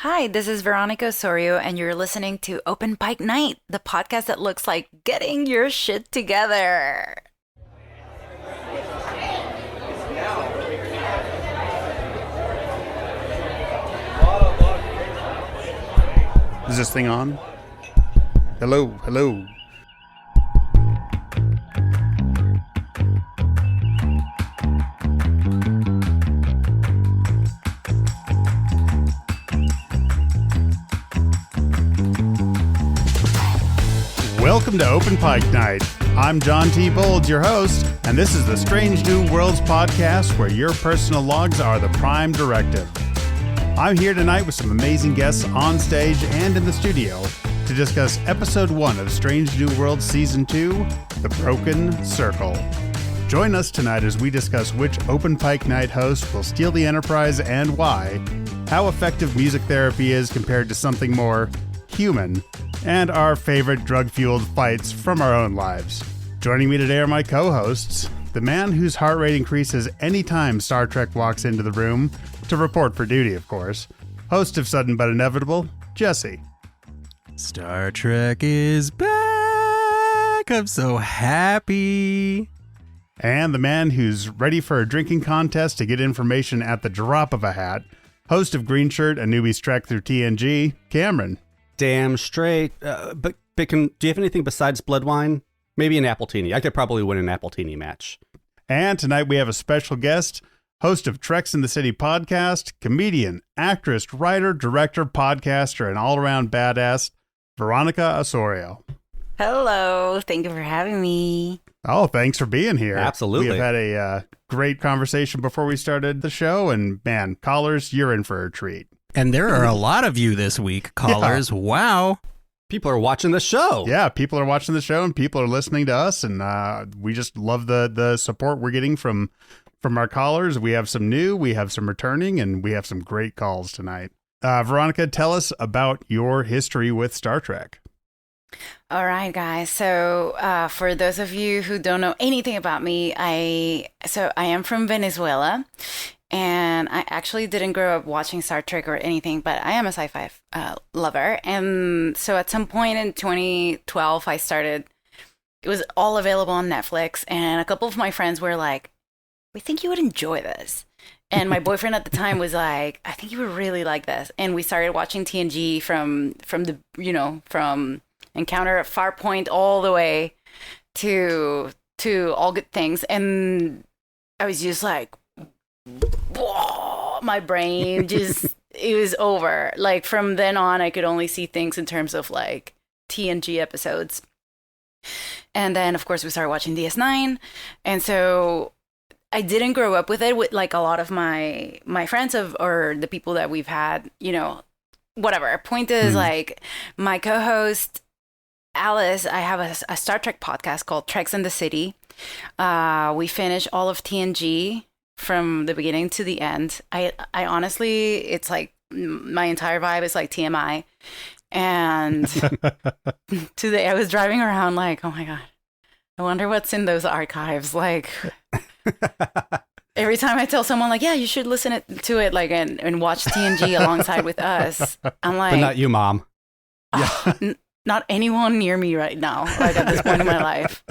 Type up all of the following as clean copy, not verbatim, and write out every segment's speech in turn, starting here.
Hi, this is Veronica Osorio, and you're listening to Open Pike Night, the podcast that looks like getting your shit together. Is this thing on? Hello, hello. Welcome to Open Pike Night. I'm John T. Bold, your host, and this is the Strange New Worlds podcast where your personal logs are the prime directive. I'm here tonight with some amazing guests on stage and in the studio to discuss episode 1 of Strange New Worlds Season 2, The Broken Circle. Join us tonight as we discuss which Open Pike Night host will steal the Enterprise and why, how effective music therapy is compared to something more human, and our favorite drug-fueled fights from our own lives. Joining me today are my co-hosts, the man whose heart rate increases anytime Star Trek walks into the room, to report for duty, of course, host of Sudden But Inevitable, Jesse. Star Trek is back! I'm so happy! And the man who's ready for a drinking contest to get information at the drop of a hat, host of Green Shirt, a newbie's trek through TNG, Cameron. Damn straight. But do you have anything besides blood wine? Maybe an Appletini. I could probably win an Appletini match. And tonight we have a special guest, host of Treks in the City podcast, comedian, actress, writer, director, podcaster, and all-around badass, Veronica Osorio. Hello, thank you for having me. Oh, thanks for being here. Absolutely. We have had a great conversation before we started the show, and man, callers, you're in for a treat. And there are a lot of you this week, callers. Yeah. Wow. People are watching the show. Yeah, people are watching the show, and people are listening to us, and we just love the support we're getting from our callers. We have some new, we have some returning, and we have some great calls tonight. Veronica, tell us about your history with Star Trek. All right, guys. So for those of you who don't know anything about me, I am from Venezuela, and I actually didn't grow up watching Star Trek or anything, but I am a sci-fi lover. And so at some point in 2012, it was all available on Netflix, and a couple of my friends were like, we think you would enjoy this. And my boyfriend at the time was like, I think you would really like this. And we started watching TNG from Encounter at Farpoint all the way to All Good Things. And I was just like, whoa, my brain just, it was over. Like from then on, I could only see things in terms of like TNG episodes. And then, of course, we started watching DS9. And so I didn't grow up with it with like a lot of my friends or the people that we've had, whatever. Point is like my co-host, Alice, I have a Star Trek podcast called Treks in the City. We finish all of TNG from the beginning to the end. I honestly, it's like my entire vibe is like TMI. And today I was driving around like, oh my God, I wonder what's in those archives. Like every time I tell someone like, yeah, you should listen to it like and watch TNG alongside with us. I'm like, but not you, Mom. Oh, not anyone near me right now, like at this point in my life.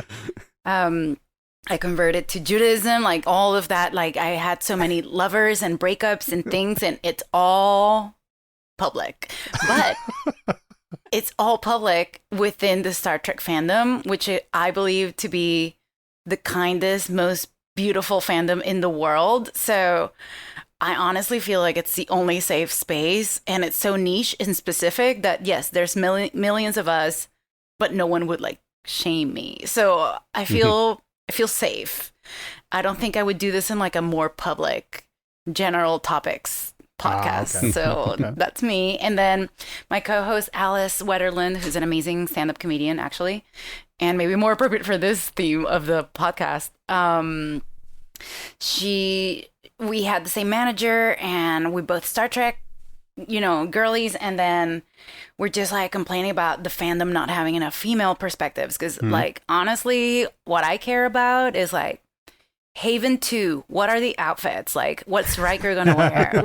I converted to Judaism, like all of that. Like I had so many lovers and breakups and things, and it's all public. But it's all public within the Star Trek fandom, which I believe to be the kindest, most beautiful fandom in the world. So I honestly feel like it's the only safe space, and it's so niche and specific that yes, there's millions of us, but no one would like shame me. So I feel safe. I don't think I would do this in like a more public, general topics podcast. Okay. So Okay. That's me. And then my co-host Alice Wetterland, who's an amazing stand-up comedian, actually, and maybe more appropriate for this theme of the podcast. We had the same manager, and we both Star Trek, girlies, and then we're just like complaining about the fandom not having enough female perspectives. Because like, honestly, what I care about is like Haven 2, what are the outfits? Like, what's Riker gonna wear?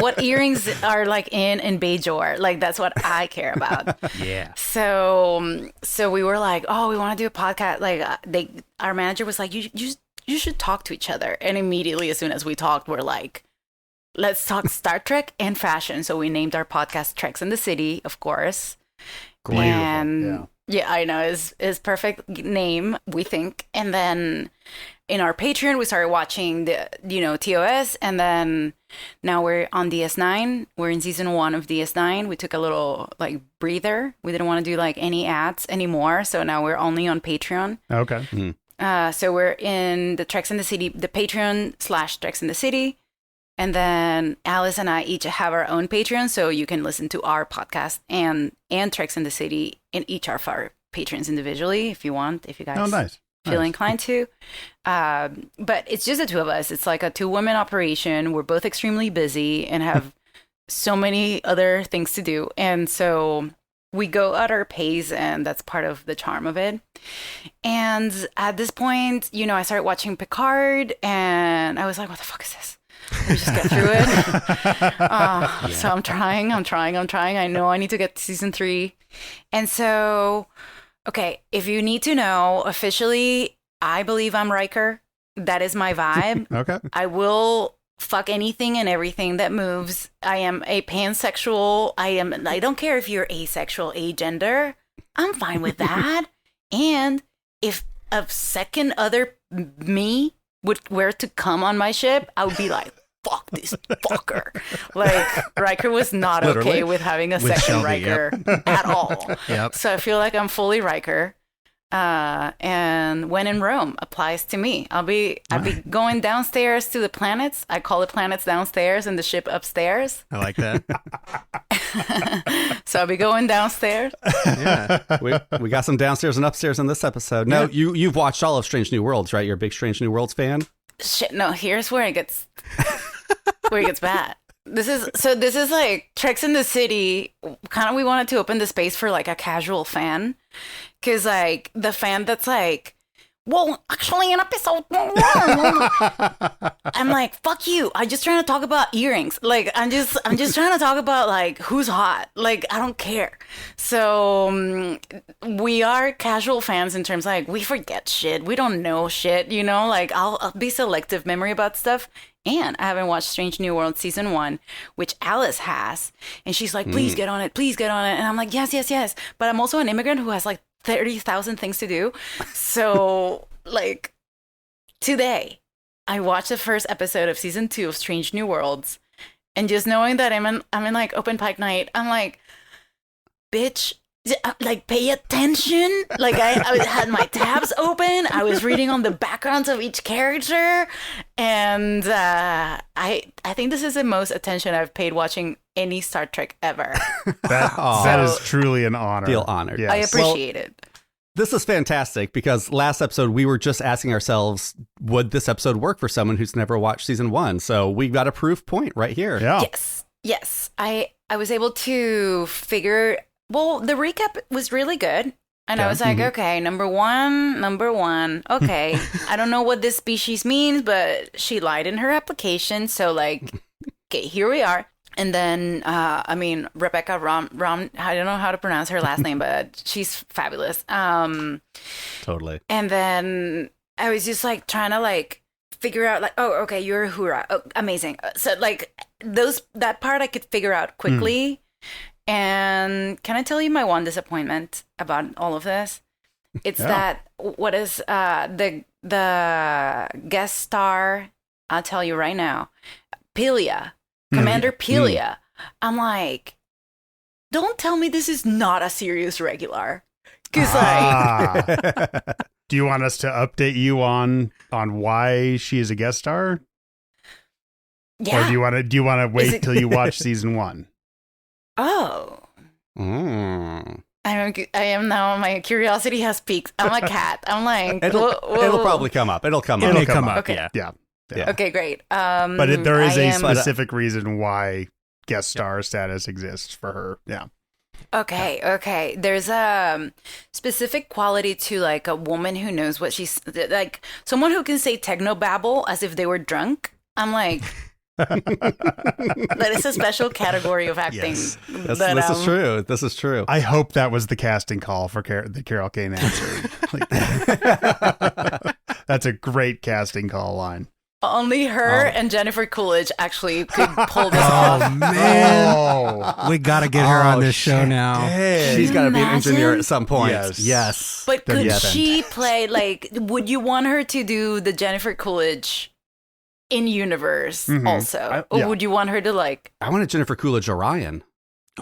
What earrings are like in Bajor? Like, that's what I care about. Yeah. So we were like, oh, we want to do a podcast. Like, our manager was like, you should talk to each other. And immediately, as soon as we talked, we're like, let's talk Star Trek and fashion. So we named our podcast Treks in the City, of course. Beautiful. And yeah, I know, is perfect name, we think. And then in our Patreon, we started watching the, TOS, and then now we're on DS9. We're in season 1 of DS9. We took a little like breather. We didn't want to do like any ads anymore, so now we're only on Patreon. Okay. So we're in the Treks in the City, the Patreon / Treks in the City, and then Alice and I each have our own Patreon, so you can listen to our podcast and Treks in the City in each of our patrons individually if you want, if you guys. Oh, nice. Feel inclined to. But it's just the two of us. It's like a 2-woman operation. We're both extremely busy and have so many other things to do. And so we go at our pace, and that's part of the charm of it. And at this point, I started watching Picard, and I was like, what the fuck is this? Let me just get through it. So I'm trying. I know I need to get to season 3. And so... Okay, if you need to know, officially, I believe I'm Riker. That is my vibe. Okay. I will fuck anything and everything that moves. I am a pansexual. I don't care if you're asexual, agender. I'm fine with that. And if a second other me were to come on my ship, I would be like, fuck this fucker. Like, Riker was not okay with having a second Shelby, Riker at all. Yep. So I feel like I'm fully Riker. And when in Rome applies to me. I'll be going downstairs to the planets. I call the planets downstairs and the ship upstairs. I like that. So I'll be going downstairs. Yeah. We got some downstairs and upstairs in this episode. No, you've watched all of Strange New Worlds, right? You're a big Strange New Worlds fan? Shit, no, here's where it gets bad. This is like Treks in the City. Kind of, we wanted to open the space for like a casual fan, because like the fan that's like, well, actually in episode 1, I'm like, fuck you. I'm just trying to talk about earrings. Like, I'm just trying to talk about like who's hot. Like, I don't care. So we are casual fans in terms of, like, we forget shit. We don't know shit, like I'll be selective memory about stuff. And I haven't watched Strange New World season 1, which Alice has. And she's like, please get on it. Please get on it. And I'm like, yes. But I'm also an immigrant who has like 30,000 things to do. So like today, I watched the first episode of season 2 of Strange New Worlds. And just knowing that I'm in like Open Pike Night, I'm like, bitch, like, pay attention. Like, I had my tabs open. I was reading on the backgrounds of each character. And I think this is the most attention I've paid watching any Star Trek ever. That is truly an honor. Feel honored. Yes. I appreciate it. This is fantastic, because last episode we were just asking ourselves, would this episode work for someone who's never watched season 1? So we got a proof point right here. Yeah. Yes. I was able to figure... Well, the recap was really good. And I was like, okay, number one. Okay, I don't know what this species means, but she lied in her application. So, like, okay, here we are. And then, Rebecca Rom, I don't know how to pronounce her last name, but she's fabulous. Totally. And then I was just, like, trying to, like, figure out, like, oh, okay, you're a Hura. Oh, amazing. So, like, that part I could figure out quickly. And can I tell you my one disappointment about all of this? It's that what is the guest star? I'll tell you right now, Pelia, Commander Pelia. I'm like, don't tell me this is not a serious regular, because like, do you want us to update you on why she is a guest star? Yeah. Or do you want to wait till you watch season 1? Oh. Mm. I am now. My curiosity has peaked. I'm a cat. I'm like, It'll probably come up. It'll come up. Okay. Yeah. Okay, great. But there is a specific reason why guest star status exists for her. Yeah. Okay. There's a specific quality to like a woman who knows what she's like, someone who can say techno babble as if they were drunk. I'm like, that is a special category of acting. Yes. This is true. This is true. I hope that was the casting call for the Carol Kane answer. That's a great casting call line. Only her and Jennifer Coolidge actually could pull this off. Oh, man. We got to get her on this show now. She's got to be an engineer imagine? at some point. Yes. But could Yes. she play, like, would you want her to do the Jennifer Coolidge in universe also? Or yeah. would you want her to, like... I wanted Jennifer Coolidge Orion.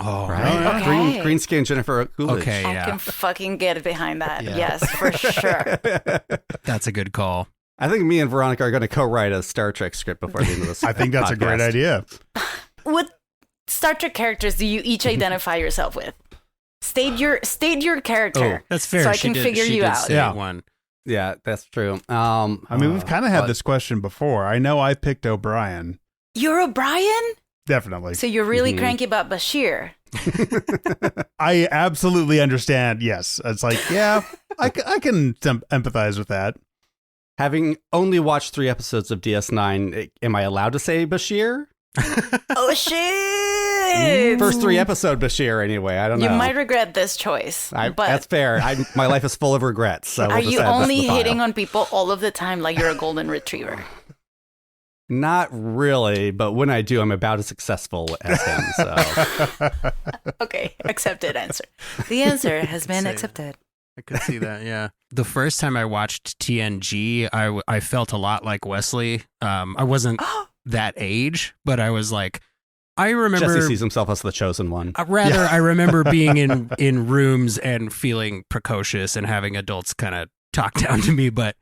Oh, Right? Okay. Green skin Jennifer Coolidge. Okay, I yeah. can fucking get behind that. Yeah. Yes, for sure. That's a good call. I think me and Veronica are going to co-write a Star Trek script before the end of this. I think that's a great podcast. idea. What Star Trek characters do you each identify yourself with? State your character. That's fair. So I She can did- figure she you did out. say Yeah. one. Yeah, that's true. I mean, we've kind of had this question before. I know I picked O'Brien. You're O'Brien? Definitely. So you're really cranky about Bashir. I absolutely understand. Yes. It's like, yeah, I can empathize with that. Having only watched 3 episodes of DS9, am I allowed to say Bashir? Oh, shit! First 3 episode Bashir, anyway. I don't know. You might regret this choice. But that's fair. My life is full of regrets. So are you only hitting on people all of the time like you're a golden retriever? Not really, but when I do, I'm about as successful as him. So Okay, accepted answer. The answer has been Say- accepted. I could see that, yeah. The first time I watched TNG, I felt a lot like Wesley. I wasn't that age, but I was like, I remember... Jesse sees himself as the chosen one. I remember being in rooms and feeling precocious and having adults kind of talk down to me, but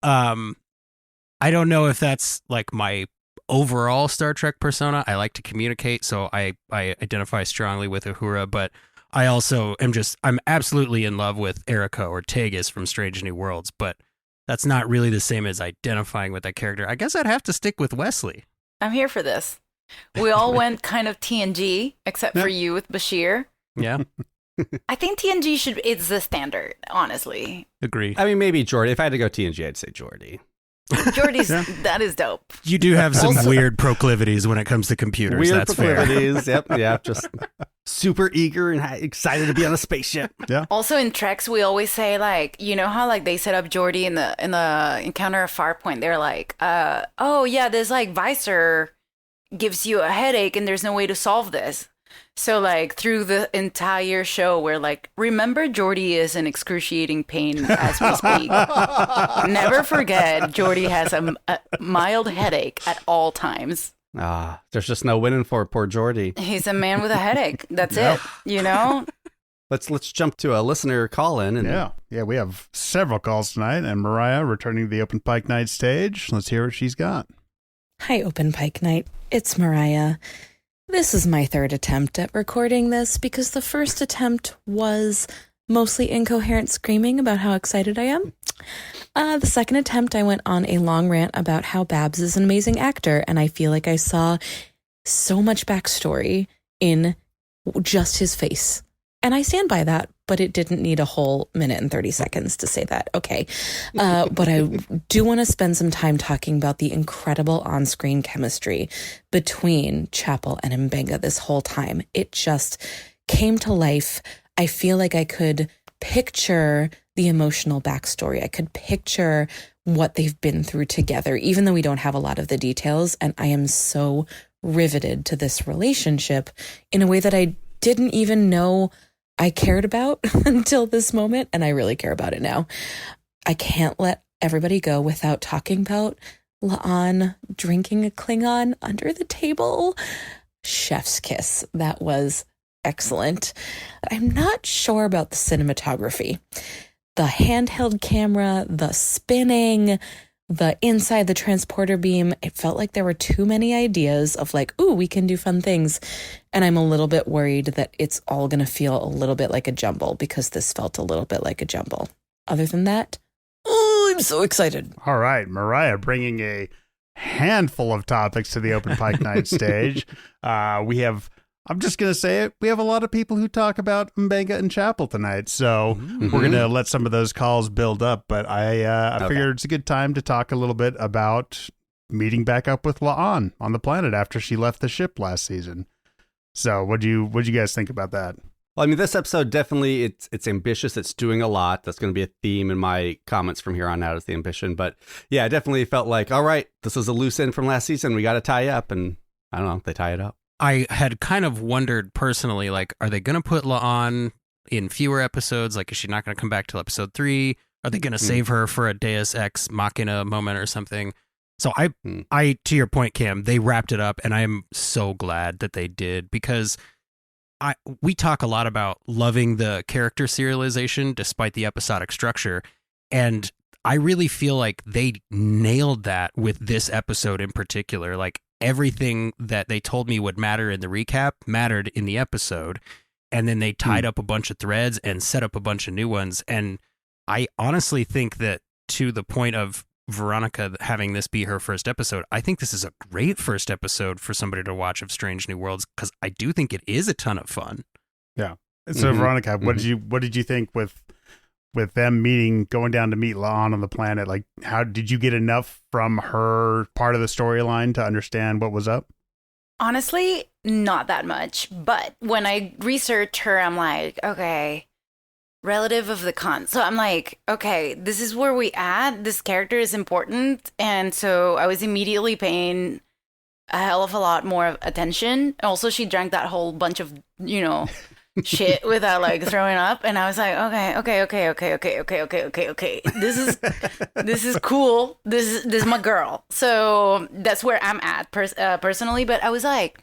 I don't know if that's like my overall Star Trek persona. I like to communicate, so I identify strongly with Uhura, but I also I'm absolutely in love with Erica Ortegas from Strange New Worlds, but that's not really the same as identifying with that character. I guess I'd have to stick with Wesley. I'm here for this. We all went kind of TNG, except for you with Bashir. Yeah, I think TNG it's the standard, honestly. agree. I mean, maybe Jordy. If I had to go TNG, I'd say Jordy. Jordy's, that is dope. You do have some weird proclivities when it comes to computers. Weird That's fair. proclivities. Yep. Yeah. Just super eager and excited to be on a spaceship. Also in Treks, we always say, like, you know how like they set up Geordi in the Encounter at Farpoint. They're like, oh yeah, this like visor gives you a headache and there's no way to solve this. So like through the entire show, we're like, remember Geordi is in excruciating pain as we speak. Never forget, Geordi has a mild headache at all times. There's just no winning for poor Jordy. He's a man with a headache. That's it. You know? Let's jump to a listener call in. And Yeah, we have several calls tonight, and Mariah returning to the Open Pike Night Stage. Let's hear what she's got. Hi, Open Pike Night. It's Mariah. This is my 3rd attempt at recording this because the first attempt was mostly incoherent screaming about how excited I am. The second attempt, I went on a long rant about how Babs is an amazing actor, and I feel like I saw so much backstory in just his face. And I stand by that, but it didn't need a whole minute and 30 seconds to say that. Okay. But I do want to spend some time talking about the incredible on-screen chemistry between Chapel and Mbenga this whole time. It just came to life. I feel like I could picture the emotional backstory. I could picture what they've been through together, even though we don't have a lot of the details. And I am so riveted to this relationship in a way that I didn't even know I cared about until this moment, and I really care about it now. I can't let everybody go without talking about La'an drinking a Klingon under the table. Chef's kiss. That was excellent. I'm not sure about the cinematography. The handheld camera, the spinning, the inside the transporter beam, it felt like there were too many ideas of like, ooh, we can do fun things. And I'm a little bit worried that it's all going to feel a little bit like a jumble because this felt a little bit like a jumble. Other than that, oh, I'm so excited. All right, Mariah bringing a handful of topics to the Open Pike Night Stage. We have I'm just going to say it. We have a lot of people who talk about Mbenga and Chapel tonight, so we're going to let some of those calls build up. But I figured it's a good time to talk a little bit about meeting back up with La'an on the planet after she left the ship last season. So what'd you guys think about that? Well, I mean, this episode definitely, it's ambitious. It's doing a lot. That's going to be a theme in my comments from here on out, is the ambition. But yeah, I definitely felt like, all right, this is a loose end from last season. We got to tie up. And I don't know, they tie it up. I had kind of wondered personally, like, are they going to put La'an in fewer episodes? Like, is she not going to come back till episode 3? Are they going to save her for a Deus Ex Machina moment or something? So I, to your point, Cam, they wrapped it up, and I am so glad that they did, because we talk a lot about loving the character serialization despite the episodic structure, and I really feel like they nailed that with this episode in particular. Like, everything that they told me would matter in the recap mattered in the episode, and then they tied up a bunch of threads and set up a bunch of new ones. And I honestly think that, to the point of Veronica having this be her first episode, I think this is a great first episode for somebody to watch of Strange New Worlds, because I do think it is a ton of fun. Yeah. So Veronica, what did you think with them going down to meet La'an on the planet? Like, how did you get enough from her part of the storyline to understand what was up? Honestly, not that much. But when I researched her, I'm like, okay, relative of the con. So I'm like, okay, this is where we at. This character is important. And so I was immediately paying a hell of a lot more attention. Also, she drank that whole bunch of, shit without like throwing up. And I was like, okay. This is cool. This is my girl. So that's where I'm at personally. But I was like,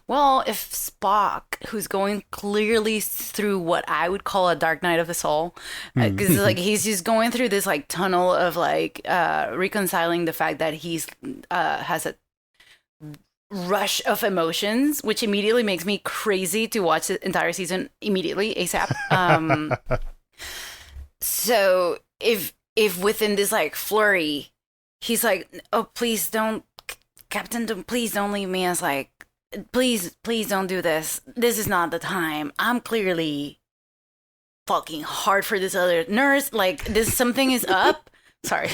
well, if Spock, who's going clearly through what I would call a dark night of the soul, because like he's just going through this like tunnel of like reconciling the fact that he's has a rush of emotions, which immediately makes me crazy to watch the entire season immediately ASAP. So if within this like flurry, he's like, oh, please don't, Captain, please don't leave me. As like, please don't do this. This is not the time. I'm clearly fucking hard for this other nurse. Like, this something is up. Sorry.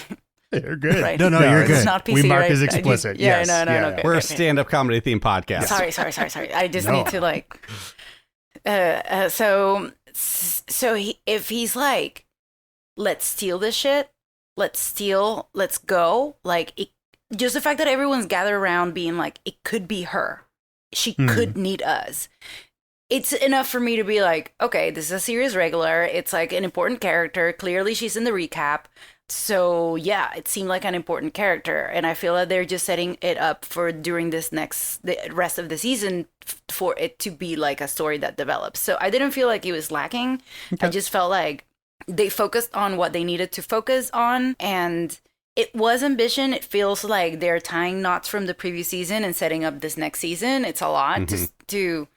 You're good. Right. No, you're good. It's not PC, we mark right? as explicit. Yeah, yes. no. Yeah. We're a stand-up comedy theme podcast. Sorry. I just need to like. So if he's like, let's steal this shit. Let's go. Like, just the fact that everyone's gathered around being like, it could be her. She could need us. It's enough for me to be like, okay, this is a series regular. It's like an important character. Clearly, she's in the recap. So yeah, it seemed like an important character, and I feel that they're just setting it up for during the rest of the season for it to be like a story that develops. So I didn't feel like it was lacking. Okay. I just felt like they focused on what they needed to focus on, and it was ambition. It feels like they're tying knots from the previous season and setting up this next season. It's a lot to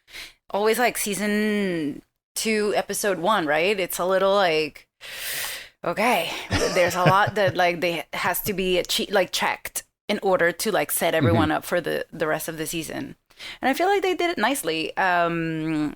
always like season 2, episode 1, right? It's a little like, okay, there's a lot that like they has to be checked in order to like set everyone up for the rest of the season. And I feel like they did it nicely. I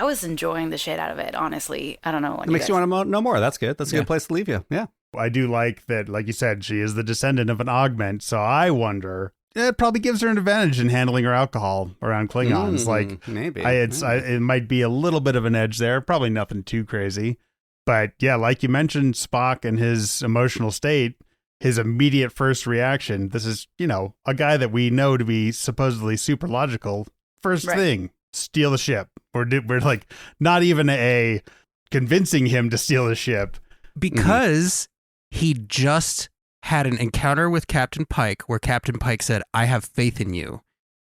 was enjoying the shit out of it, honestly. I don't know. It makes you want to know more. That's good. That's a good place to leave you. Yeah. I do like that, like you said, she is the descendant of an augment. So I wonder, it probably gives her an advantage in handling her alcohol around Klingons. Maybe. It might be a little bit of an edge there. Probably nothing too crazy. But yeah, like you mentioned, Spock and his emotional state, his immediate first reaction. This is, a guy that we know to be supposedly super logical. First thing, steal the ship. We're like not even convincing him to steal the ship. Because he just had an encounter with Captain Pike where Captain Pike said, I have faith in you.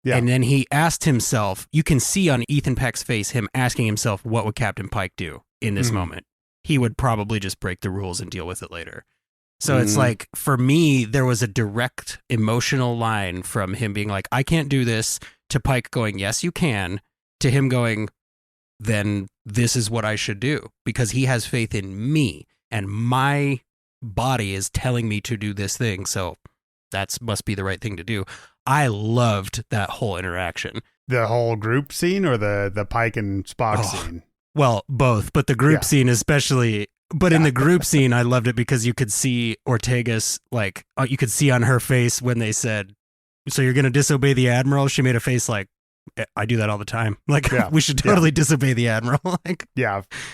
Yeah. And then he asked himself, you can see on Ethan Peck's face, him asking himself, what would Captain Pike do in this moment? He would probably just break the rules and deal with it later. So it's like, for me, there was a direct emotional line from him being like, I can't do this, to Pike going, yes, you can, to him going, then this is what I should do, because he has faith in me and my body is telling me to do this thing. So that must be the right thing to do. I loved that whole interaction. The whole group scene or the Pike and Spock scene? Well, both, but the group scene especially. But in the group scene, I loved it because you could see Ortega's, like, you could see on her face when they said, "So you're going to disobey the Admiral?" She made a face like, "I do that all the time. Like, we should totally disobey the Admiral." Like,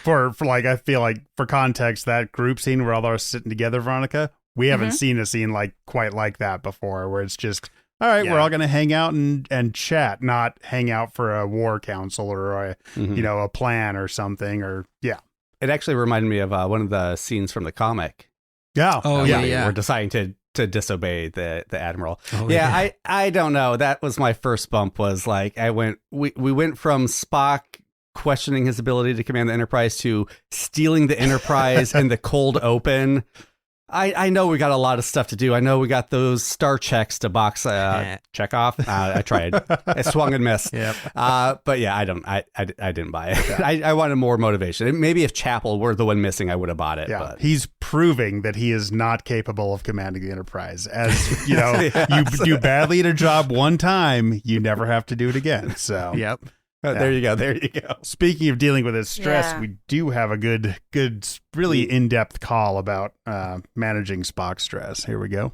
for like, I feel like for context, that group scene where all they're sitting together, Veronica, we haven't seen a scene like quite like that before, where it's just, all right, we're all going to hang out and chat, not hang out for a war council or a, a plan or something, or It actually reminded me of one of the scenes from the comic. Yeah. Oh, yeah. We're deciding to disobey the Admiral. Oh, I don't know. That was my first bump, was like, we went from Spock questioning his ability to command the Enterprise to stealing the Enterprise in the cold open. I know we got a lot of stuff to do. I know we got those star checks to box check off. I tried. I swung and missed. Yep. But yeah, I didn't buy it. I wanted more motivation. Maybe if Chapel were the one missing, I would have bought it. Yeah. But. He's proving that he is not capable of commanding the Enterprise. As you know, you do badly at a job one time, you never have to do it again. So Yep. There you go. Speaking of dealing with his stress, we do have a good, really in-depth call about managing Spock stress. Here we go.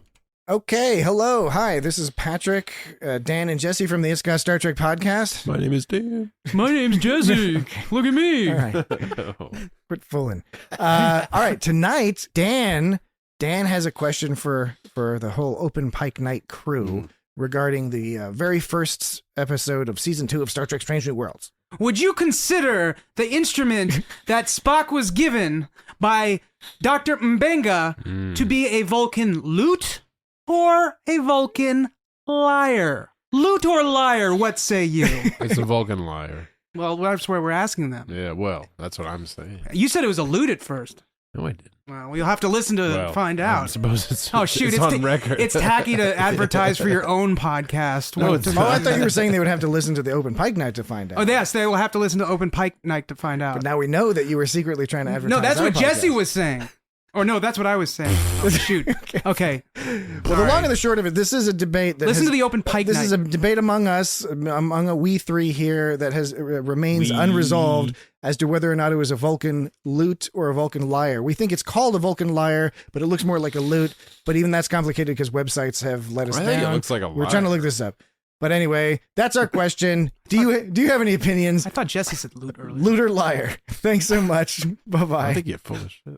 Okay, hello, hi. This is Patrick, Dan, and Jesse from the It's Got Star Trek podcast. My name is Dan. My name's Jesse. Look at me. All right, quit fooling. All right, tonight, Dan has a question for the whole Open Pike Night crew regarding the very first episode of season 2 of Star Trek: Strange New Worlds. Would you consider the instrument that Spock was given by Dr. Mbenga to be a Vulcan lute or a Vulcan lyre? Lute or lyre, what say you? It's a Vulcan liar. Well, that's where we're asking them. Yeah, well, that's what I'm saying. You said it was a lute at first. No, I didn't. Well, you'll have to listen to find out. I suppose it's, Oh, shoot. it's on record. It's tacky to advertise for your own podcast. No, it's I thought you were saying they would have to listen to the Open Pike Night to find out. Oh, yes, they will have to listen to Open Pike Night to find out. But now we know that you were secretly trying to advertise. No, that's our what Jesse podcast. was saying. Or no, that's what I was saying. Oh, shoot. Okay. Well, the long and the short of it, this is a debate that Listen to the Open Pike This Night. is a debate among us, among a we three here, that has remains unresolved as to whether or not it was a Vulcan lute or a Vulcan lyre. We think it's called a Vulcan lyre, but it looks more like a lute. But even that's complicated because websites have let us I think down. it looks like a We're lyre. trying to look this up. But anyway, that's our question. Do you have any opinions? I thought Jesse said lute earlier. Lute or lyre? Thanks so much. Bye I bye. think you're full of shit.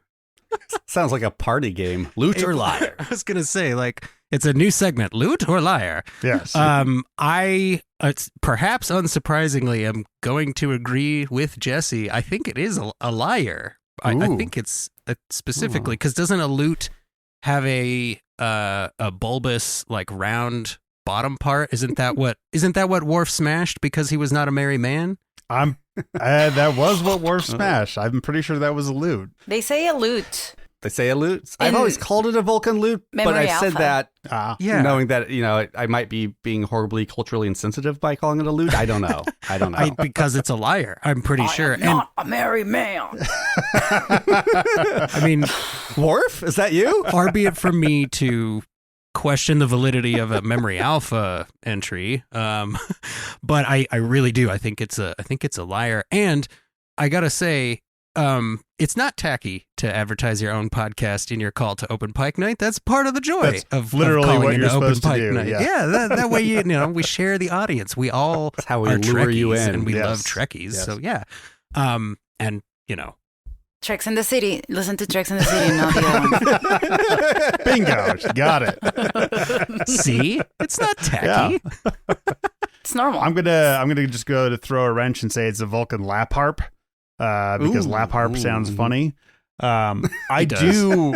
Sounds like a party game. Loot or liar? I was going to say, like, it's a new segment, lute or liar. Yes. I, perhaps unsurprisingly, am going to agree with Jesse. I think it is a liar. I think it's specifically because doesn't a lute have a bulbous, like, round bottom part? Isn't that what Worf smashed because he was not a merry man? That was what Worf smashed. I'm pretty sure that was a lute. They say a lute. They say a lute. I've In always called it a Vulcan lute, but Memory I said Alpha. that Yeah. knowing that, I might be being horribly culturally insensitive by calling it a lute. I don't know. Because it's a liar. I'm pretty sure. Not a merry man. I mean, Worf, is that you? far be it from me to question the validity of a Memory Alpha entry, but I really do. I think it's a liar, and I gotta say, it's not tacky to advertise your own podcast in your call to Open Pike Night. That's part of the joy That's of literally calling what into you're Open supposed to Pike do, Night. yeah. That way we share the audience. We all That's how we are lure you Trekkies, in. and we Yes. love Trekkies. Yes. So yeah, and Treks in the City. Listen to Treks in the City, not the other one. Bingo. Got it. see, it's not tacky. It's normal. I'm gonna just go to throw a wrench and say it's a Vulcan lap harp, because lap harp sounds funny. I does. do.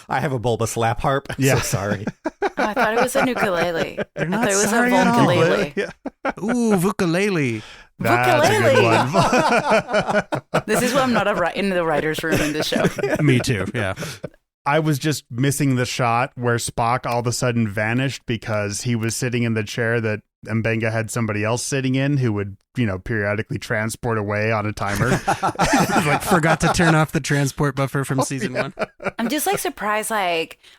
I have a bulbous lap harp. Yeah. So sorry. Oh, I thought it was an ukulele. I not thought it was a sorry at all. Vulcan-lele. Ooh, ukulele. That's a good one. This is why I'm not in the writer's room in this show. Me too. Yeah. I was just missing the shot where Spock all of a sudden vanished because he was sitting in the chair that Mbenga had somebody else sitting in who would, periodically transport away on a timer. Like forgot to turn off the transport buffer from season 1. I'm just surprised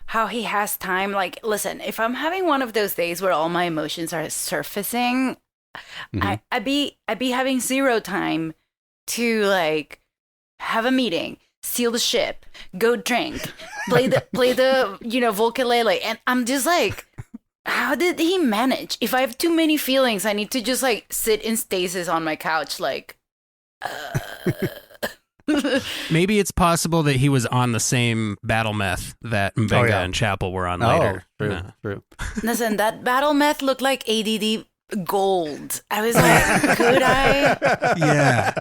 how he has time. Listen, if I'm having one of those days where all my emotions are surfacing, Mhm. I'd be having zero time to like have a meeting, steal the ship, go drink, play the Volkalele, and I'm just like, how did he manage? If I have too many feelings, I need to just like sit in stasis on my couch, like. Maybe it's possible that he was on the same battle meth that Mbenga and Chapel were on later. True. Listen, that battle meth looked like ADD gold. I was like, could I? Yeah.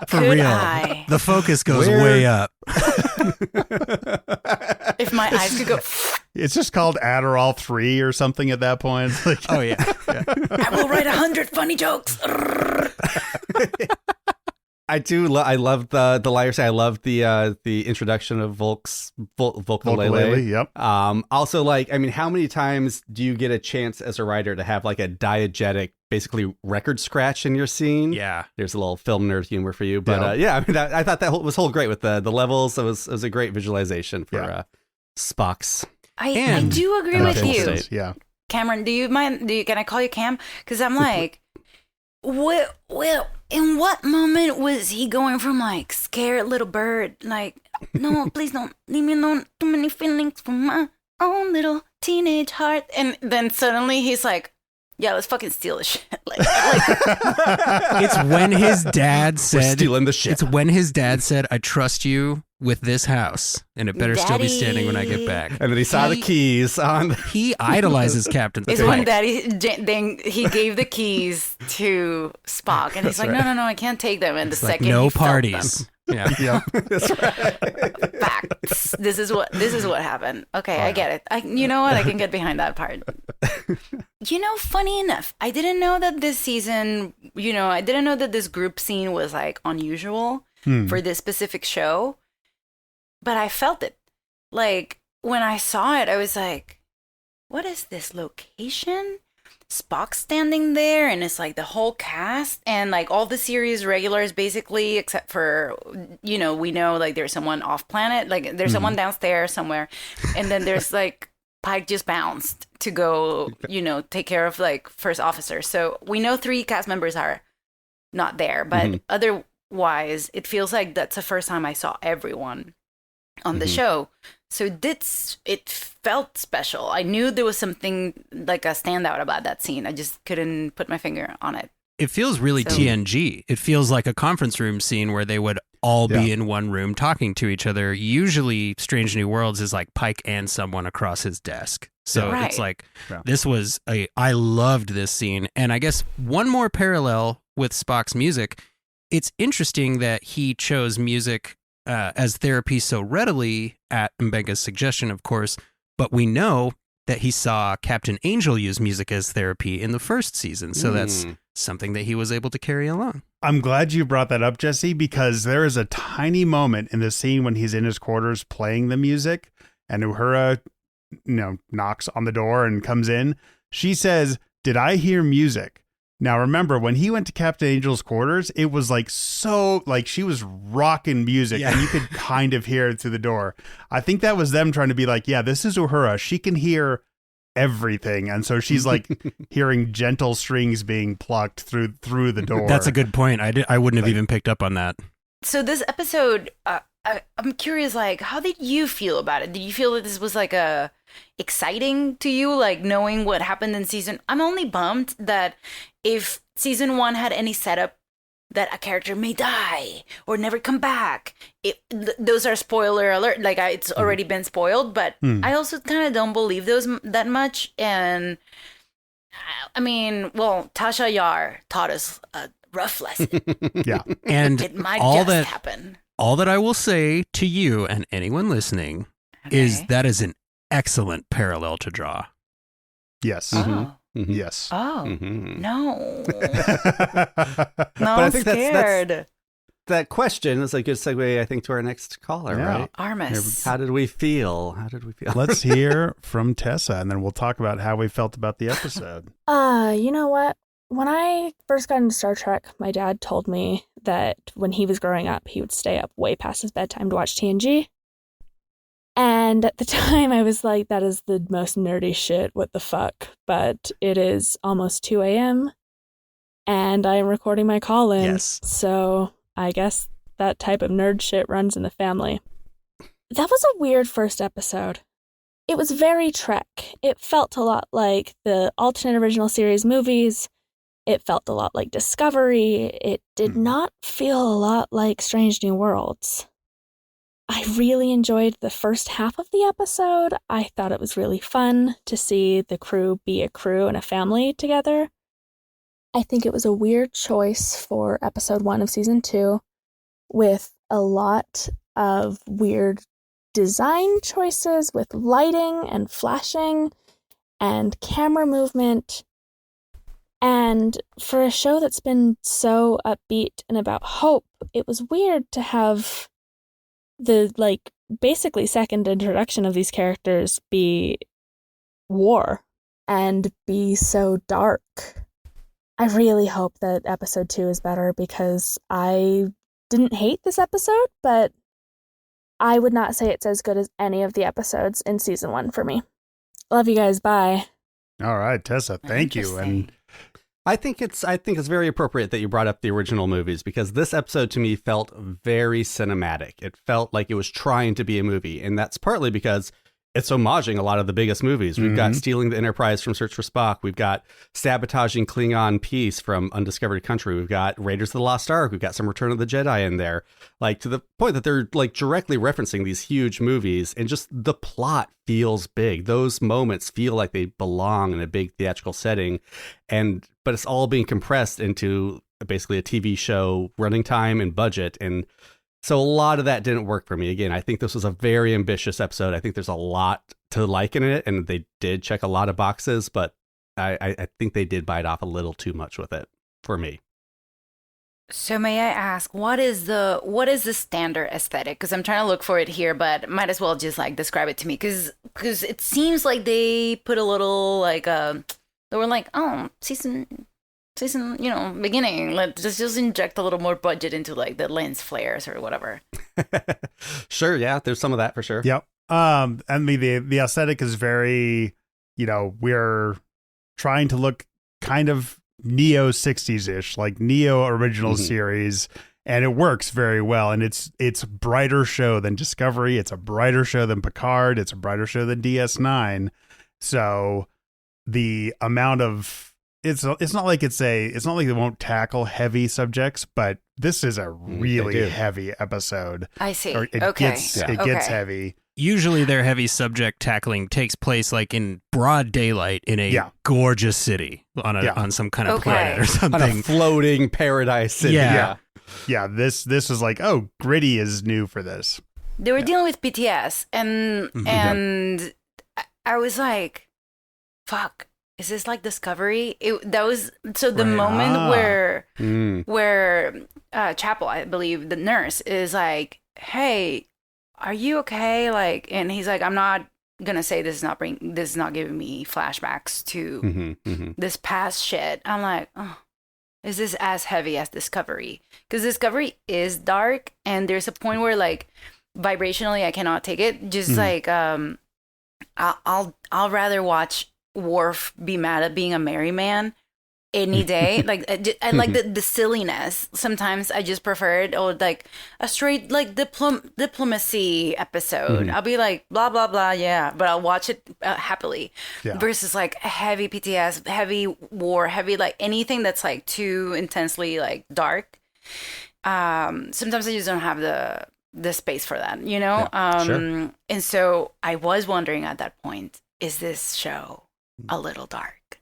For Could real. I? The focus goes way up. If my eyes could go, It's just called Adderall 3 or something at that point. It's like, Oh, yeah. I will write 100 funny jokes. I do. I love the liar say. I love the introduction of Volkalele. Volkalele, yep. Also, like, I mean, how many times do you get a chance as a writer to have like a diegetic, basically record scratch in your scene? Yeah. There's a little film nerd humor for you, but Yeah. I mean, I thought that was whole great with the levels. It was a great visualization for Yeah. Spock's. I And- do agree And with mental you. state, yeah. Cameron, do you mind? Can I call you Cam? Because I'm like, well, in what moment was he going from like scared little bird, like, no, please don't leave me alone, too many feelings for my own little teenage heart, and then suddenly he's like, yeah, let's fucking steal the shit. Like It's when his dad We're said, stealing the shit. it's when his dad said, I trust you with this house, and it better still be standing when I get back. And then he saw the keys on. He idolizes Captain it's when Pike. Daddy then he gave the keys to Spock, and he's like, no, I can't take them. And the It's like, second no he felt them, parties. Yeah. Yep. That's right. facts. This is what happened. Okay, I get it. You know what? I can get behind that part. Funny enough, I didn't know that this season, I didn't know that this group scene was like unusual for this specific show, but I felt it. Like when I saw it, I was like, what is this location? Spock standing there, and it's like the whole cast and like all the series regulars basically, except for we know like there's someone off planet, like there's someone downstairs somewhere, and then there's like Pike just bounced to go take care of like first officer, so we know 3 cast members are not there, but otherwise it feels like that's the first time I saw everyone on the show. So it felt special. I knew there was something like a standout about that scene. I just couldn't put my finger on it. It feels really So- TNG. It feels like a conference room scene where they would all be in one room talking to each other. Usually Strange New Worlds is like Pike and someone across his desk. So Right. it's like, Yeah. this was I loved this scene. And I guess one more parallel with Spock's music, it's interesting that he chose music as therapy so readily at Mbenga's suggestion, of course, but we know that he saw Captain Angel use music as therapy in the first season. So that's something that he was able to carry along. I'm glad you brought that up, Jesse, because there is a tiny moment in the scene when he's in his quarters playing the music, and Uhura, knocks on the door and comes in. She says, "Did I hear music?" Now, remember, when he went to Captain Angel's quarters, it was like she was rocking music, and you could kind of hear it through the door. I think that was them trying to be like, yeah, this is Uhura. She can hear everything. And so she's like hearing gentle strings being plucked through the door. That's a good point. I wouldn't have even picked up on that. So this episode, I'm curious, like, how did you feel about it? Did you feel that this was like exciting to you, like knowing what happened in season? I'm only bummed that if season 1 had any setup that a character may die or never come back, those are spoiler alert. Like it's already been spoiled, but I also kind of don't believe those that much. And I mean, well, Tasha Yar taught us a rough lesson. Yeah. And It might all just happen. all that I will say to you and anyone listening is Okay. that is an excellent parallel to draw. Yes. Oh. Yes. Oh. Mhm. No. But No, I I'm think scared. that question is a good segue, I think, to our next caller, Yeah. right? Armis. How did we feel? Let's hear from Tessa, and then we'll talk about how we felt about the episode. You know what? When I first got into Star Trek, my dad told me that when he was growing up, he would stay up way past his bedtime to watch TNG. And at the time, I was like, that is the most nerdy shit. What the fuck? But it is almost 2 a.m. and I am recording my call-in. Yes. So I guess that type of nerd shit runs in the family. That was a weird first episode. It was very Trek. It felt a lot like the alternate original series movies. It felt a lot like Discovery. It did not feel a lot like Strange New Worlds. I really enjoyed the first half of the episode. I thought it was really fun to see the crew be a crew and a family together. I think it was a weird choice for episode 1 of season 2, with a lot of weird design choices with lighting and flashing and camera movement. And for a show that's been so upbeat and about hope, it was weird to have the, like, basically second introduction of these characters be war and be so dark. I really hope that episode 2 is better, because I didn't hate this episode, but I would not say it's as good as any of the episodes in season 1 for me. Love you guys. Bye. All right, Tessa, thank you. And I think it's very appropriate that you brought up the original movies, because this episode to me felt very cinematic. It felt like it was trying to be a movie, and that's partly because it's homaging a lot of the biggest movies. We've got Stealing the Enterprise from Search for Spock. We've got Sabotaging Klingon Peace from Undiscovered Country. We've got Raiders of the Lost Ark. We've got some Return of the Jedi in there, like to the point that they're like directly referencing these huge movies, and just the plot feels big. Those moments feel like they belong in a big theatrical setting, but it's all being compressed into basically a TV show running time and budget. And so a lot of that didn't work for me. Again, I think this was a very ambitious episode. I think there's a lot to like in it, and they did check a lot of boxes, but I think they did bite off a little too much with it for me. So may I ask, what is the standard aesthetic? Because I'm trying to look for it here, but might as well just like describe it to me, because it seems like they put a little like they were like, oh, season, beginning. Let's just inject a little more budget into like the lens flares or whatever. Sure, yeah, there's some of that for sure. Yep. I mean, the aesthetic is very, we're trying to look kind of Neo 60s-ish, like Neo original series, and it works very well. And it's brighter show than Discovery. It's a brighter show than Picard. It's a brighter show than DS9. So the amount of it's not like they won't tackle heavy subjects, but this is a really heavy episode. I see. It gets heavy. Usually their heavy subject tackling takes place like in broad daylight in a gorgeous city on some kind of planet or something. On a floating paradise city. Yeah. Yeah, this is like, oh, gritty is new for this. They were dealing with PTS, and I was like, fuck. Is this like Discovery? The moment where Chapel, I believe the nurse, is like, hey, are you okay? Like, and he's like, I'm not gonna say this is not giving me flashbacks to this past shit. I'm like, oh, is this as heavy as Discovery? Because Discovery is dark, and there's a point where like vibrationally I cannot take it. Just like I'll rather watch Worf be mad at being a merry man any day. Like I like the silliness. Sometimes I just prefer it, or like a straight like diplomacy episode. I'll be like blah blah blah, yeah, but I'll watch it happily. Versus like heavy PTS, heavy war, heavy like anything that's like too intensely like dark. Sometimes I just don't have the space for that, Sure. And so I was wondering at that point, is this show a little dark?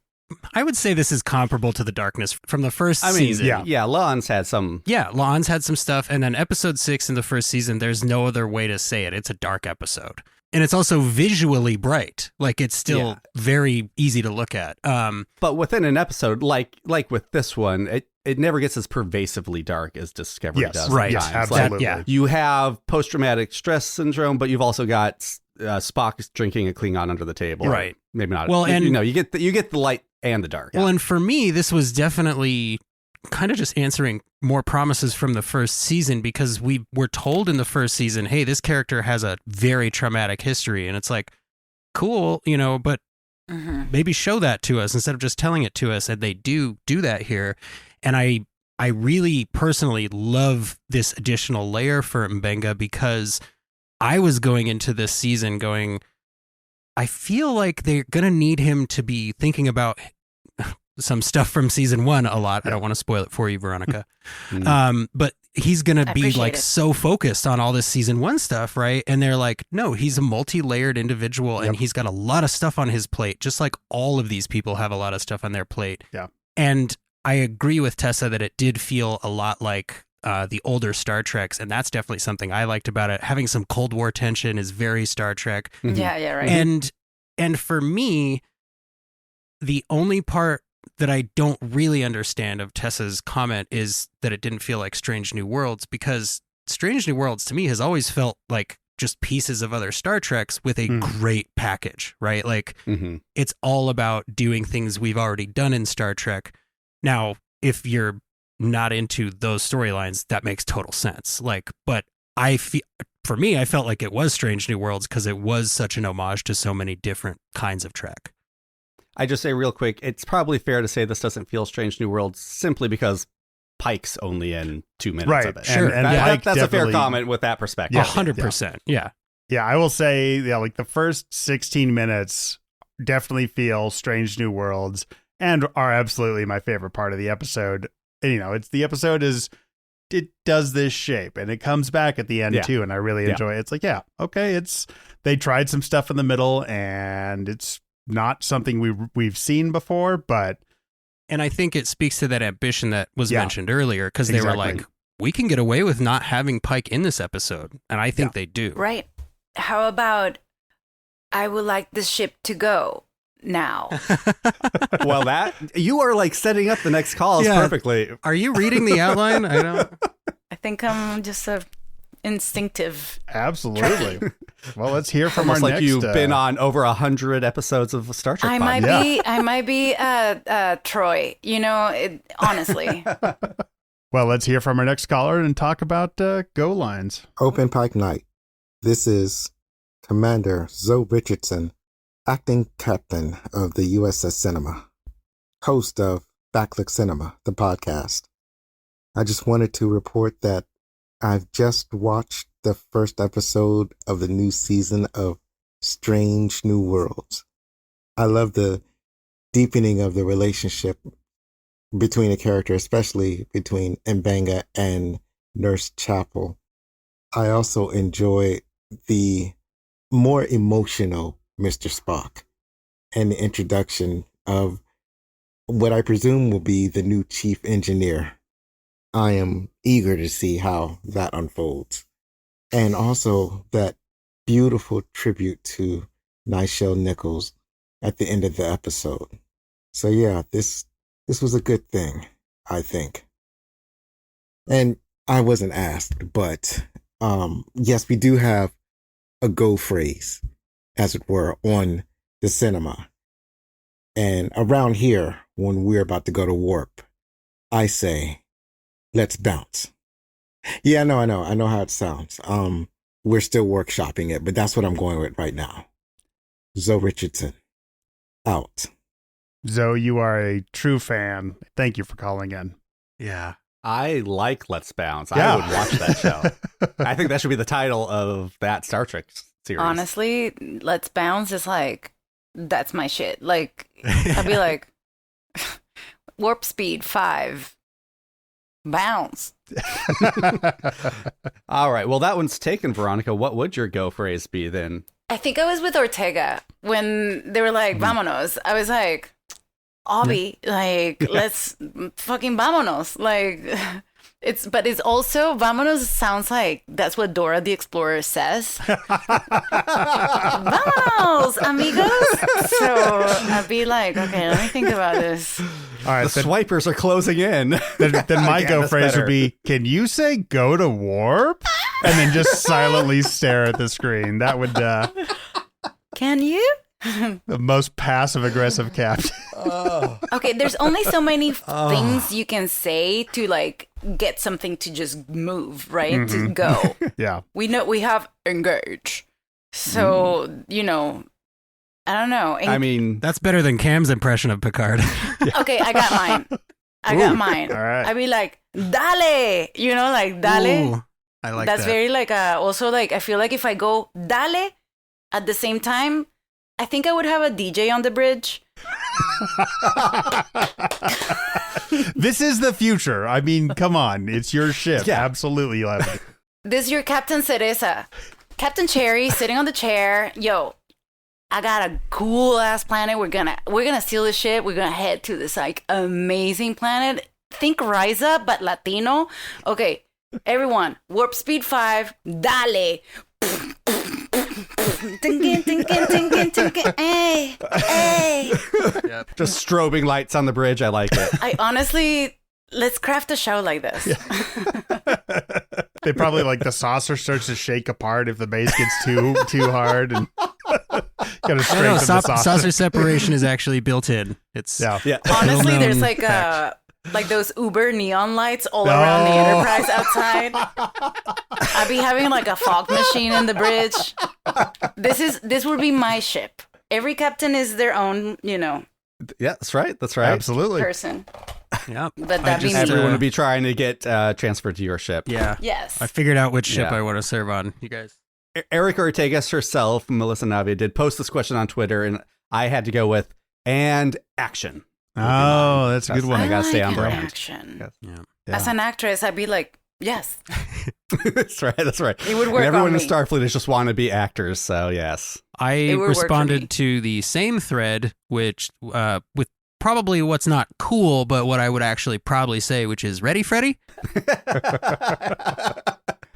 I would say this is comparable to the darkness from the first season. Yeah, La'an's had some. Yeah, La'an's had some stuff. And then episode 6 in the first season, there's no other way to say it. It's a dark episode. And it's also visually bright. Like, it's still very easy to look at. But within an episode, like with this one, it never gets as pervasively dark as Discovery does. Right. Yes, absolutely. You have post-traumatic stress syndrome, but you've also got Spock drinking a Klingon under the table. Right. Maybe not. Well, and you get the light and the dark. Well, and for me, this was definitely kind of just answering more promises from the first season, because we were told in the first season, hey, this character has a very traumatic history. And it's like, cool, but maybe show that to us instead of just telling it to us. And they do that here. And I really personally love this additional layer for Mbenga because I was going into this season going, I feel like they're going to need him to be thinking about some stuff from season 1 a lot. I don't want to spoil it for you, Veronica. But he's going to be like so focused on all this season 1 stuff, right? And they're like, no, he's a multi-layered individual and he's got a lot of stuff on his plate, just like all of these people have a lot of stuff on their plate. Yeah. And I agree with Tessa that it did feel a lot like the older Star Treks, and that's definitely something I liked about it. Having some Cold War tension is very Star Trek. Yeah, right. And for me, the only part that I don't really understand of Tessa's comment is that it didn't feel like Strange New Worlds, because Strange New Worlds to me has always felt like just pieces of other Star Treks with a great package, right? Like it's all about doing things we've already done in Star Trek. Now, if you're not into those storylines, that makes total sense. Like, but for me, I felt like it was Strange New Worlds because it was such an homage to so many different kinds of Trek. I just say real quick, it's probably fair to say this doesn't feel Strange New Worlds simply because Pike's only in 2 minutes of it. Sure. And Pike that's a fair comment with that perspective. 100%. Yeah. Yeah, I will say, like the first 16 minutes definitely feel Strange New Worlds and are absolutely my favorite part of the episode. And, it does this shape and it comes back at the end too. And I really enjoy it. It's like, they tried some stuff in the middle and it's not something we've seen before, but. And I think it speaks to that ambition that was mentioned earlier, because they were like, we can get away with not having Pike in this episode. And I think they do. Right. How about I would like this ship to go now? Well, that you are like setting up the next calls perfectly. Are you reading the outline? I think I'm just a instinctive. Absolutely. Well, let's hear from Almost our like next. you've been on over 100 episodes of Star Trek. I might be Troy. Honestly. Well, let's hear from our next caller and talk about go lines. Open Pike Night. This is Commander Zoe Richardson, acting captain of the USS Cinema, host of Backlick Cinema, the podcast. I just wanted to report that I've just watched the first episode of the new season of Strange New Worlds. I love the deepening of the relationship between a character, especially between Mbenga and Nurse Chapel. I also enjoy the more emotional Mr. Spock and the introduction of what I presume will be the new chief engineer. I am eager to see how that unfolds. And also that beautiful tribute to Nichelle Nichols at the end of the episode. So yeah, this was a good thing, I think. And I wasn't asked, but yes, we do have a go phrase, as it were, on the cinema. And around here, when we're about to go to warp, I say, let's bounce. Yeah, I know how it sounds. We're still workshopping it, but that's what I'm going with right now. Zoe Richardson, out. Zoe, you are a true fan. Thank you for calling in. Yeah. I like Let's Bounce. Yeah. I would watch that show. I think that should be the title of that Star Trek series. Honestly, Let's Bounce is like, that's my shit. Like, I'd be like, warp speed 5. Bounce. All right. Well, that one's taken, Veronica. What would your go phrase be then? I think I was with Ortega when they were like, vámonos. I was like, Obby, like, let's fucking vámonos. Like, but it's also, vámonos sounds like that's what Dora the Explorer says. Vámonos, amigos. So I'd be like, okay, let me think about this. All right, the swipers are closing in. Then my go phrase would be, can you say go to warp? And then just silently stare at the screen. That would... Can you? The most passive-aggressive captain. Okay, there's only so many things you can say to, like, get something to just move, right? Mm-hmm. To go. Yeah. We know we have engage. So, I don't know. I mean, that's better than Cam's impression of Picard. Okay, I got mine. I got mine. All right. I'd be like, dale, you know, like dale. Ooh, I like That's that. very like also like I feel like if I go dale at the same time, I think I would have a DJ on the bridge. This is the future. I mean, come on. It's your ship. Yeah. Absolutely. You'll have it. This is your Captain Cereza. Captain Cherry sitting on the chair. Yo, I got a cool ass planet. We're gonna steal this ship. We're gonna head to this like amazing planet. Think Ryza, but Latino. Okay, everyone, warp speed 5, dale. Hey, hey. Just strobing lights on the bridge. I like it. I honestly, let's craft a show like this. They probably like the saucer starts to shake apart if the base gets too hard, and gotta straighten No, the saucer saucer. separation is actually built in. It's Yeah. Honestly, Well-known there's like fact. like those Uber neon lights all around the Enterprise outside. I'd be having like a fog machine in the bridge. This would be my ship. Every captain is their own, you know, Yeah, that's right. That's right. Absolutely. person. yeah. But I that'd be just, me. Everyone would be trying to get transferred to your ship. Yeah. Yes. I figured out which ship Yeah. I want to serve on. You guys. Erica Ortegas herself, Melissa Navia, did post this question on Twitter, and I had to go with and action. Oh, that's a good one. I gotta stay on an brand. action. Yes. Yeah. As an actress, I'd be like, yes, That's right. That's right. it would And work everyone on in me. Starfleet is just want to be actors. So yes. I It would work for me. responded to the same thread, which with probably what's not cool, but what I would actually probably say, which is ready, Freddy?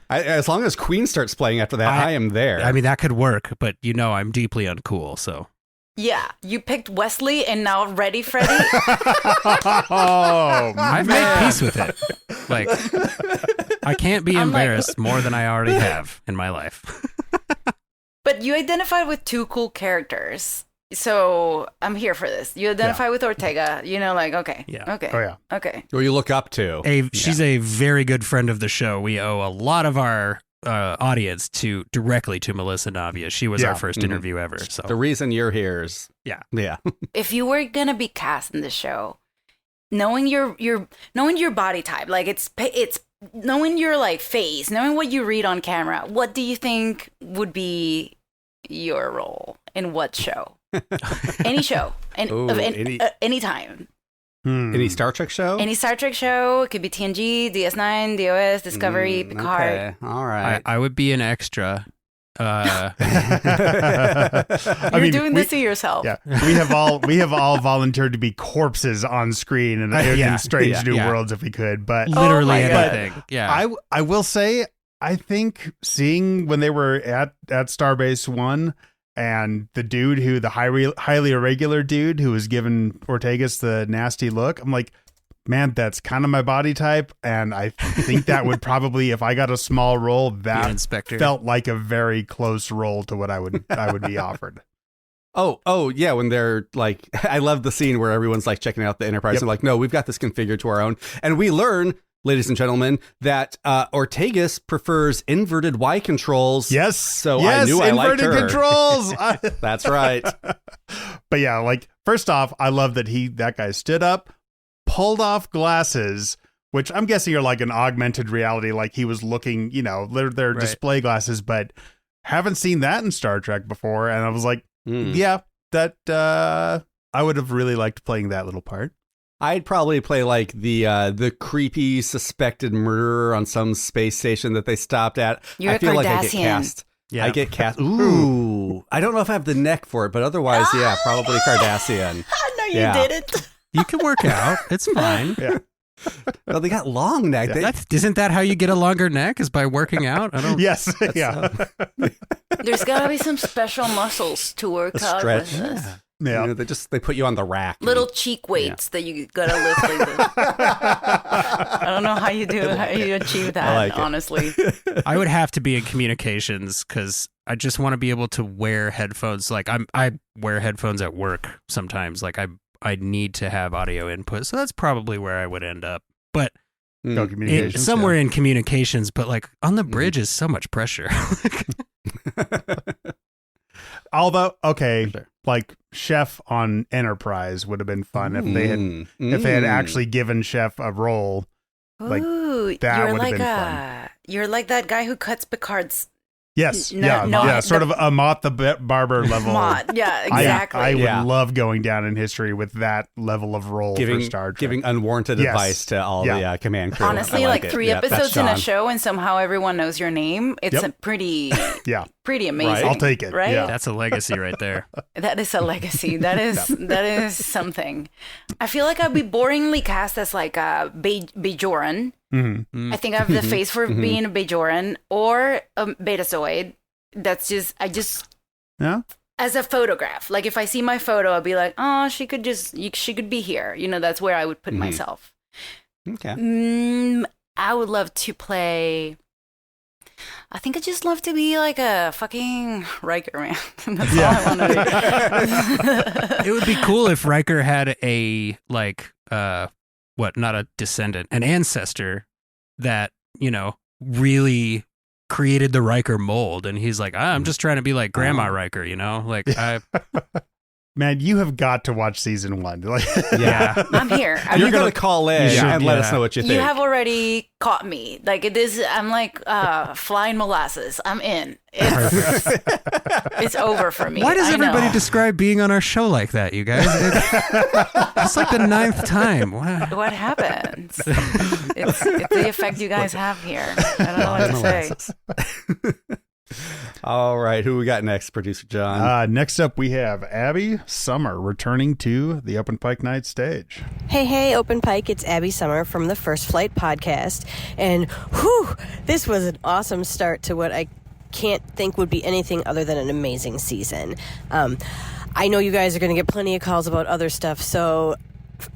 As long as Queen starts playing after that, I am there. I mean, that could work, but you know I'm deeply uncool, so. Yeah, you picked Wesley, and now Ready Freddy. Oh, I've made peace with it. Like, I can't be I'm like- embarrassed more than I already have in my life. But you identified with two cool characters. So I'm here for this. You identify with Ortega. You know, like, okay. Yeah. Okay. Oh, yeah. Okay. Who you look up to. She's a very good friend of the show. We owe a lot of our audience directly to Melissa Navia. She was Yeah. our first Mhm. interview ever. So The reason you're here is Yeah. Yeah. If you were gonna be cast in the show, knowing your body type, like it's knowing your like face, knowing what you read on camera, what do you think would be your role in what show? Any show, Ooh, any time, Any Star Trek show? any Star Trek show. It could be TNG, DS9, DOS, Discovery, Picard. Okay. All right. I would be an extra. You're I mean, doing this to yourself. Yeah, we have all volunteered to be corpses on screen in Yeah. Strange New Yeah. Worlds if we could. But Literally my God. anything. Yeah. I will say, I think seeing when they were at Starbase 1 and the dude the highly irregular dude who was giving Ortegas the nasty look, I'm like, man, that's kind of my body type, and I think that would probably, if I got a small role, Be an that inspector. felt like a very close role to what I would be offered. Oh, yeah. When they're like, I love the scene where everyone's like checking out the Enterprise and like, no, we've got this configured to our own. And we learn, ladies and gentlemen, that Ortegas prefers inverted Y controls. Yes. So yes, I knew I liked inverted her. controls. That's right. But yeah, like first off, I love that that guy stood up, pulled off glasses, which I'm guessing are like an augmented reality, like he was looking, they're Right. display glasses, but haven't seen that in Star Trek before. And I was like, yeah, that I would have really liked playing that little part. I'd probably play like the creepy suspected murderer on some space station that they stopped at. You're I a feel like I get Cardassian. cast. Yeah. I get cast. Ooh. I don't know if I have the neck for it, but otherwise, yeah, probably Cardassian. No, you Yeah. didn't. You can work out. It's fine. Yeah. Well, they got long neck. They- Isn't that how you get a longer neck? Is by working out? I don't. Yes. Yeah. There's gotta be some special muscles to work A out stretch. with this. Yeah. they put you on the rack. Little cheek weights that you gotta lift like this. I don't know how you achieve that, like it. honestly. I would have to be in communications because I just want to be able to wear headphones. Like I wear headphones at work sometimes. Like I need to have audio input, so that's probably where I would end up. But Go communications, somewhere in communications, but like on the bridge is so much pressure. although, okay, sure. like Chef on Enterprise would have been fun if they had actually given Chef a role. Like, Ooh, that you're would have like been fun. You're like that guy who cuts Picard's Yes, no, sort of a Mott the Barber level. Mott. Yeah, exactly. I would love going down in history with that level of role for Star Trek. Giving unwarranted advice to all the command crew. Honestly, like 3 episodes in a show and somehow everyone knows your name. It's a pretty amazing. Right. I'll take it. Right? Yeah. That's a legacy right there. That is a legacy. That is something. I feel like I'd be boringly cast as like a Bajoran. Mm-hmm. I think I have the face for being a Bajoran or a Betazoid. That's just as a photograph. Like if I see my photo, I'll be like, oh, she could be here. You know, that's where I would put myself. Okay. I would love to play. I think I'd just love to be like a fucking Riker, man. That's all I want to be. It would be cool if Riker had a not a descendant, an ancestor that, you know, really created the Riker mold, and he's like, I'm just trying to be like Grandma Riker, you know, like Man, you have got to watch season 1. Like, I'm here. You're going to call in and let us know what you think. You have already caught me. Like it is. I'm like flying molasses. I'm in. It's over for me. Why does everybody describe being on our show like that, you guys? It's like the 9th time. What happens? It's the effect you guys have here. I don't know what to say. All right, who we got next, Producer John? Next up, we have Abby Summer returning to the Open Pike Night Stage. Hey, Open Pike, it's Abby Summer from the First Flight podcast. And whew, this was an awesome start to what I can't think would be anything other than an amazing season. I know you guys are going to get plenty of calls about other stuff, so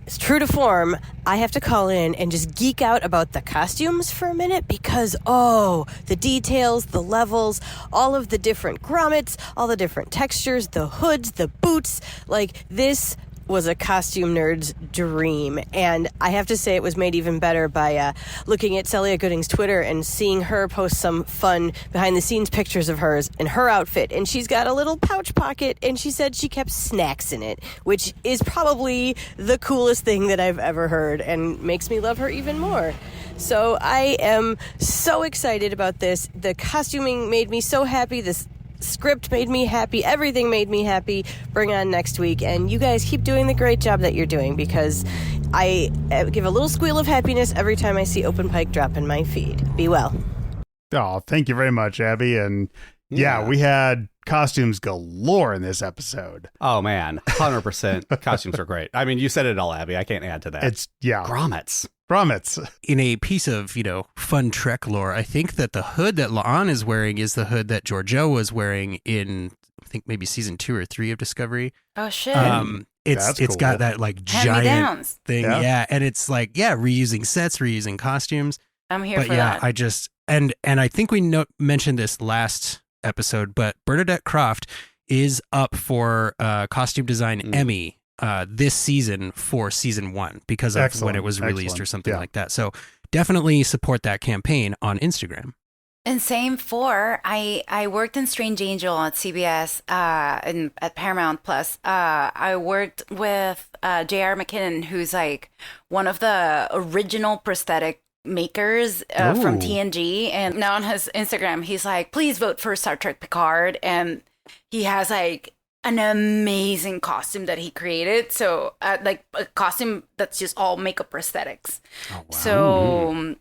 it's true to form, I have to call in and just geek out about the costumes for a minute because, the details, the levels, all of the different grommets, all the different textures, the hoods, the boots, like this was a costume nerd's dream. And I have to say it was made even better by looking at Celia Gooding's Twitter and seeing her post some fun behind-the-scenes pictures of hers in her outfit. And she's got a little pouch pocket, and she said she kept snacks in it, which is probably the coolest thing that I've ever heard and makes me love her even more. So I am so excited about this. The costuming made me so happy. This script made me happy. Everything made me happy. Bring on next week. And you guys keep doing the great job that you're doing because I give a little squeal of happiness every time I see Open Pike drop in my feed. Be well. Oh, thank you very much, Abby. And we had costumes galore in this episode. Oh, man. 100%. Costumes are great. I mean, you said it all, Abby. I can't add to that. It's, grommets. In a piece of, fun Trek lore, I think that the hood that La'an is wearing is the hood that Georgiou was wearing in, I think maybe season 2 or 3 of Discovery. Oh, shit. It's got that like giant thing. Yeah. And it's like, reusing sets, reusing costumes. I'm here for that. I just, and I think we mentioned this last episode, but Bernadette Croft is up for costume design Emmy this season for season 1 because of when it was released or something like that. So definitely support that campaign on Instagram. And same for, I worked in Strange Angel at CBS and at Paramount Plus. I worked with J.R. McKinnon, who's like one of the original prosthetic makers from TNG. And now on his Instagram, he's like, please vote for Star Trek Picard. And he has like an amazing costume that he created. So like a costume that's just all makeup prosthetics. Oh, wow. So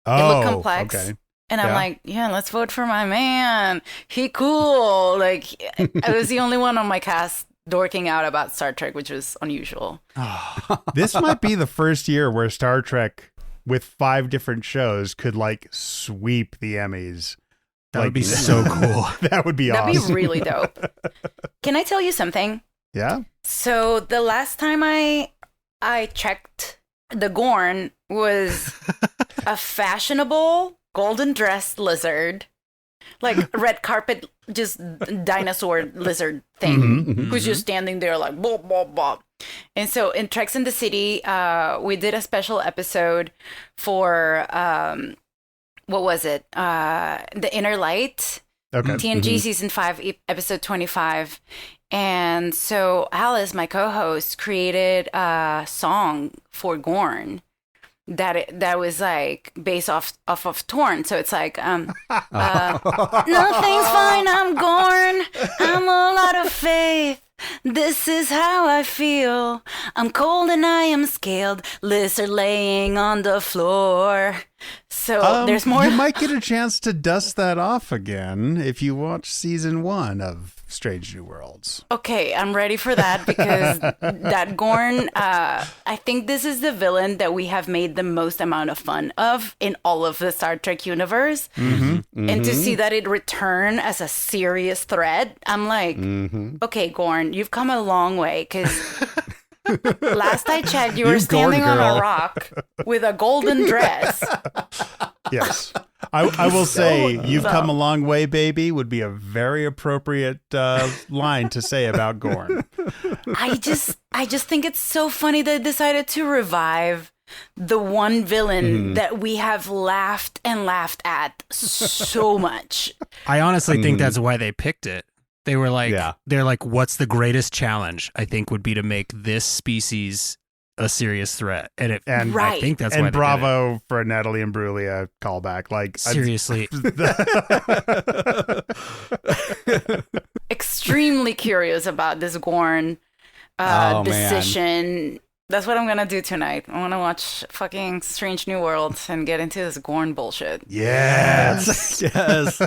it looked complex. Okay. And I'm like, let's vote for my man. He cool. Like I was the only one on my cast dorking out about Star Trek, which was unusual. This might be the first year where Star Trek with 5 different shows could like sweep the Emmys. That would be so cool. That would be awesome. That'd be really dope. Can I tell you something? Yeah. So the last time I checked, the Gorn was a fashionable golden dressed lizard, like red carpet, just dinosaur lizard thing, who's just standing there like bob bob bob. And so in Treks in the City, we did a special episode for what was it? The Inner Light. Okay. TNG season 5, episode 25. And so Alice, my co-host, created a song for Gorn that was like based off of Torn. So it's like nothing's fine, I'm Gorn, I'm all out of faith, this is how I feel, I'm cold and I am scaled, lists are laying on the floor. So there's more. You might get a chance to dust that off again if you watch season 1 of Strange New Worlds. Okay, I'm ready for that because that Gorn, I think this is the villain that we have made the most amount of fun of in all of the Star Trek universe. And to see that it return as a serious threat, I'm like, okay, Gorn, you've come a long way because last I checked, you were standing on a rock with a golden dress. Yes. I will say, you've come a long way, baby, would be a very appropriate line to say about Gorn. I just think it's so funny that they decided to revive the one villain that we have laughed and laughed at so much. I honestly think that's why they picked it. They were like, they're like, what's the greatest challenge? I think would be to make this species a serious threat. And I think that's why and they bravo did it. for Natalie Imbruglia callback. Like, seriously. Extremely curious about this Gorn decision. Man. That's what I'm going to do tonight. I want to watch fucking Strange New Worlds and get into this Gorn bullshit. Yes. Yes.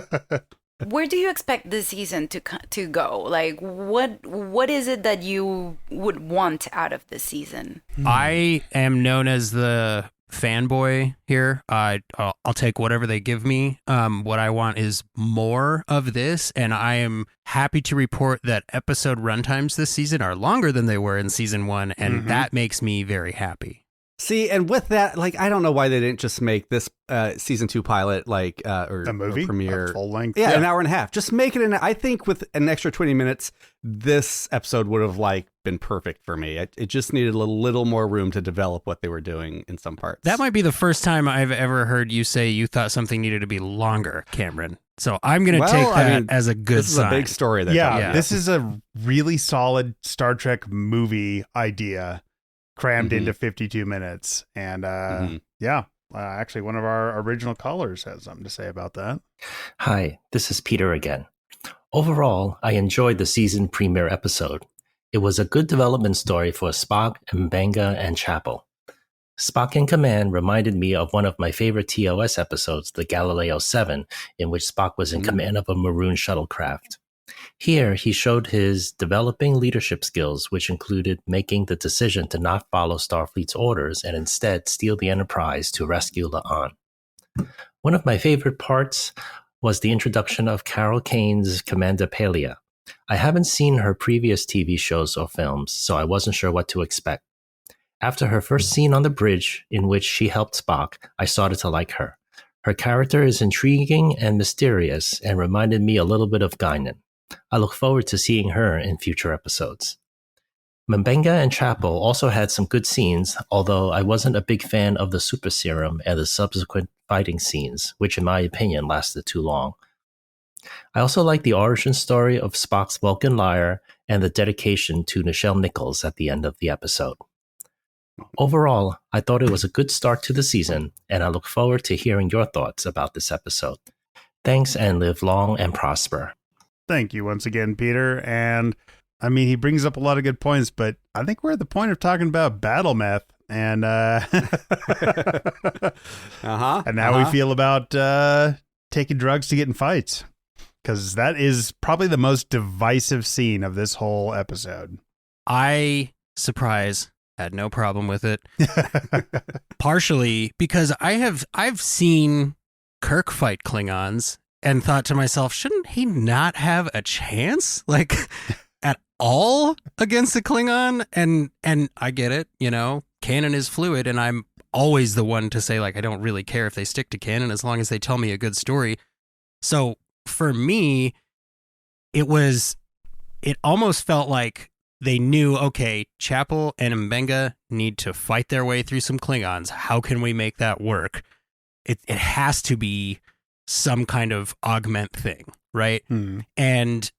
Where do you expect this season to go? Like, what is it that you would want out of this season? I am known as the fanboy here. I'll take whatever they give me. What I want is more of this, and I am happy to report that episode runtimes this season are longer than they were in season 1, and that makes me very happy. See, and with that, like, I don't know why they didn't just make this season 2 pilot like or a movie, premiere, full length, an hour and a half. Just make it I think with an extra 20 minutes, this episode would have like been perfect for me. It just needed a little more room to develop what they were doing in some parts. That might be the first time I've ever heard you say you thought something needed to be longer, Cameron. So I'm going to take that as a good sign. This is a big story. This is a really solid Star Trek movie idea crammed into 52 minutes. And actually one of our original callers has something to say about that. Hi, this is Peter again. Overall, I enjoyed the season premiere episode. It was a good development story for Spock, M'Benga, and Chapel. Spock in Command reminded me of one of my favorite TOS episodes, the Galileo 7, in which Spock was in command of a maroon shuttlecraft. Here, he showed his developing leadership skills, which included making the decision to not follow Starfleet's orders and instead steal the Enterprise to rescue La'an. One of my favorite parts was the introduction of Carol Kane's Commander Pelia. I haven't seen her previous TV shows or films, so I wasn't sure what to expect. After her first scene on the bridge, in which she helped Spock, I started to like her. Her character is intriguing and mysterious and reminded me a little bit of Guinan. I look forward to seeing her in future episodes. M'Benga and Chapel also had some good scenes, although I wasn't a big fan of the super serum and the subsequent fighting scenes, which in my opinion lasted too long. I also like the origin story of Spock's Vulcan lyre and the dedication to Nichelle Nichols at the end of the episode. Overall, I thought it was a good start to the season, and I look forward to hearing your thoughts about this episode. Thanks, and live long and prosper. Thank you once again, Peter. And I mean, he brings up a lot of good points, but I think we're at the point of talking about battle meth and and how we feel about taking drugs to get in fights, because that is probably the most divisive scene of this whole episode. Surprise, had no problem with it. Partially because I've seen Kirk fight Klingons and thought to myself, shouldn't he not have a chance, like, at all against a Klingon? And I get it, you know, canon is fluid, and I'm always the one to say, like, I don't really care if they stick to canon as long as they tell me a good story. So for me, it almost felt like they knew, okay, Chapel and M'Benga need to fight their way through some Klingons. How can we make that work? It has to be some kind of augment thing, right? And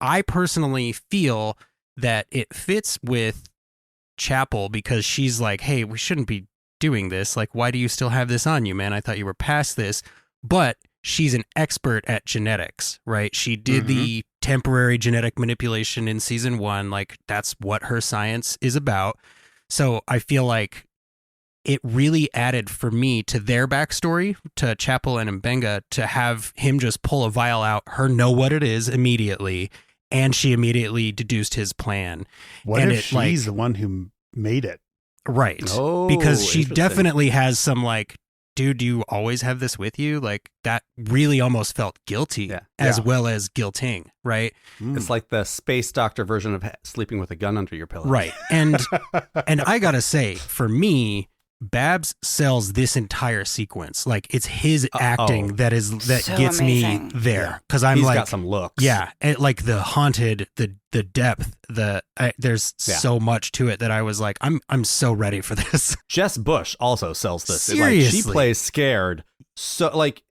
I personally feel that it fits with Chapel because she's like, hey, we shouldn't be doing this. Like, why do you still have this on you, man? I thought you were past this. But she's an expert at genetics, right? She did the temporary genetic manipulation in season 1. Like, that's what her science is about. So I feel like it really added for me to their backstory, to Chapel and Mbenga, to have him just pull a vial out, her know what it is immediately, and she immediately deduced his plan. What and if she's the one who made it? Right. Oh, because she interesting. definitely has some like, dude, do you always have this with you? Like, that really almost felt guilty as well as guilting, right? It's like the space doctor version of sleeping with a gun under your pillow. Right. And I gotta say, for me, Babs sells this entire sequence. Like, it's his acting that So gets amazing. me there. Because I'm He's like, got some looks. yeah, it, like the haunted, the depth, there's so much to it that I was like, I'm so ready for this. Jess Bush also sells this. Seriously. Like, she plays scared. So like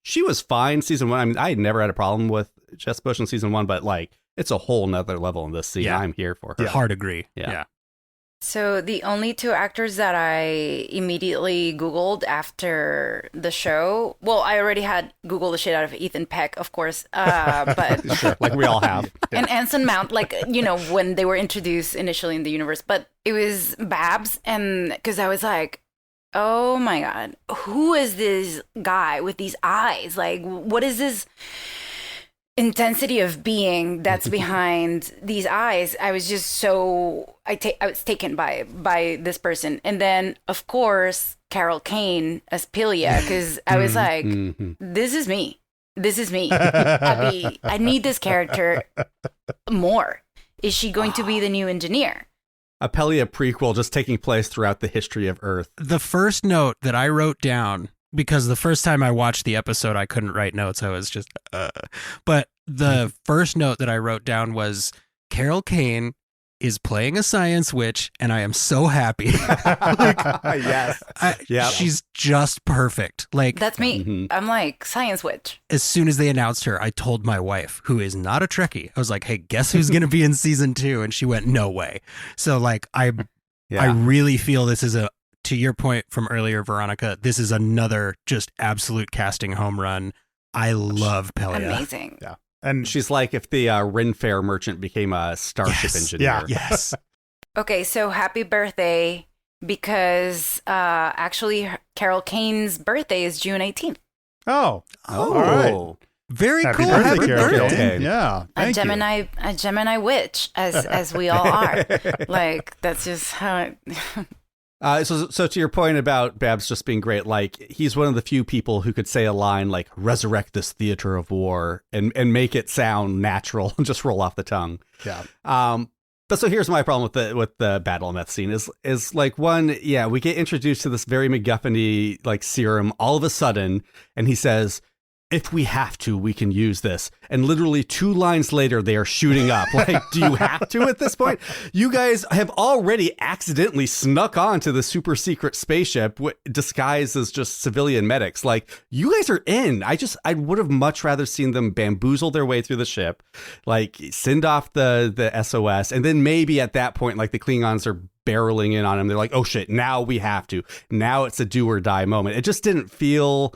she was fine season 1. I mean, I had never had a problem with Jess Bush in season 1, but like it's a whole nother level in this scene. Yeah. I'm here for her. Hard agree. Yeah. So the only 2 actors that I immediately Googled after the show, well, I already had Googled the shit out of Ethan Peck, of course, but Sure, like we all have. and Anson Mount, like, you know, when they were introduced initially in the universe, but it was Babs, and because I was like, oh my God, who is this guy with these eyes? Like, what is this intensity of being that's behind these eyes? I was just so I was taken by this person. And then of course Carol Kane as Pilia, because I was like, this is me I need this character more. Is she going to be the new engineer? A Pelia prequel just taking place throughout the history of Earth. The first note that I wrote down, because the first time I watched the episode, I couldn't write notes. I was just, but the first note that I wrote down was Carol Kane is playing a science witch, and I am so happy. Yes. She's just perfect. Like, That's me. I'm like, science witch. as soon as they announced her, I told my wife, who is not a Trekkie, I was like, hey, guess who's going to be in season 2? And she went, no way. So like, I really feel this is to your point from earlier, Veronica, this is another just absolute casting home run. I love Pelia. Amazing. Yeah. And She's like if the Ren Fair merchant became a starship engineer. Yeah. Yes. Okay, so happy birthday, because actually Carol Kane's birthday is June 18th. all right. Very Happy cool. birthday, Happy Carol birthday. Kane. Yeah. A Thank you. Gemini witch, as we all are. Like, that's just how So to your point about Babs just being great, like he's one of the few people who could say a line like "resurrect this theater of war" and make it sound natural and just roll off the tongue. Yeah. But so here's my problem with the battle meth scene is like, one, we get introduced to this very MacGuffin-y like serum all of a sudden, and he says, if we have to, we can use this. And literally 2 lines later, they are shooting up. Like, do you have to at this point? You guys have already accidentally snuck onto the super secret spaceship disguised as just civilian medics. Like, you guys are in. I would have much rather seen them bamboozle their way through the ship, like send off the SOS. And then maybe at that point, like the Klingons are barreling in on them. They're like, oh shit, now we have to. Now it's a do or die moment. It just didn't feel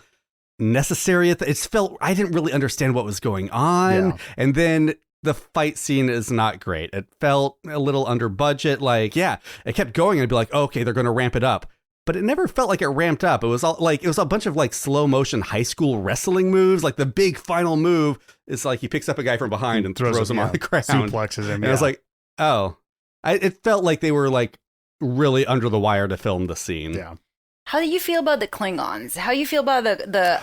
necessary. It felt I didn't really understand what was going on, and then the fight scene is not great. It felt a little under budget. Like, it kept going. I'd be like, okay, they're going to ramp it up, but it never felt like it ramped up. It was all like it was a bunch of like slow motion high school wrestling moves. Like the big final move is like he picks up a guy from behind and throws him on the ground, suplexes him. And I was like, it felt like they were like really under the wire to film the scene. Yeah. How do you feel about the Klingons? How do you feel about the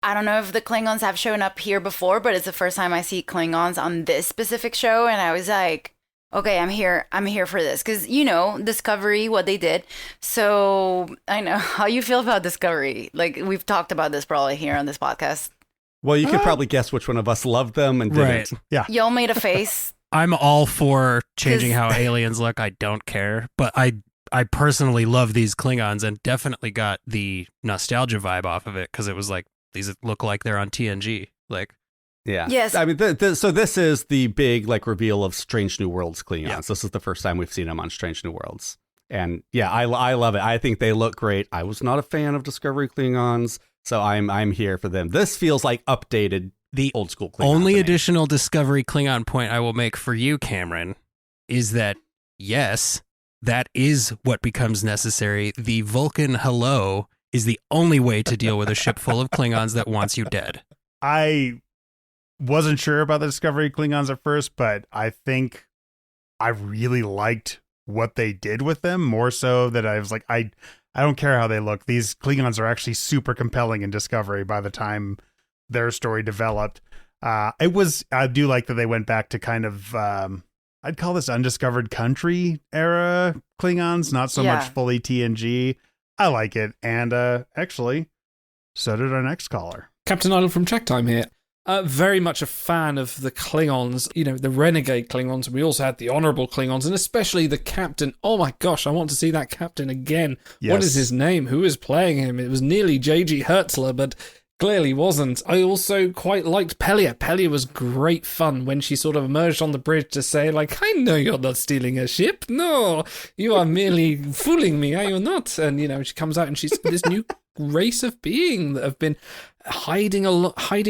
I don't know if the Klingons have shown up here before, but it's the first time I see Klingons on this specific show, and I was like, okay, I'm here for this, because Discovery, what they did. So I know how you feel about Discovery. Like, we've talked about this probably here on this podcast. Well, you could probably guess which one of us loved them and didn't. Right. Yeah. Y'all made a face. I'm all for changing how aliens look. I don't care, but I personally love these Klingons and definitely got the nostalgia vibe off of it, because it was like, these look like they're on TNG. Like, Yeah. Yes. I mean, so this is the big like reveal of Strange New Worlds Klingons. Yeah. This is the first time we've seen them on Strange New Worlds. And yeah, I love it. I think they look great. I was not a fan of Discovery Klingons, so I'm here for them. This feels like updated The old school Klingon. only to me. additional Discovery Klingon point I will make for you, Cameron, is that yes, that is what becomes necessary. The Vulcan hello is the only way to deal with a ship full of Klingons that wants you dead. I wasn't sure about the Discovery Klingons at first, but I think I really liked what they did with them, more so that I was like, I don't care how they look. These Klingons are actually super compelling in Discovery by the time their story developed. I do like that they went back to kind of, I'd call this undiscovered country era Klingons, not so much fully TNG. I like it. And actually, so did our next caller. Captain Idle from Check Time here. Very much a fan of the Klingons, the renegade Klingons. We also had the honorable Klingons, and especially the captain. Oh my gosh, I want to see that captain again. Yes. What is his name? Who is playing him? It was nearly J.G. Hertzler, but clearly wasn't. I also quite liked Pelia. Pelia was great fun when she sort of emerged on the bridge to say, like, I know you're not stealing a ship. No, you are merely fooling me, are you not? And, she comes out and she's this new race of being that have been hiding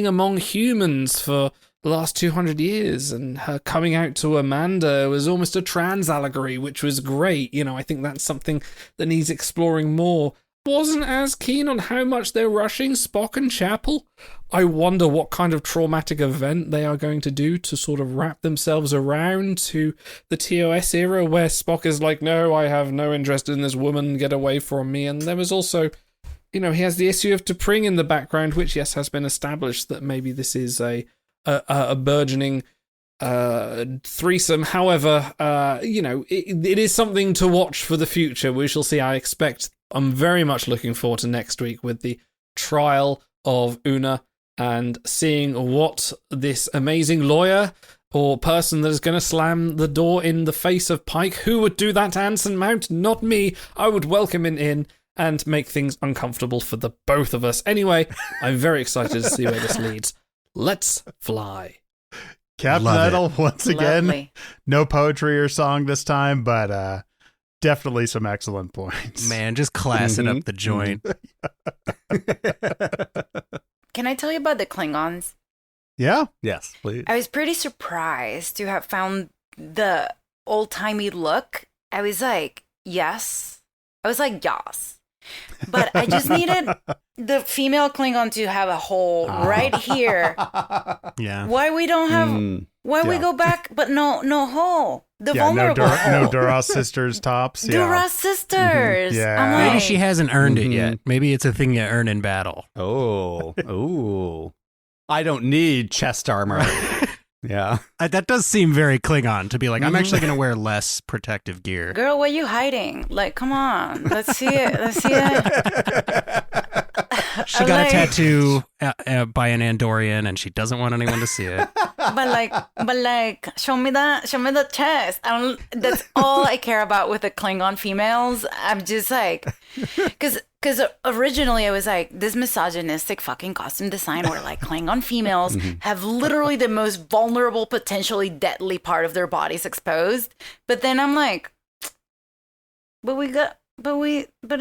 among humans for the last 200 years, and her coming out to Amanda was almost a trans allegory, which was great. I think that's something that needs exploring more. Wasn't as keen on how much they're rushing Spock and Chapel. I wonder what kind of traumatic event they are going to do to sort of wrap themselves around to the TOS era where Spock is like, no, I have no interest in this woman, get away from me. And there was also, he has the issue of T'Pring in the background, which, yes, has been established that maybe this is a burgeoning threesome. However, it is something to watch for the future. We shall see. I'm very much looking forward to next week with the trial of Una and seeing what this amazing lawyer or person that is going to slam the door in the face of Pike. Who would do that to Anson Mount? Not me. I would welcome him in and make things uncomfortable for the both of us. Anyway, I'm very excited to see where this leads. Let's fly. Captain Idle, once again, Lovely. no poetry or song this time, but definitely some excellent points. Man, just classing up the joint. Can I tell you about the Klingons? Yeah. Yes, please. I was pretty surprised to have found the old-timey look. I was like, yes. But I just needed the female Klingon to have a hole right here. Yeah. Why we don't have... Why we go back, but no hole. The vulnerable hole. No Duras sisters tops. Yeah. Duras sisters. Yeah. I'm Maybe like, she hasn't earned it yet. Maybe it's a thing you earn in battle. Oh. I don't need chest armor. Yeah. That does seem very Klingon to be like, I'm actually going to wear less protective gear. girl, what are you hiding? Like, come on. Let's see it. She got a tattoo by an Andorian, and she doesn't want anyone to see it. But like, show me the chest. That's all I care about with the Klingon females. I'm just like, because originally I was like, this misogynistic fucking costume design where like Klingon females have literally the most vulnerable, potentially deadly part of their bodies exposed. But then I'm like, but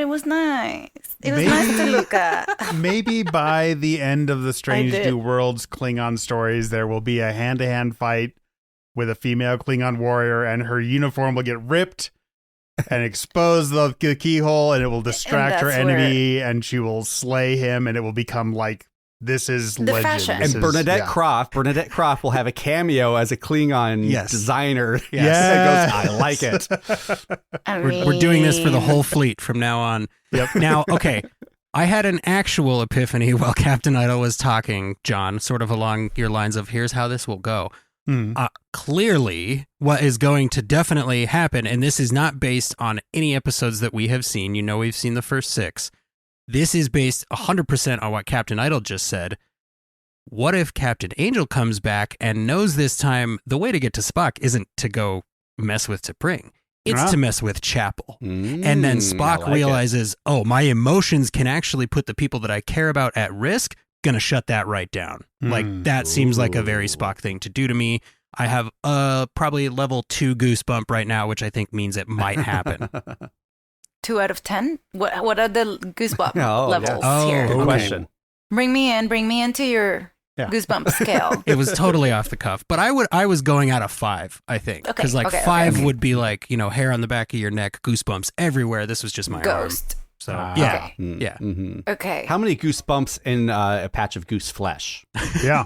it was nice. It was nice to look at. Maybe by the end of the Strange did. New Worlds Klingon stories, there will be a hand-to-hand fight with a female Klingon warrior, and her uniform will get ripped and expose the keyhole, and it will distract her that's enemy, and she will slay him, and it will become like, this is The legend. fashion. This And is- Bernadette yeah. Croft will have a cameo as a Klingon Yes. designer. Yes. That goes, I like it. We're doing this for the whole fleet from now on. Yep. Now, okay, I had an actual epiphany while Captain Idle was talking, John, sort of along your lines of, here's how this will go. Clearly, what is going to definitely happen, and this is not based on any episodes that we have seen. We've seen the first 6. This is based 100% on what Captain Idle just said. What if Captain Angel comes back and knows this time the way to get to Spock isn't to go mess with T'Pring? It's to mess with Chapel. And then Spock realizes, oh, my emotions can actually put the people that I care about at risk. going to shut that right down. Like, that seems like a very Spock thing to do to me. I have probably level 2 goosebump right now, which I think means it might happen. 2 out of 10? What are the goosebump levels here? Good question. Bring me into your goosebump scale. It was totally off the cuff, but I was going out of 5, I think. Because 5 would be like, hair on the back of your neck, goosebumps everywhere. This was just my ghost. arm. So, yeah. Mm-hmm. Okay. How many goosebumps in a patch of goose flesh? Yeah.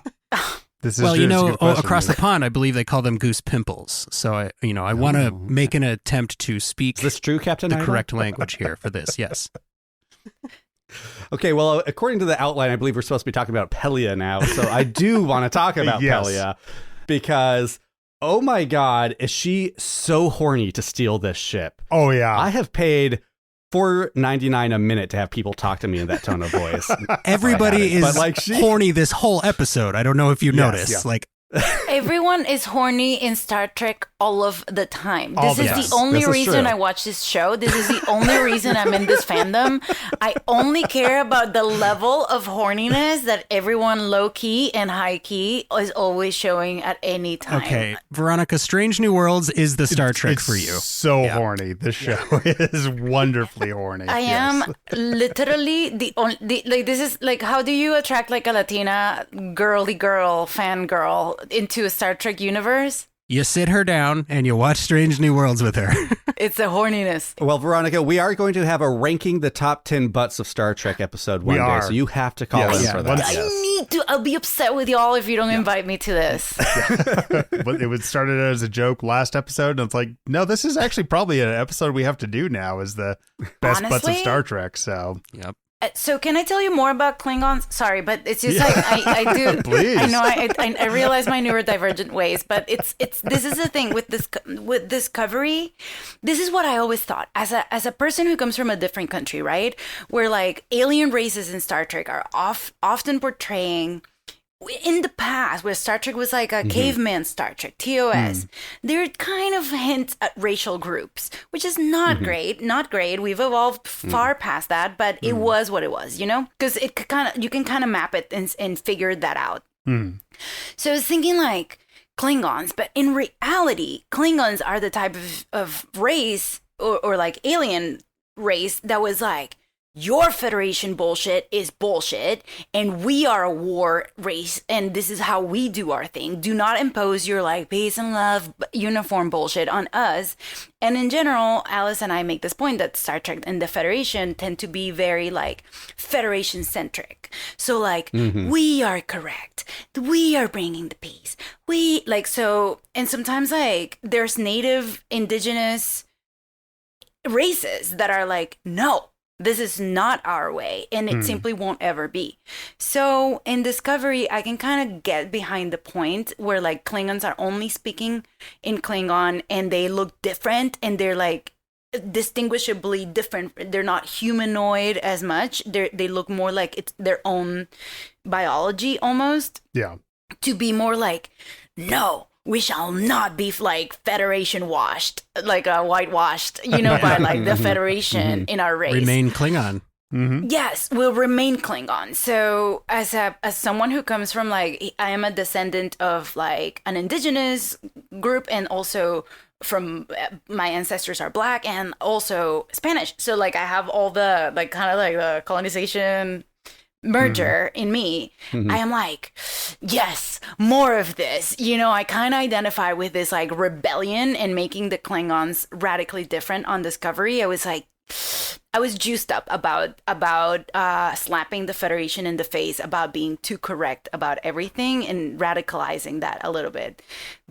This is well, true. It's a good question. across the pond, I believe they call them goose pimples. So I want to make an attempt to speak Is this true, Captain the Ida? correct language here for this. Yes. Okay, well, according to the outline, I believe we're supposed to be talking about Pelia now. So I do want to talk about Yes. Pelia because, oh my God, is she so horny to steal this ship? Oh, yeah. I have paid $4.99 a minute to have people talk to me in that tone of voice. Everybody is But, like, horny this whole episode. I don't know if you noticed. yeah. Like, Everyone is horny in Star Trek all of the time. All This the is time. the only This is reason true. I watch this show. This is the only reason I'm in this fandom. I only care about the level of horniness that everyone low key and high key is always showing at any time. okay, Veronica, Strange New Worlds is the Star Trek It's for you. so horny. This show is wonderfully horny. I Yes. am literally the only, this is like, how do you attract like a Latina girly girl, fan girl into a Star Trek universe? You sit her down and you watch Strange New Worlds with her. It's the horniness. Well, Veronica, we are going to have a ranking the top 10 butts of Star Trek episode one We day, are. so you have to call Yes. in Yeah, for once- that. I need to. I'll be upset with y'all if you don't invite me to this. But it was started as a joke last episode, and it's like, no, this is actually probably an episode we have to do now. Is the best butts of Honestly? Star Trek? So Yep. So can I tell you more about Klingons? Sorry, but it's just like I do. Please. I know I realize my neurodivergent ways, but it's this is the thing with Discovery. This is what I always thought as a person who comes from a different country, right? Where like alien races in Star Trek are often portraying. In the past, where Star Trek was like a caveman Star Trek, TOS, there kind of hints at racial groups, which is not great. Not great. We've evolved far past that, but it was what it was, because you can kind of map it and figure that out. So I was thinking like Klingons, but in reality, Klingons are the type of race or like alien race that was like, your Federation bullshit is bullshit, and we are a war race, and this is how we do our thing. Do not impose your like peace and love uniform bullshit on us. And in general, Alice and I make this point that Star Trek and the Federation tend to be very like Federation centric. So like we are correct, we are bringing the peace. We like so, and sometimes like there's native indigenous races that are like no. This is not our way, and it simply won't ever be. So in Discovery, I can kind of get behind the point where like Klingons are only speaking in Klingon and they look different and they're like distinguishably different. They're not humanoid as much. They look more like it's their own biology almost. yeah, To be more like, no, we shall not be like Federation washed, like whitewashed, by like the Federation in our race. Remain Klingon. Yes, will remain Klingon. So as someone who comes from like, I am a descendant of like an indigenous group, and also from my ancestors are Black and also Spanish. So like I have all the like kind of like the colonization merger in me. I am like, yes, more of this. I kind of identify with this like rebellion and making the Klingons radically different on Discovery. I was juiced up about slapping the Federation in the face about being too correct about everything and radicalizing that a little bit.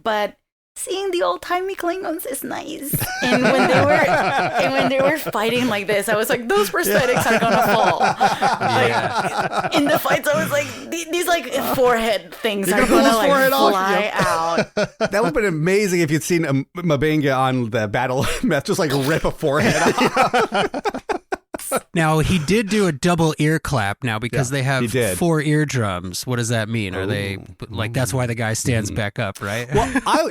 But seeing the old-timey Klingons is nice. And when they were fighting like this, I was like, those prosthetics are gonna fall. Like, in the fights, I was like, these like forehead things are gonna like fly out. That would have been amazing if you'd seen M'Benga on the battle map just like rip a forehead off. Now, he did do a double ear clap now because they he have did. 4 eardrums. What does that mean? Are they like, that's why the guy stands back up, right? Well,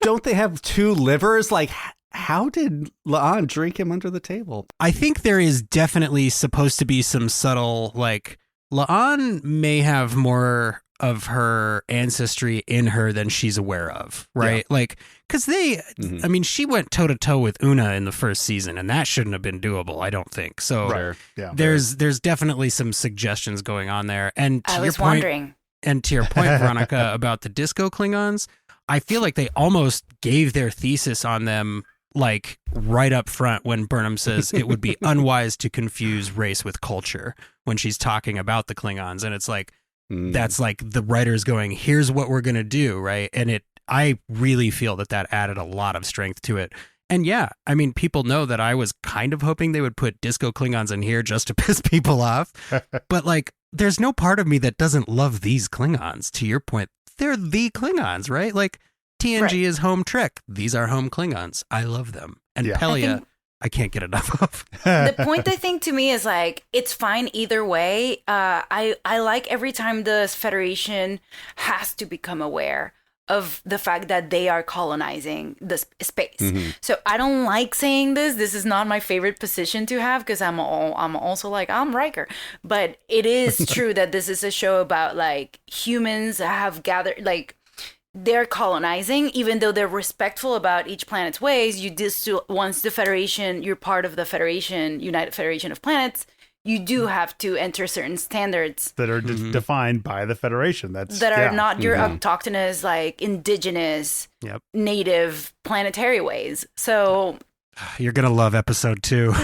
don't they have 2 livers? Like, how did La'an drink him under the table? I think there is definitely supposed to be some subtle like La'an may have more of her ancestry in her than she's aware of, right? Like, because I mean, she went toe to toe with Una in the first season, and that shouldn't have been doable, I don't think. So there's definitely some suggestions going on there. And to I your was point, wondering. And to your point, Veronica, about the disco Klingons, I feel like they almost gave their thesis on them like right up front when Burnham says it would be unwise to confuse race with culture when she's talking about the Klingons. And it's like, that's like the writers going, here's what we're going to do. Right. And I really feel that added a lot of strength to it. And yeah, I mean, people know that I was kind of hoping they would put disco Klingons in here just to piss people off. But like, there's no part of me that doesn't love these Klingons. To your point, they're the Klingons, right? Like TNG is home Trek. These are home Klingons. I love them. And Pelia, I can't get enough of. The point I think to me is like, it's fine either way. I like every time the Federation has to become aware of the fact that they are colonizing the space. So I don't like saying this. This is not my favorite position to have because I'm also like, I'm Riker. But it is true that this is a show about like humans have gathered, like they're colonizing, even though they're respectful about each planet's ways. You just, once the Federation, you're part of the Federation, United Federation of Planets, you do have to enter certain standards that are defined by the Federation. That are not your autochthonous, like indigenous, native planetary ways. So you're gonna love episode 2.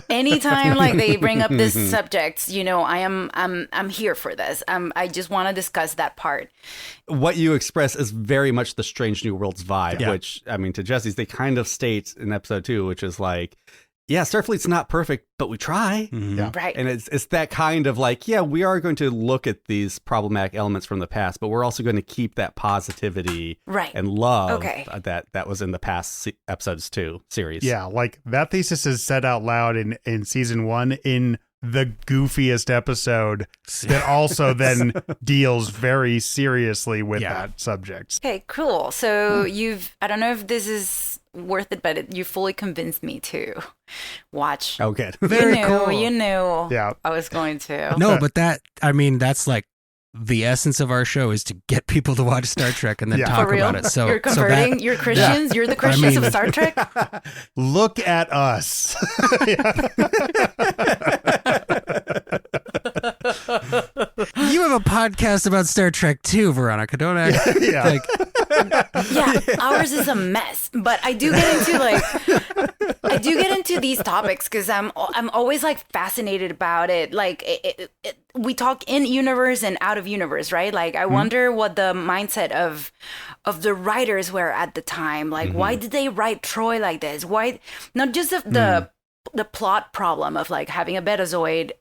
Anytime like they bring up this subject, you know, I'm here for this. I just want to discuss that part. What you express is very much the Strange New Worlds vibe, which, I mean, to Jesse's, they kind of state in episode 2, which is like, yeah, Starfleet's not perfect, but we try. Right. And it's that kind of like, yeah, we are going to look at these problematic elements from the past, but we're also going to keep that positivity and love that was in the past episodes 2 series. Yeah, like that thesis is said out loud in season 1 in the goofiest episode that also then deals very seriously with that subject. Okay, cool. So I don't know if this is worth it, but you fully convinced me to watch. Oh, good. Very cool. You knew I was going to. No, but that's like the essence of our show is to get people to watch Star Trek and then talk about it. So you're converting, you're Christians, you're the Christians of Star Trek. Look at us. You have a podcast about Star Trek too, Veronica. Don't act like. Ours is a mess, but I do get into these topics because I'm always like fascinated about it. Like we talk in universe and out of universe, right? Like I wonder what the mindset of the writers were at the time. Like why did they write Troy like this? Why not just the plot problem of like having a Betazoid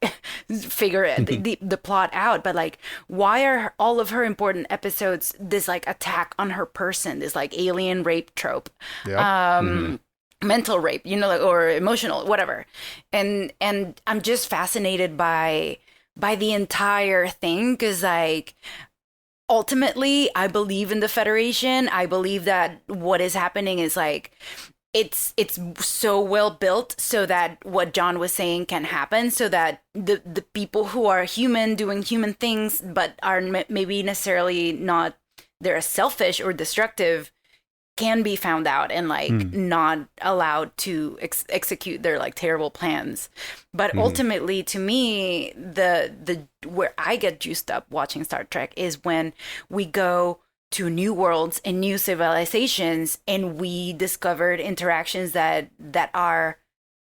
figure the plot out, but like why are all of her important episodes this like attack on her person, this like alien rape trope, mental rape, you know, like, or emotional, whatever, and I'm just fascinated by the entire thing because like ultimately I believe in the Federation. I believe that what is happening is like it's so well built so that what John was saying can happen, so that the people who are human doing human things but are maybe necessarily not, they're selfish or destructive, can be found out and like not allowed to execute their like terrible plans. But ultimately, to me, the where I get juiced up watching Star Trek is when we go to new worlds and new civilizations and we discovered interactions that are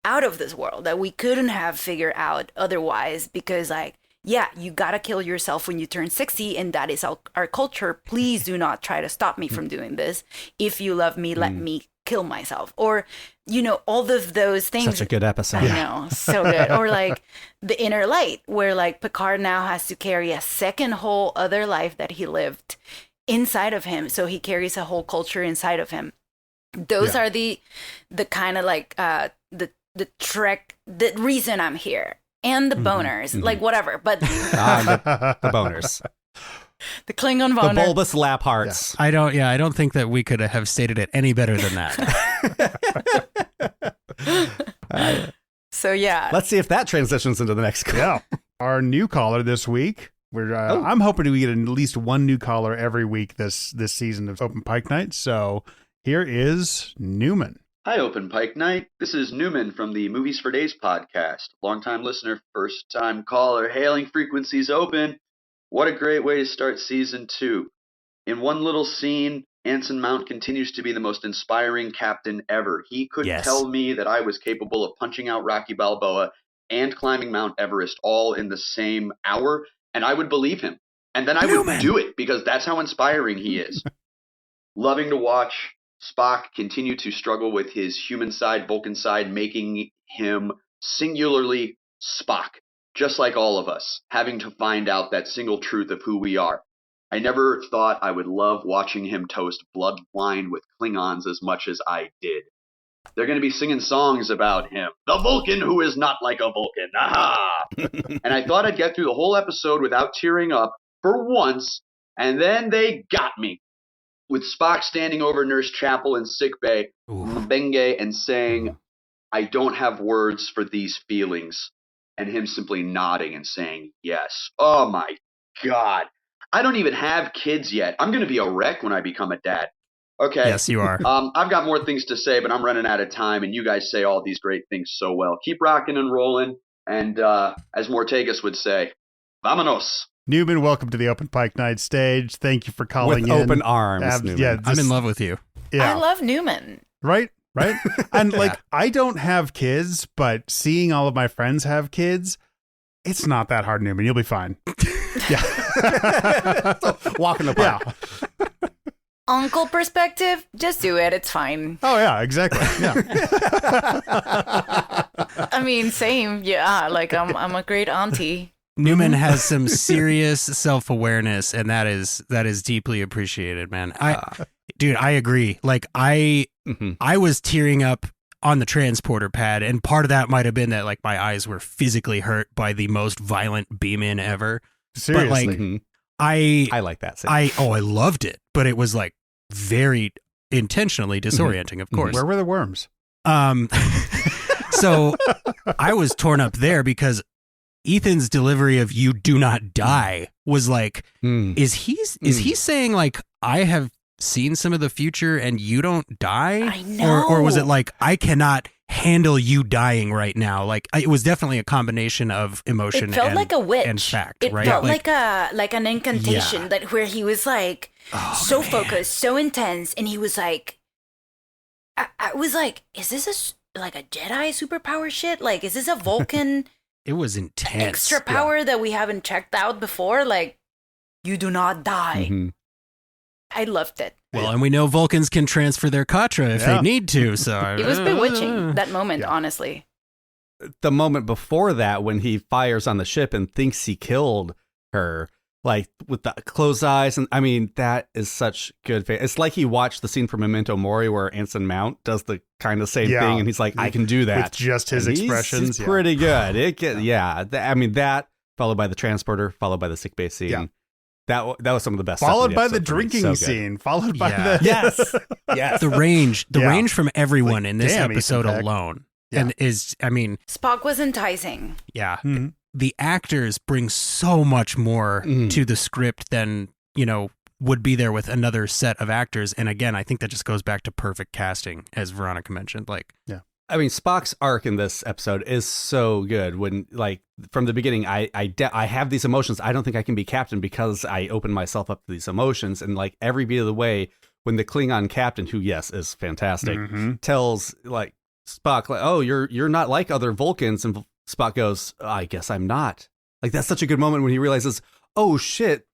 out of this world that we couldn't have figured out otherwise, because like, yeah, you gotta kill yourself when you turn 60 and that is our culture. Please do not try to stop me from doing this. If you love me, let me kill myself. Or, you know, all of those things. Such a good episode. I know, so good. Or like the Inner Light, where like Picard now has to carry a second whole other life that he lived inside of him, so he carries a whole culture inside of him. Those are the kind of like the Trek, the reason I'm here, and the boners, like whatever, but the boners, the Klingon boner, the bulbous lap hearts. I don't think that we could have stated it any better than that. So yeah, let's see if that transitions into the next clip. our new caller this week. I'm hoping we get at least one new caller every week this season of Open Pike Night. So here is Newman. Hi, Open Pike Night. This is Newman from the Movies for Days podcast. Longtime listener, first-time caller, hailing frequencies open. What a great way to start season 2. In one little scene, Anson Mount continues to be the most inspiring captain ever. He could tell me that I was capable of punching out Rocky Balboa and climbing Mount Everest all in the same hour, and I would believe him. And then I would do it because that's how inspiring he is. Loving to watch Spock continue to struggle with his human side, Vulcan side, making him singularly Spock, just like all of us, having to find out that single truth of who we are. I never thought I would love watching him toast blood wine with Klingons as much as I did. They're going to be singing songs about him. The Vulcan who is not like a Vulcan. Aha! And I thought I'd get through the whole episode without tearing up for once, and then they got me. With Spock standing over Nurse Chapel in sickbay, Mbenge, and saying, I don't have words for these feelings, and him simply nodding and saying yes. Oh my God. I don't even have kids yet. I'm going to be a wreck when I become a dad. Okay. Yes, you are. I've got more things to say, but I'm running out of time, and you guys say all these great things so well. Keep rocking and rolling, and as Mortegas would say, vámonos. Newman, welcome to the Open Pike Night Stage. Thank you for calling With in. open arms, Newman. Yeah, I'm in love with you. Yeah. I love Newman. Right? And I don't have kids, but seeing all of my friends have kids, it's not that hard, Newman. You'll be fine. Yeah. Walk in the park. Yeah. Uncle perspective, just do it. It's fine. Oh, yeah, exactly. Yeah. I mean, same. Yeah, like I'm a great auntie. Newman has some serious self-awareness, and that is deeply appreciated, man. Dude, I agree. Like I was tearing up on the transporter pad, and part of that might have been that like my eyes were physically hurt by the most violent beam in ever. Seriously. But like I like that scene. I loved it, but it was like very intentionally disorienting, of course. Where were the worms? So I was torn up there because Ethan's delivery of "you do not die" was like, is he saying like, I have seen some of the future and you don't die? I know. Or was it like, I cannot handle you dying right now? Like it was definitely a combination of emotion. It felt and, like a witch. And fact, it right? felt like an incantation that where he was like focused, so intense, and he was like, I was like, is this like a Jedi superpower shit? Like, is this a Vulcan? It was intense. Extra power that we haven't checked out before. Like, you do not die. Mm-hmm. I loved it. Well, and we know Vulcans can transfer their Katra if they need to. So it was bewitching, that moment, honestly. The moment before that, when he fires on the ship and thinks he killed her, like with the closed eyes, and I mean, that is such good. It's like he watched the scene from Memento Mori where Anson Mount does the kind of same thing, and he's like, I can do that with just his and expressions. He's pretty good. I mean, that followed by the transporter, followed by the sickbay scene. Yeah. That was some of the best. Followed by the drinking scene. Followed by the yes. The range from everyone in this episode alone, and I mean, Spock was enticing. Yeah. Mm-hmm. The actors bring so much more to the script than, would be there with another set of actors. And again, I think that just goes back to perfect casting, as Veronica mentioned. Like, I mean, Spock's arc in this episode is so good. When, like, from the beginning, I have these emotions. I don't think I can be captain because I open myself up to these emotions. And like every beat of the way, when the Klingon captain, who is fantastic, tells like Spock, like, "Oh, you're not like other Vulcans," and Spock goes, "I guess I'm not." Like, that's such a good moment when he realizes, oh shit,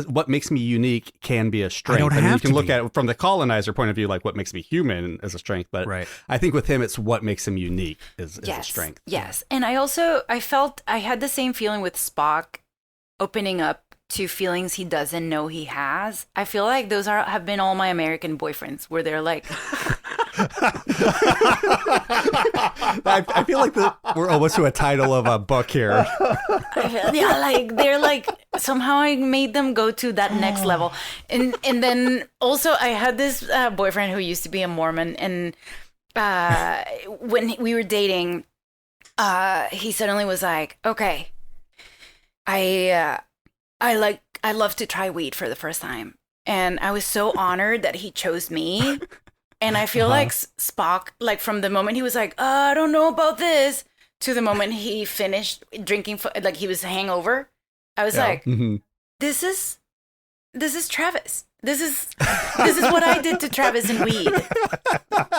what makes me unique can be a strength. And you can look at it from the colonizer point of view, like what makes me human as a strength. But I think with him, it's what makes him unique is a strength. Yes. And I felt I had the same feeling with Spock opening up to feelings he doesn't know he has. I feel like those have been all my American boyfriends where they're like, I feel like we're almost to a title of a book here. Like they're like, somehow I made them go to that next level. And then also I had this boyfriend who used to be a Mormon, and when we were dating, he suddenly was like, okay, I love to try weed for the first time, and I was so honored that he chose me. And I feel like Spock, like from the moment he was like, I don't know about this, to the moment he finished drinking, like he was hangover, I was like, this is Travis. This is what I did to Travis and weed.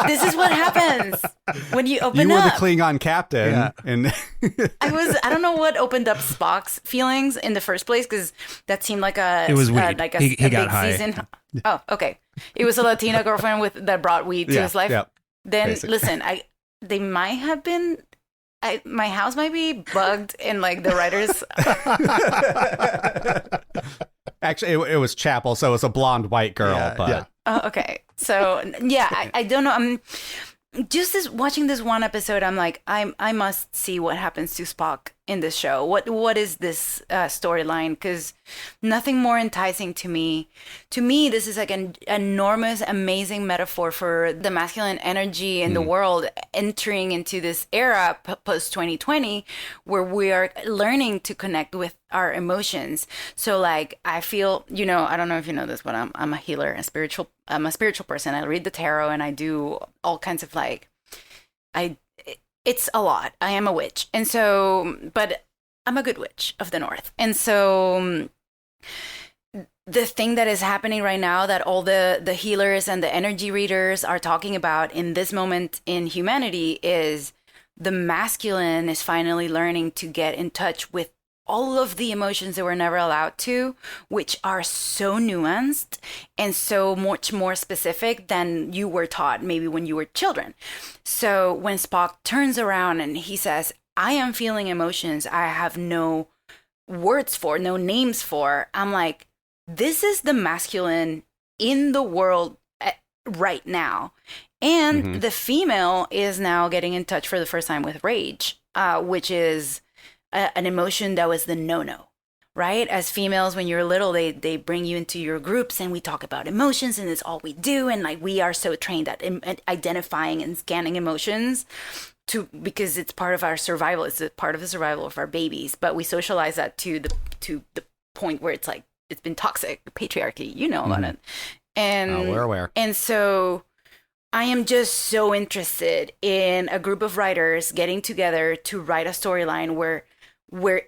This is what happens when you open up. You were the Klingon captain, and I don't know what opened up Spock's feelings in the first place, because that seemed like it was weed. Like he a got big high. season. Oh, okay. It was a Latina girlfriend that brought weed to his life. Then basically. listen, they might have been. My house might be bugged, and like the writers. Actually, it was Chapel, so it's a blonde white girl. Oh, okay. So yeah, I don't know. I'm just watching this one episode. I'm like, I must see what happens to Spock in this show. What is this storyline? Because nothing more enticing to me. To me, this is like an enormous, amazing metaphor for the masculine energy in the world entering into this era post 2020, where we are learning to connect with our emotions. So like, I feel, I don't know if you know this, but I'm a healer, I'm a spiritual person. I read the tarot and I do all kinds of it's a lot. I am a witch. And so, but I'm a good witch of the North. And so the thing that is happening right now that all the healers and the energy readers are talking about in this moment in humanity is the masculine is finally learning to get in touch with all of the emotions that we're never allowed to, which are so nuanced and so much more specific than you were taught maybe when you were children. So when Spock turns around and he says, I am feeling emotions I have no words for, no names for, I'm like, this is the masculine in the world right now. And the female is now getting in touch for the first time with rage, which is an emotion that was the no-no, right? As females, when you're little, they bring you into your groups and we talk about emotions and it's all we do. And like, we are so trained at identifying and scanning emotions because it's part of our survival. It's a part of the survival of our babies, but we socialize that to the point where it's like, it's been toxic, patriarchy, about it. And we're aware. And so I am just so interested in a group of writers getting together to write a storyline where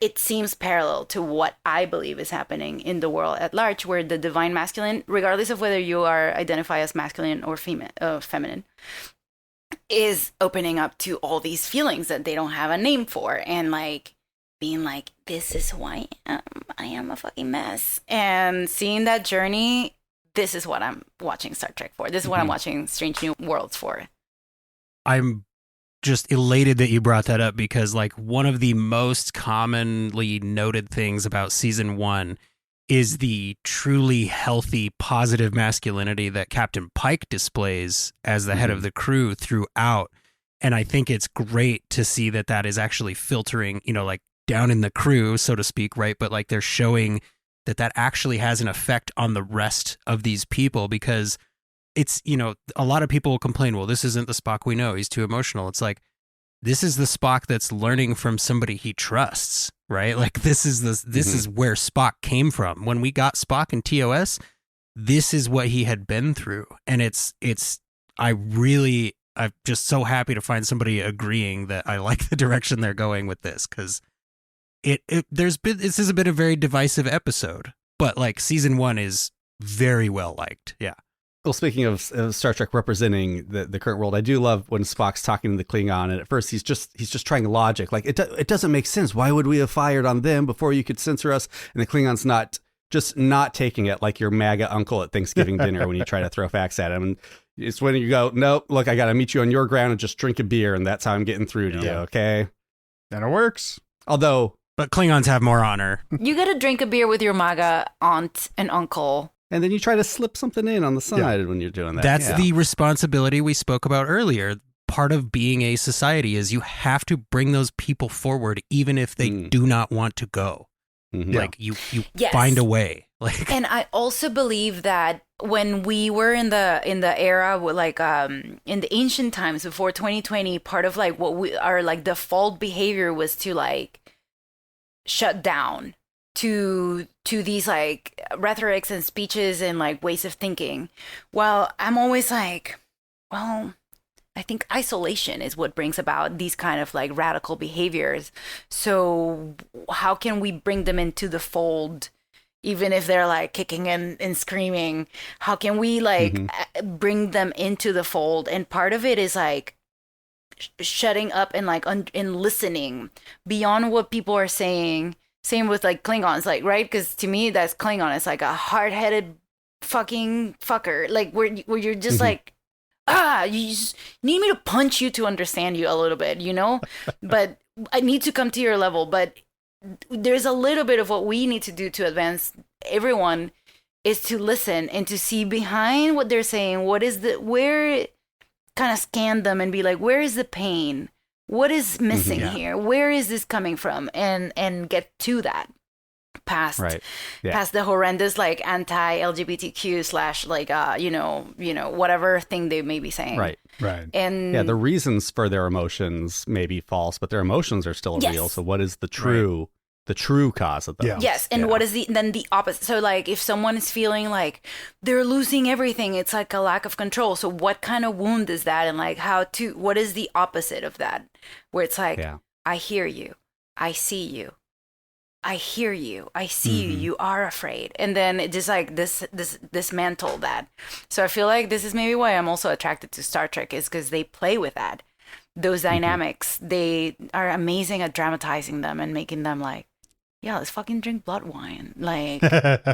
it seems parallel to what I believe is happening in the world at large, where the divine masculine, regardless of whether you are identify as masculine or feminine, is opening up to all these feelings that they don't have a name for, and like being like, this is who I am. I am a fucking mess. And seeing that journey, this is what I'm watching Star Trek for. This is what I'm watching Strange New Worlds for. I'm just elated that you brought that up, because like one of the most commonly noted things about season 1 is the truly healthy, positive masculinity that Captain Pike displays as the head of the crew throughout. And I think it's great to see that is actually filtering, like down in the crew, so to speak, right? But like they're showing that actually has an effect on the rest of these people, because it's, a lot of people will complain, well, this isn't the Spock we know. He's too emotional. It's like, this is the Spock that's learning from somebody he trusts, right? Like this is where Spock came from. When we got Spock in TOS, this is what he had been through. And I'm just so happy to find somebody agreeing that I like the direction they're going with this, because this has been a very divisive episode, but like season 1 is very well liked. Yeah. Well, speaking of Star Trek representing the current world, I do love when Spock's talking to the Klingon, and at first he's just trying logic. Like it doesn't make sense. Why would we have fired on them before you could censor us? And the Klingon's not taking it like your MAGA uncle at Thanksgiving dinner when you try to throw facts at him. And it's when you go, nope, look, I got to meet you on your ground and just drink a beer, and that's how I'm getting through to you. Okay, and it works. But Klingons have more honor. You got to drink a beer with your MAGA aunt and uncle. And then you try to slip something in on the side when you're doing that. That's the responsibility we spoke about earlier. Part of being a society is you have to bring those people forward, even if they do not want to go. Like you find a way. Like, and I also believe that when we were in the era, like in the ancient times before 2020, part of like what our like default behavior was to like shut down to these like rhetorics and speeches and like ways of thinking. Well, I'm always like, well, I think isolation is what brings about these kind of like radical behaviors. So how can we bring them into the fold, even if they're like kicking and screaming? How can we like bring them into the fold? And part of it is like shutting up and like and listening beyond what people are saying. Same with like Klingons, like, right? Because to me, that's Klingon. It's like a hard-headed fucking fucker, like where you're just like, you just need me to punch you to understand you a little bit, you know? But I need to come to your level. But there's a little bit of what we need to do to advance everyone is to listen and to see behind what they're saying. Where kind of scan them and be like, where is the pain? What is missing here? Where is this coming from? And get to that past the horrendous like anti-LGBTQ / like whatever thing they may be saying. Right. And the reasons for their emotions may be false, but their emotions are still real. So what is the true cause of them? Yes, and what is the opposite? So like if someone is feeling like they're losing everything, it's like a lack of control. So what kind of wound is that, and like what is the opposite of that? Where it's like, I hear you, I see you, I hear you, I see you, you are afraid. And then it just like dismantle that. So I feel like this is maybe why I'm also attracted to Star Trek, is because they play with that. Those dynamics, they are amazing at dramatizing them and making them like, yeah, let's fucking drink blood wine. Like, I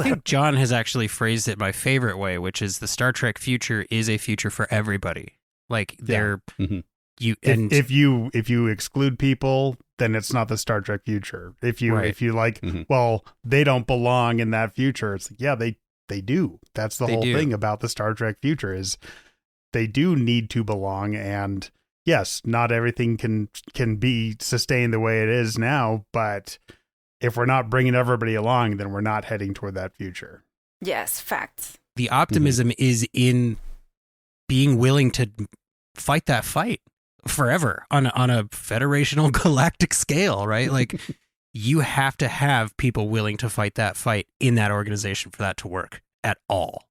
think John has actually phrased it my favorite way, which is the Star Trek future is a future for everybody. Like if you exclude people, then it's not the Star Trek future. If you like, well, they don't belong in that future. It's like, yeah, they do. That's the whole thing about the Star Trek future is they do need to belong. And yes, not everything can be sustained the way it is now, but if we're not bringing everybody along, then we're not heading toward that future. Yes, facts. The optimism is in being willing to fight that fight forever on a federational galactic scale, right? Like you have to have people willing to fight that fight in that organization for that to work at all.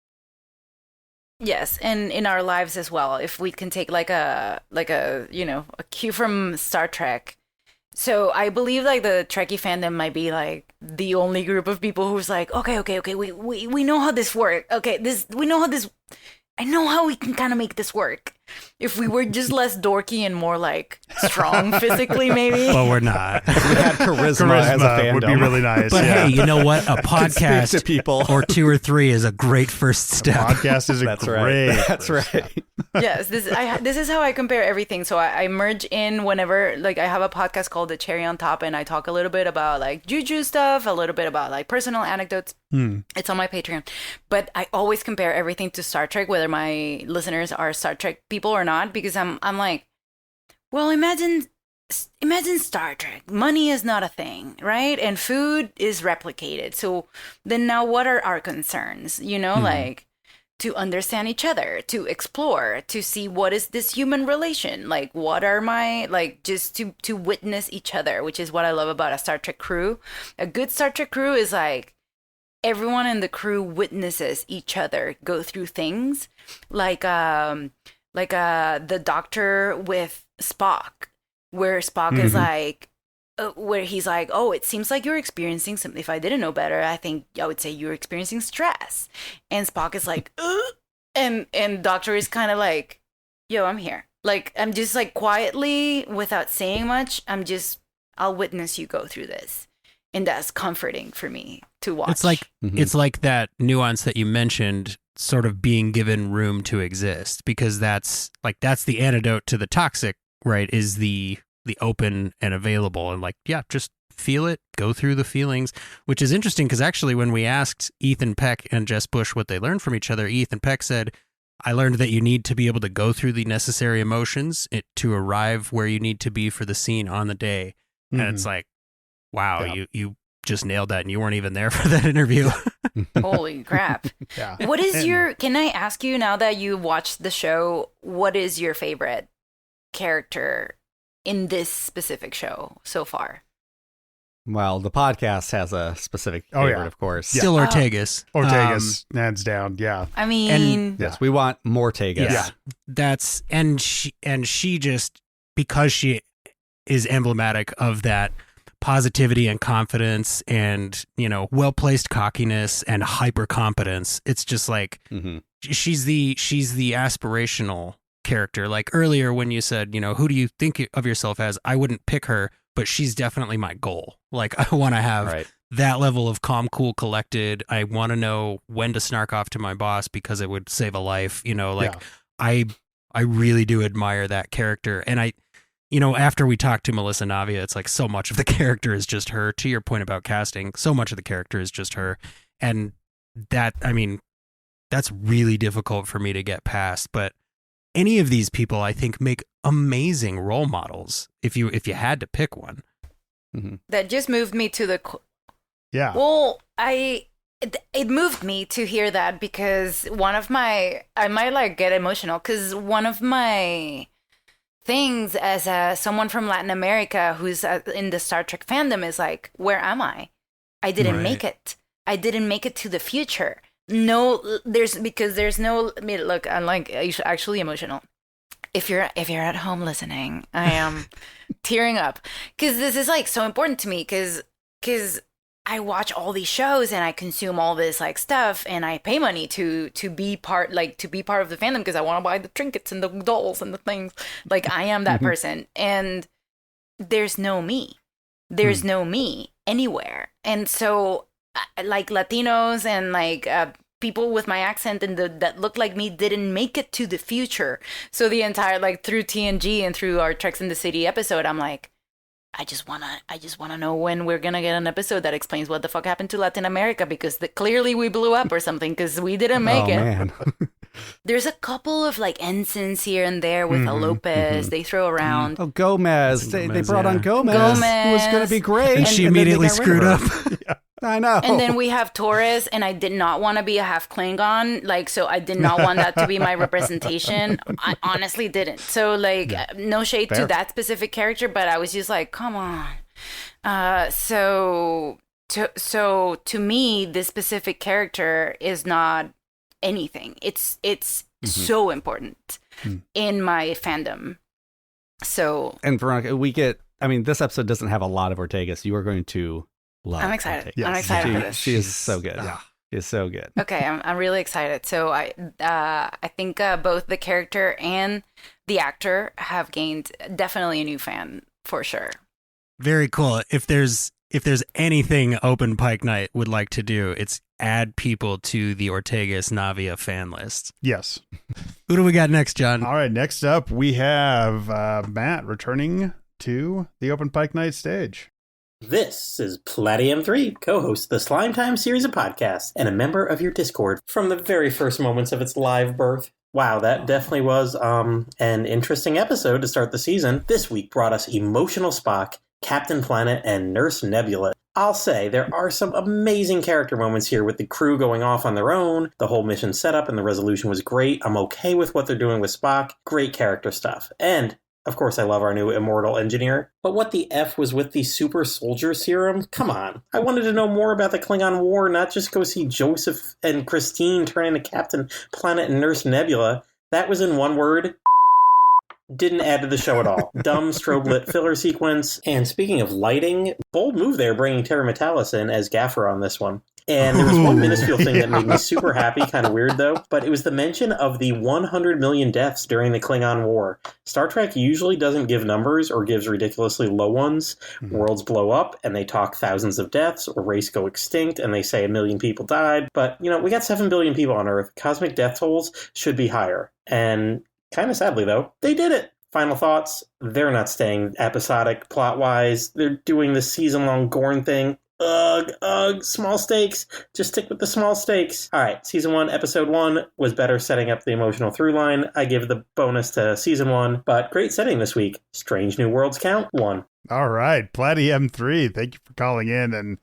Yes, and in our lives as well. If we can take like a a cue from Star Trek. So I believe like the Trekkie fandom might be like the only group of people who's like, okay, we know how this works. I know how we can kind of make this work. If we were just less dorky and more like strong physically, maybe. Well, we're not. If we had charisma as a fandom, would be really nice. But hey, you know what? A podcast to people. or 2 or 3 is a great first step. A podcast is That's great. Right. That's right. Yes, this is how I compare everything. So I merge in whenever, like, I have a podcast called The Cherry on Top, and I talk a little bit about like juju stuff, a little bit about like personal anecdotes. It's on my Patreon, but I always compare everything to Star Trek, whether my listeners are Star Trek people or not, because I'm like, well, imagine Star Trek. Money is not a thing, right? And food is replicated. So then now what are our concerns? You know, like to understand each other, to explore, to see what is this human relation? Like, what are my, like, just to witness each other, which is what I love about a Star Trek crew. A good Star Trek crew is like, everyone in the crew witnesses each other go through things, like the Doctor with Spock, where Spock is like, where he's like, oh, it seems like you're experiencing something. If I didn't know better, I think I would say you're experiencing stress. And Spock is like, and Doctor is kind of like, yo, I'm here. Like, I'm just like quietly, without saying much, I'll witness you go through this. And that's comforting for me to watch. It's like that nuance that you mentioned, sort of being given room to exist, because that's the antidote to the toxic, right? Is the open and available, and like, yeah, just feel it, go through the feelings, which is interesting because actually when we asked Ethan Peck and Jess Bush what they learned from each other, Ethan Peck said, I learned that you need to be able to go through the necessary emotions to arrive where you need to be for the scene on the day. And it's like, wow, you just nailed that, and you weren't even there for that interview. Holy crap. Yeah. What is can I ask you, now that you watched the show, what is your favorite character in this specific show so far? Well, the podcast has a specific favorite, of course. Still Ortegas. Ortegas, hands down. Yeah. I mean, Yes, we want more Tegas. Yeah. That's and she just, because she is emblematic of that positivity and confidence and, you know, well-placed cockiness and hyper competence. It's just like she's the aspirational character. Like earlier when you said, you know, who do you think of yourself as? I wouldn't pick her, but she's definitely my goal. Like I want to have that level of calm, cool, collected. I want to know when to snark off to my boss because it would save a life. You know, like I really do admire that character. And I, you know, after we talked to Melissa Navia, it's like so much of the character is just her. To your point about casting, so much of the character is just her. And that, I mean, that's really difficult for me to get past. But any of these people, I think, make amazing role models if you had to pick one. That just moved me to the... Well, it moved me to hear that because one of my... I might like get emotional because one of my things as someone from Latin America who's in the Star Trek fandom is like, where am I? I didn't make it. I didn't make it to the future. No, there's no... I mean, look, I'm like actually emotional. If you're at home listening, I am tearing up because this is like so important to me because I watch all these shows and I consume all this like stuff and I pay money to be part of the fandom because I want to buy the trinkets and the dolls and the things. Like I am that person, and there's no me. There's no me anywhere, and so like Latinos and like people with my accent and that look like me didn't make it to the future. So the entire, like through TNG and through our Treks in the City episode, I'm like, I just wanna know when we're gonna get an episode that explains what the fuck happened to Latin America because clearly we blew up or something because we didn't make it. Man. There's a couple of like ensigns here and there with a Lopez they throw around. Oh, Gomez. They brought on Gomez. It was going to be great. And she immediately screwed up. I know. And then we have Torres, and I did not want to be a half Klingon. Like, so I did not want that to be my representation. I honestly didn't. So, like, no shade to that specific character, but I was just like, come on. So to me, this specific character is not anything. It's so important in my fandom. So. And Veronica, this episode doesn't have a lot of Ortegas. You are going to love. I'm excited. Yes. I'm excited for this. She is so good. Yeah. She is so good. Okay, I'm really excited. So I think both the character and the actor have gained definitely a new fan for sure. Very cool. If there's anything Open Pike Night would like to do, it's add people to the Ortegas Navia fan list. Yes. Who do we got next, John? All right, next up we have Matt returning to the Open Pike Night Stage. This is Palladium3, co-host of the Slime Time series of podcasts, and a member of your Discord from the very first moments of its live birth. Wow, that definitely was an interesting episode to start the season. This week brought us Emotional Spock, Captain Planet, and Nurse Nebula. I'll say there are some amazing character moments here with the crew going off on their own. The whole mission setup and the resolution was great. I'm okay with what they're doing with Spock. Great character stuff. And of course, I love our new immortal engineer. But what the F was with the super soldier serum? Come on. I wanted to know more about the Klingon War, not just go see Joseph and Christine turn into Captain Planet and Nurse Nebula. That was in one word. Didn't add to the show at all. Dumb strobe lit filler sequence. And speaking of lighting, bold move there bringing Terra Metalis in as Gaffer on this one. And there was one minuscule thing that made me super happy, kind of weird though, but it was the mention of the 100 million deaths during the Klingon War. Star Trek usually doesn't give numbers or gives ridiculously low ones. Worlds blow up and they talk thousands of deaths, or race go extinct and they say 1 million people died. But, we got 7 billion people on Earth. Cosmic death tolls should be higher. And kind of sadly though, they did it. Final thoughts, they're not staying episodic plot-wise. They're doing this season-long Gorn thing. Ugh, small stakes. Just stick with the small stakes. All right, Season 1, Episode 1 was better setting up the emotional through line. I give the bonus to Season 1, but great setting this week. Strange New Worlds count 1. All right, Palladium 3, thank you for calling in and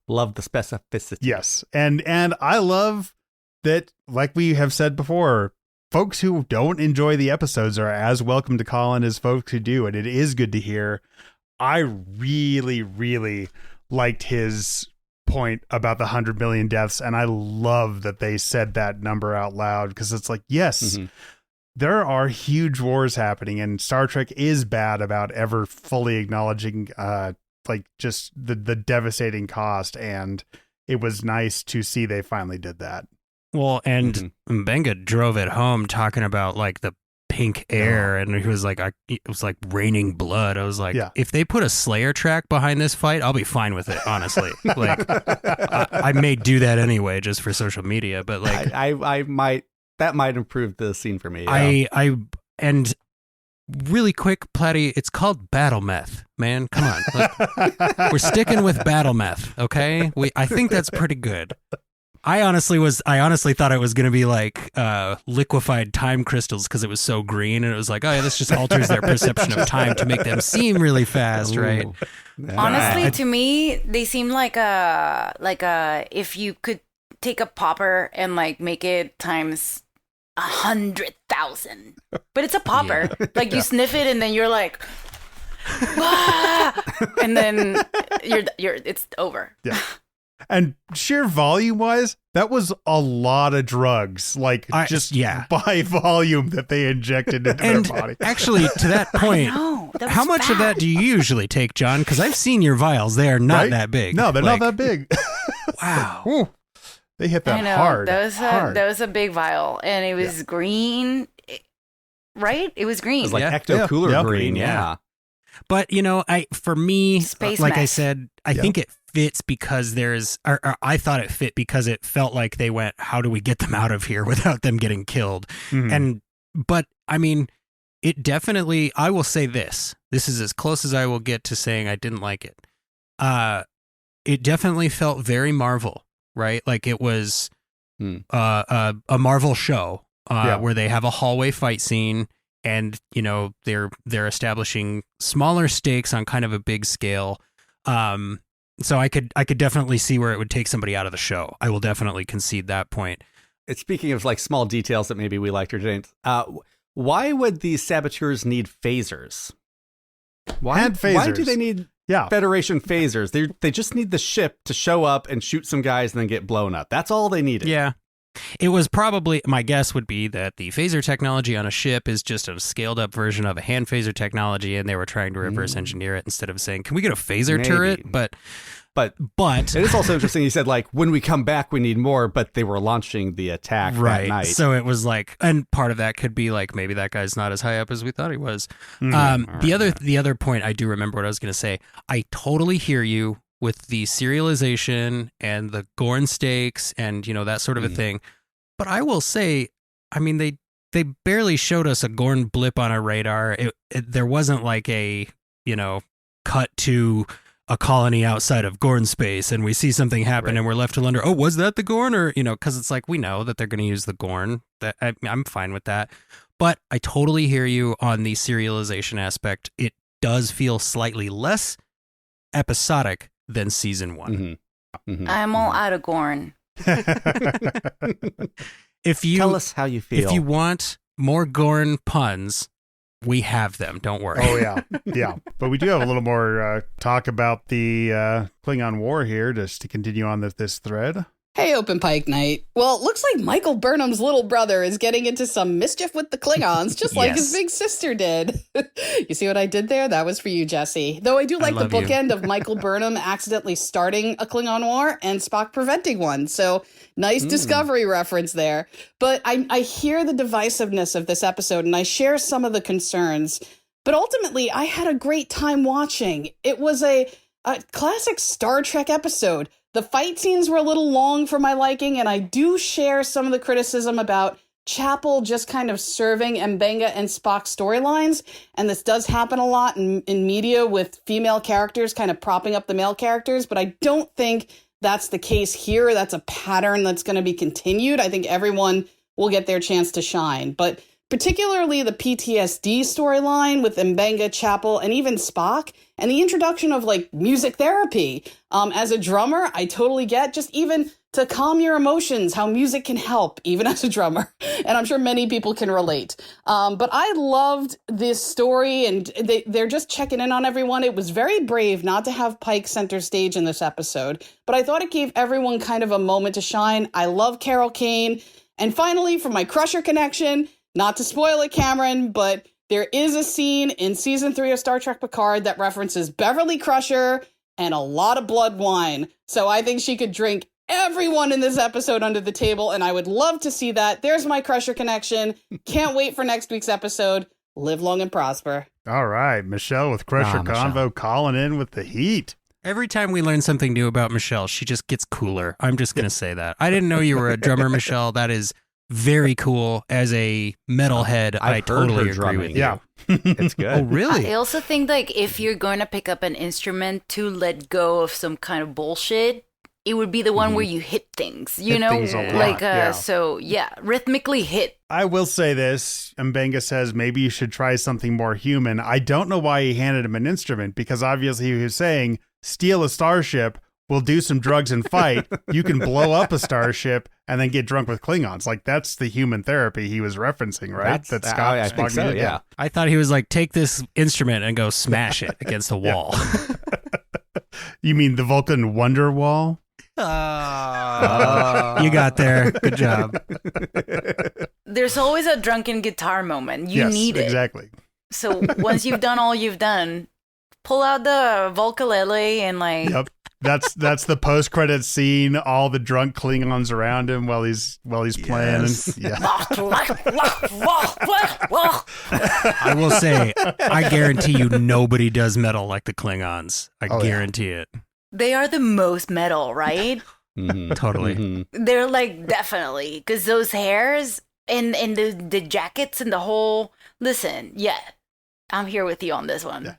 love the specificity. Yes, and I love that, like we have said before, folks who don't enjoy the episodes are as welcome to call in as folks who do, and it is good to hear. I really, really liked his point about the 100 million deaths, and I love that they said that number out loud, because it's like, yes, there are huge wars happening, and Star Trek is bad about ever fully acknowledging like just the devastating cost, and it was nice to see they finally did that. Well, and Mbenga drove it home talking about like the pink air, and he was like, it was like raining blood. I was like, if they put a Slayer track behind this fight, I'll be fine with it, honestly. Like, I may do that anyway just for social media, but like, I might, that might improve the scene for me. And really quick, Platty, it's called battle meth, man. Come on. Like, we're sticking with battle meth, okay? I think that's pretty good. I honestly thought it was going to be like liquefied time crystals because it was so green, and it was like, oh yeah, this just alters their perception of time to make them seem really fast, right? Honestly, to me, they seem like if you could take a popper and like make it times 100,000, but it's a popper. Like you sniff it and then you're like, ah! And then it's over. Yeah. And sheer volume wise, that was a lot of drugs, like by volume that they injected into their body. Actually, to that point, how much of that do you usually take, John? Because I've seen your vials; they are not that big. No, they're not that big. Wow, ooh, they hit that I know. hard. That was a big vial, and it was green, right? It was green. It was like ecto cooler green, yeah. But for me, Space like meth. I said, I think it fits because or I thought it fit because it felt like they went, how do we get them out of here without them getting killed? But I mean, it definitely, I will say this is as close as I will get to saying I didn't like it. It definitely felt very Marvel, right? Like it was a Marvel show where they have a hallway fight scene, and they're establishing smaller stakes on kind of a big scale. So I could definitely see where it would take somebody out of the show. I will definitely concede that point. It's speaking of like small details that maybe we liked or didn't. Why would these saboteurs need phasers? Why do they need Federation phasers? They just need the ship to show up and shoot some guys and then get blown up. That's all they needed. Yeah. It was probably, my guess would be that the phaser technology on a ship is just a scaled up version of a hand phaser technology, and they were trying to reverse engineer it instead of saying, can we get a phaser turret? But it is also interesting. He said, like, when we come back, we need more, but they were launching the attack that night. So it was like, and part of that could be like, maybe that guy's not as high up as we thought he was. The other point, I do remember what I was going to say. I totally hear you with the serialization and the Gorn stakes and, that sort of a thing. But I will say, I mean, they barely showed us a Gorn blip on a radar. There wasn't like a, cut to a colony outside of Gorn space and we see something happen and we're left to wonder, oh, was that the Gorn? Or, because it's like, we know that they're going to use the Gorn. I'm fine with that. But I totally hear you on the serialization aspect. It does feel slightly less episodic than season 1. I'm all out of Gorn. Tell us how you feel. If you want more Gorn puns, we have them. Don't worry. Oh yeah. But we do have a little more talk about the Klingon War here, just to continue on this thread. Hey, Open Pike Night. Well, it looks like Michael Burnham's little brother is getting into some mischief with the Klingons, just like his big sister did. You see what I did there? That was for you, Jesse. Though I do like the bookend of Michael Burnham accidentally starting a Klingon war and Spock preventing one. So nice Discovery reference there. But I hear the divisiveness of this episode, and I share some of the concerns. But ultimately, I had a great time watching. It was a classic Star Trek episode. The fight scenes were a little long for my liking, and I do share some of the criticism about Chapel just kind of serving Mbenga and Spock storylines, and this does happen a lot in media with female characters kind of propping up the male characters, but I don't think that's the case here. That's a pattern that's going to be continued. I think everyone will get their chance to shine. But particularly the PTSD storyline with Mbenga, Chapel, and even Spock, and the introduction of like music therapy. As a drummer, I totally get just even to calm your emotions, how music can help, even as a drummer. And I'm sure many people can relate. But I loved this story, and they're just checking in on everyone. It was very brave not to have Pike center stage in this episode, but I thought it gave everyone kind of a moment to shine. I love Carol Kane. And finally, for my Crusher connection, not to spoil it, Cameron, but there is a scene in season 3 of Star Trek Picard that references Beverly Crusher and a lot of blood wine. So I think she could drink everyone in this episode under the table, and I would love to see that. There's my Crusher connection. Can't wait for next week's episode. Live long and prosper. All right, Michelle with Crusher Convo calling in with the heat. Every time we learn something new about Michelle, she just gets cooler. I'm just going to say that. I didn't know you were a drummer, Michelle. That is very cool. As a metalhead, I totally agree with you. Yeah, it's good. Oh, really? I also think like if you're going to pick up an instrument to let go of some kind of bullshit, it would be the one where you hit things, you know, things a lot, like yeah. so yeah, rhythmically hit. I will say this, Mbenga says maybe you should try something more human. I don't know why he handed him an instrument, because obviously he was saying steal a starship, we'll do some drugs and fight. You can blow up a starship and then get drunk with Klingons. Like, that's the human therapy he was referencing, right? I think so, yeah. I thought he was like, take this instrument and go smash it against a wall. You mean the Vulcan Wonder Wall? You got there. Good job. There's always a drunken guitar moment. You yes, need it. Exactly. So once you've done all you've done, pull out the Volkalele and like... Yep. That's the post-credit scene. All the drunk Klingons around him while he's playing. Yes. And, yeah. I will say, I guarantee you, nobody does metal like the Klingons. I guarantee it. They are the most metal, right? Totally. They're like, definitely, because those hairs and the jackets and the whole... Listen, yeah, I'm here with you on this one. Yeah.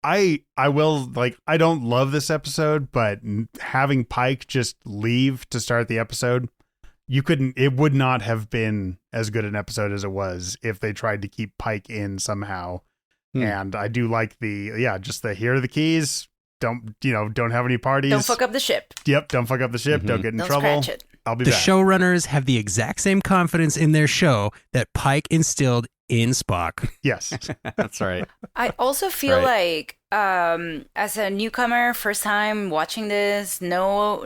I will, like, I don't love this episode, but having Pike just leave to start the episode, it would not have been as good an episode as it was if they tried to keep Pike in somehow. And I do like just the here are the keys. Don't have any parties. Don't fuck up the ship. Yep. Don't fuck up the ship. Don't get in trouble. Scratch it. I'll be the back. showrunners have the exact same confidence in their show that Pike instilled in Spock. Yes. That's right. I also feel like, as a newcomer, first time watching this, no,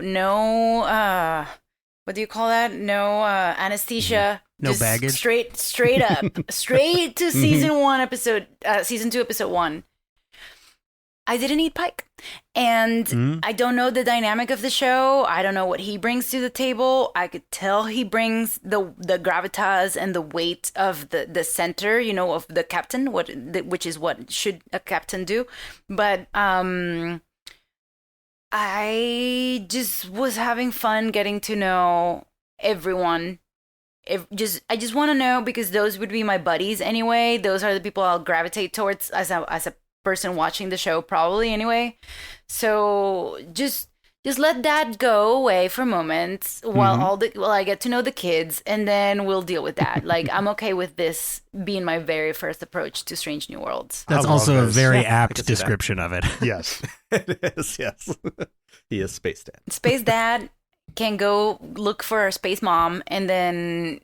what do you call that? No anesthesia. No just baggage. Straight up, straight to season 2, episode 1. I didn't eat Pike. And I don't know the dynamic of the show. I don't know what he brings to the table. I could tell he brings the gravitas and the weight of the center, of the captain, which is what should a captain do. But I just was having fun getting to know everyone. I just want to know, because those would be my buddies anyway. Those are the people I'll gravitate towards as a person watching the show, probably anyway. So just let that go away for a moment while I get to know the kids, and then we'll deal with that. Like, I'm okay with this being my very first approach to Strange New Worlds. That's also a very apt description of it. Yes. It is, yes. He is Space Dad. Space Dad can go look for a space mom, and then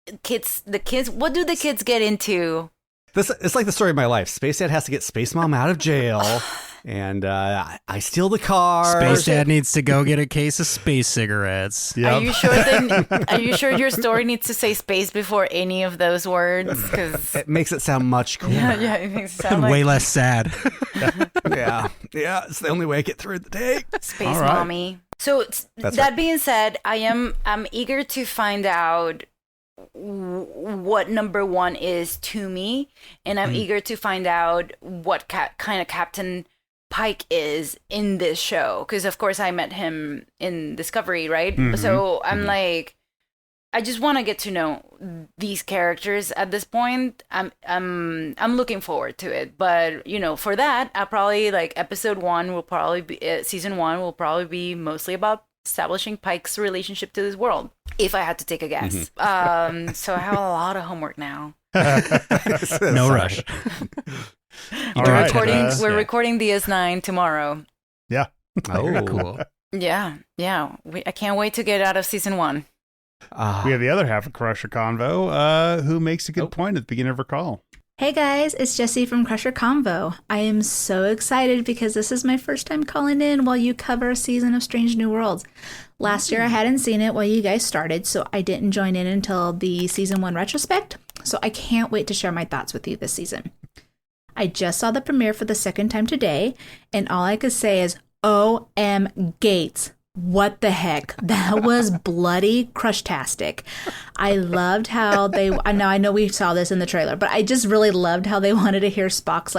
the kids, what do the kids get into? It's like the story of my life. Space Dad has to get Space Mom out of jail, and I steal the car. Space Dad needs to go get a case of space cigarettes. Yep. Are you sure your story needs to say space before any of those words? Because it makes it sound much cooler. Yeah, it makes it sound way less sad. yeah, it's the only way I get through the day. Space mommy. So that being said, I'm eager to find out what number 1 is to me, and I'm eager to find out what kind of Captain Pike is in this show, because of course I met him in Discovery, right? So I'm like, I just want to get to know these characters at this point. I'm looking forward to it, but for that, I'll probably episode 1 will probably be season 1 will probably be mostly about establishing Pike's relationship to this world. if I had to take a guess. So I have a lot of homework now. No rush. We're recording DS9 tomorrow. Yeah. Very cool. Yeah. I can't wait to get out of season 1. We have the other half of Crusher Convo, who makes a good point at the beginning of her call. Hey guys, it's Jessie from Crusher Convo. I am so excited because this is my first time calling in while you cover a season of Strange New Worlds. Last year I hadn't seen it while you guys started, so I didn't join in until the season 1 retrospect, so I can't wait to share my thoughts with you this season. I just saw the premiere for the second time today, and all I could say is, O.M. Gates. What the heck? That was bloody crushtastic. I loved how I know we saw this in the trailer, but I just really loved how they wanted to hear Spock's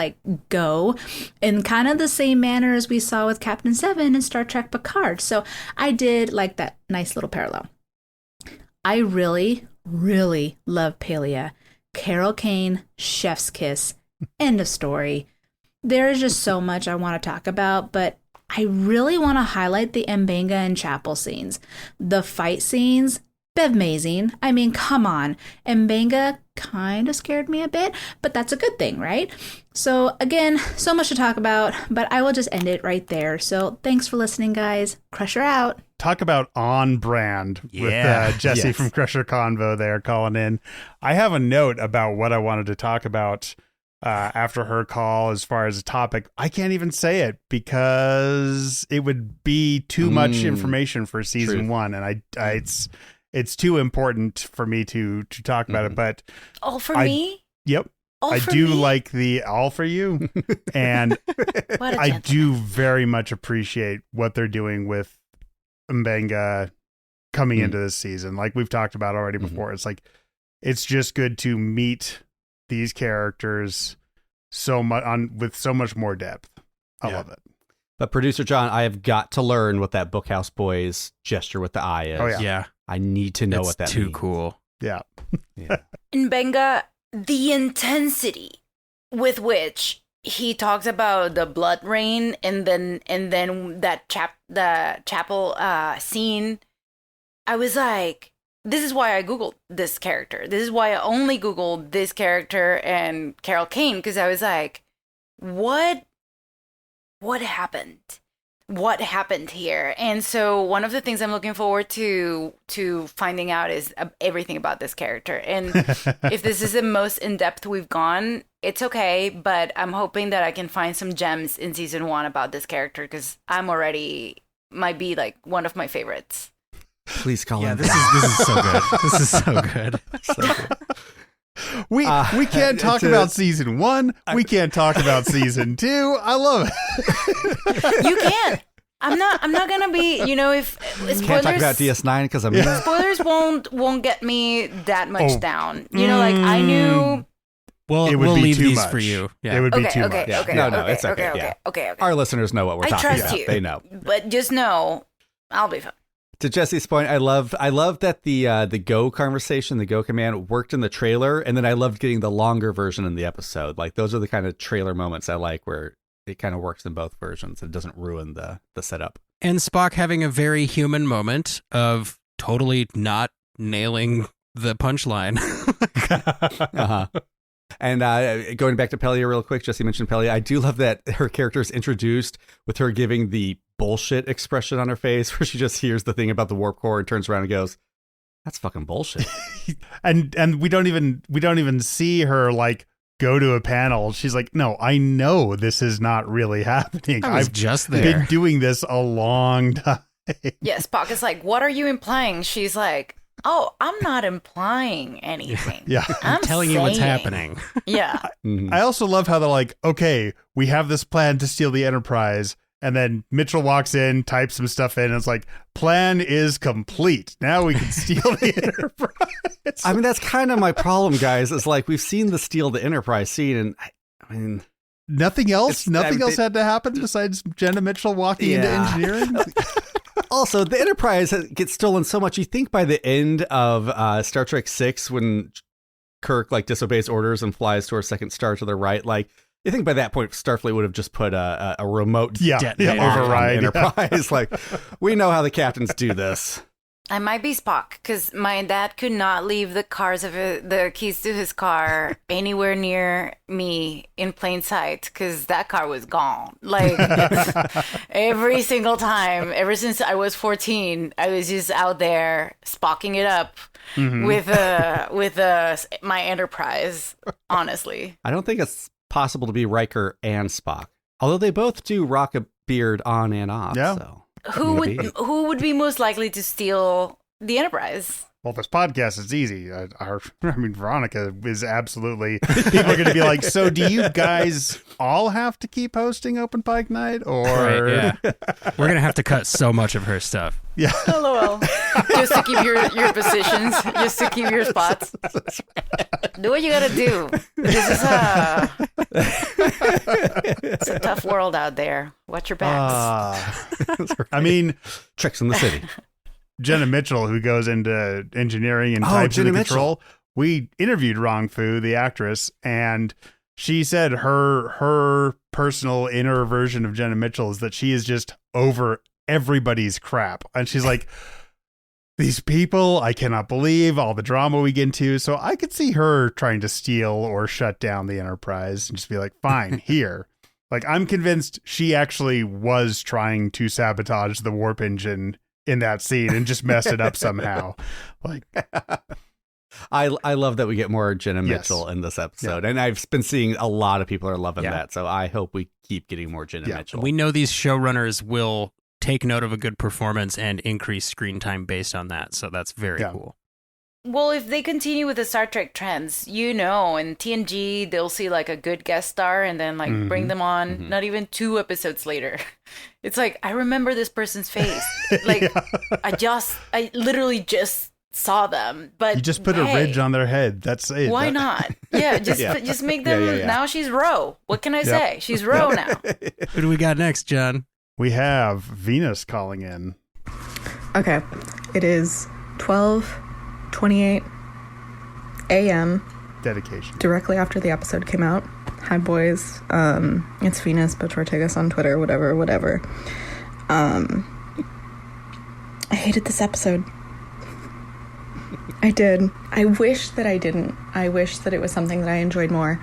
go in kind of the same manner as we saw with Captain Seven in Star Trek Picard. So I did like that nice little parallel. I really, really love Pelia. Carol Kane, chef's kiss, end of story. There is just so much I want to talk about, but I really want to highlight the M'Benga and Chapel scenes. The fight scenes, amazing. I mean, come on. M'Benga kind of scared me a bit, but that's a good thing, right? So again, so much to talk about, but I will just end it right there. So thanks for listening, guys. Crusher out. Talk about on brand with Jessie from Crusher Convo there calling in. I have a note about what I wanted to talk about after her call as far as a topic. I can't even say it because it would be too much information for season 1, and it's too important for me to talk about it. But all for me? Yep. All I for do me? like the all for you, and I do very much appreciate what they're doing with M'Benga coming into this season. Like we've talked about already before. It's like, it's just good to meet these characters so much with so much more depth. I love it. But producer John, I have got to learn what that Bookhouse Boys gesture with the eye is. Oh yeah. I need to know what that too means. Cool. Yeah. In Benga, the intensity with which he talks about the blood rain and then the chapel scene, I was like, this is why I Googled this character. This is why I only Googled this character and Carol Kane, because I was like, what happened? What happened here? And so one of the things I'm looking forward to finding out is everything about this character. And if this is the most in-depth we've gone, it's okay, but I'm hoping that I can find some gems in season 1 about this character, because might be like one of my favorites. Please call him. This is so good. This is so good. We can't talk about season 1. We can't talk about season 2. I love it. You can't. I'm not gonna be. If spoilers, can't talk about DS9 because spoilers won't get me that much down. I knew. Well, it would we'll be leave too these much. for you. Yeah. It would be too Okay. much. Okay. No, it's okay. Okay. Our listeners know what we're talking trust about. you. They know. But just know, I'll be fine. To Jesse's point, I love that the Go conversation, the Go command worked in the trailer, and then I loved getting the longer version in the episode. Like those are the kind of trailer moments I like, where it kind of works in both versions. It doesn't ruin the setup. And Spock having a very human moment of totally not nailing the punchline. And going back to Pelia real quick, Jesse mentioned Pelia. I do love that her character is introduced with her giving the bullshit expression on her face, where she just hears the thing about the warp core and turns around and goes, "That's fucking bullshit." and we don't even see her go to a panel. She's like, "No, I know this is not really happening. I've just been doing this a long time." Yes, Spock is like, "What are you implying?" She's like, "Oh, I'm not implying anything. Yeah. I'm telling you what's happening." Yeah. I also love how they're like, "Okay, we have this plan to steal the Enterprise." And then Mitchell walks in, types some stuff in, and it's like, plan is complete. Now we can steal the Enterprise. I mean, that's kind of my problem, guys. It's like, we've seen the steal the Enterprise scene, and I mean, nothing else had to happen besides Jenna Mitchell walking into engineering. Also, the Enterprise gets stolen so much. You think by the end of Star Trek 6, when Kirk disobeys orders and flies to our second star to the right, I think by that point, Starfleet would have just put a remote detonator override on the Enterprise. We know how the captains do this. I might be Spock because my dad could not leave the keys to his car anywhere near me in plain sight because that car was gone. Like every single time, ever since I was 14, I was just out there Spocking it up with my Enterprise. Honestly, I don't think it's possible to be Riker and Spock, although they both do rock a beard on and off. Yeah. So. who would be most likely to steal the Enterprise? Well, this podcast is easy. Veronica is absolutely. People are going to be like, so do you guys all have to keep hosting Open Pike Night? Or. Right, yeah. We're going to have to cut so much of her stuff. Yeah. LOL. Just to keep your positions, just to keep your spots. Do what you got to do. This is it's a tough world out there. Watch your backs. I mean, Tricks in the City. Jenna Mitchell, who goes into engineering and types Jenna into Mitchell. control. We interviewed Rong Fu, the actress, and she said her personal inner version of Jenna Mitchell is that she is just over everybody's crap. And she's like, these people, I cannot believe all the drama we get into. So I could see her trying to steal or shut down the Enterprise and just be like, fine, here. Like, I'm convinced she actually was trying to sabotage the warp engine in that scene and just messed it up somehow. Like, I love that we get more Jenna Mitchell in this episode. Yeah. And I've been seeing a lot of people are loving that. So I hope we keep getting more Jenna Mitchell. We know these showrunners will take note of a good performance and increase screen time based on that. So that's very cool. Well, if they continue with the Star Trek trends, in TNG, they'll see like a good guest star and then like bring them on not even 2 episodes later. It's like, I remember this person's face. Like, I literally just saw them, but you just put a ridge on their head. That's it. Why not? Yeah, just make them. Now she's Ro. What can I say? She's Ro now. Who do we got next, John? We have Venus calling in. Okay, it is 12:28 a.m. Dedication. Directly after the episode came out. Hi, boys. It's Venus, but Ortegas on Twitter, whatever. I hated this episode. I did. I wish that I didn't. I wish that it was something that I enjoyed more.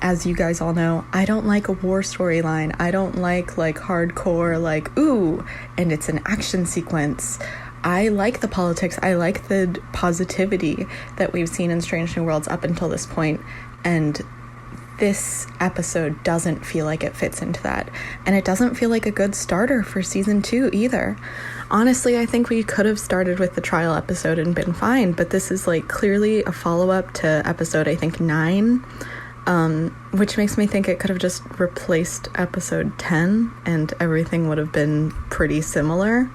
As you guys all know, I don't like a war storyline. I don't like hardcore, ooh, and it's an action sequence. I like the politics. I like the positivity that we've seen in Strange New Worlds up until this point, and this episode doesn't feel like it fits into that. And it doesn't feel like a good starter for season 2 either. Honestly, I think we could have started with the trial episode and been fine, but this is clearly a follow-up to episode, I think, 9, which makes me think it could have just replaced episode 10 and everything would have been pretty similar.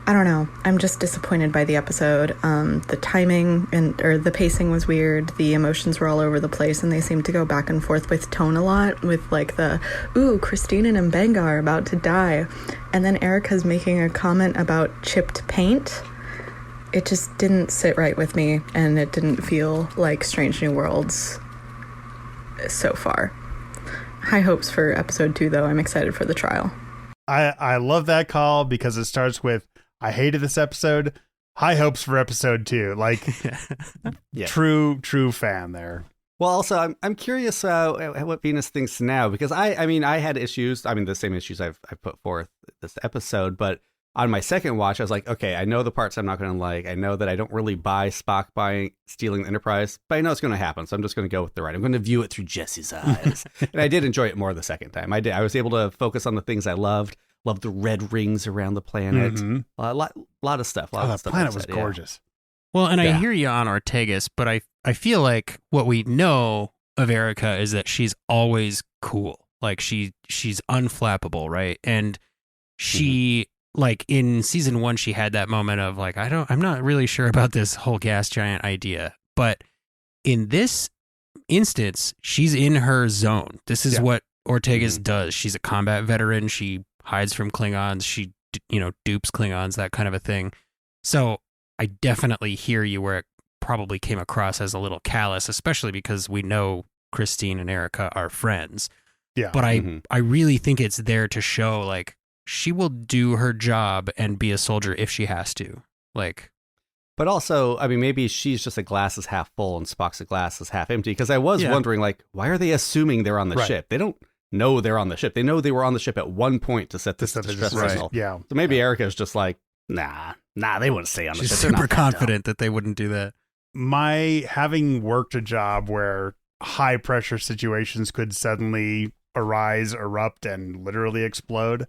I don't know. I'm just disappointed by the episode. The timing or the pacing was weird. The emotions were all over the place, and they seemed to go back and forth with tone a lot. With ooh, Christine and Mbenga are about to die, and then Erica's making a comment about chipped paint. It just didn't sit right with me, and it didn't feel like Strange New Worlds so far. High hopes for episode 2, though. I'm excited for the trial. I love that call because it starts with, I hated this episode. High hopes for episode 2. True fan there. Well, also, I'm curious what Venus thinks now, because I had issues. The same issues I've put forth this episode, but on my second watch, I was like, okay, I know the parts I'm not going to like. I know that I don't really buy Spock stealing the Enterprise, but I know it's going to happen, so I'm just going to go with the right. I'm going to view it through Jesse's eyes. And I did enjoy it more the second time. I did. I was able to focus on the things I loved. Loved the red rings around the planet. Mm-hmm. A lot of stuff. The planet was gorgeous. Well, and I hear you on Ortegas, but I feel like what we know of Erica is that she's always cool. Like she's unflappable, right? And she in season 1, she had that moment of I'm not really sure about this whole gas giant idea. But in this instance, she's in her zone. This is what Ortegas does. She's a combat veteran. She hides from Klingons. She, dupes Klingons, that kind of a thing. So I definitely hear you where it probably came across as a little callous, especially because we know Christine and Erica are friends. Yeah. But I really think it's there to show she will do her job and be a soldier if she has to. Like, but also, I mean, maybe she's just a glass is half full and Spock's a glass is half empty. Because I was wondering, like, why are they assuming they're on the ship? They don't know they're on the ship. They know they were on the ship at one point to set this distress signal. Yeah. So maybe Erica's just like, nah, they wouldn't stay on the she's ship. They're super not confident that they wouldn't do that. My having worked a job where high pressure situations could suddenly arise, erupt, and literally explode,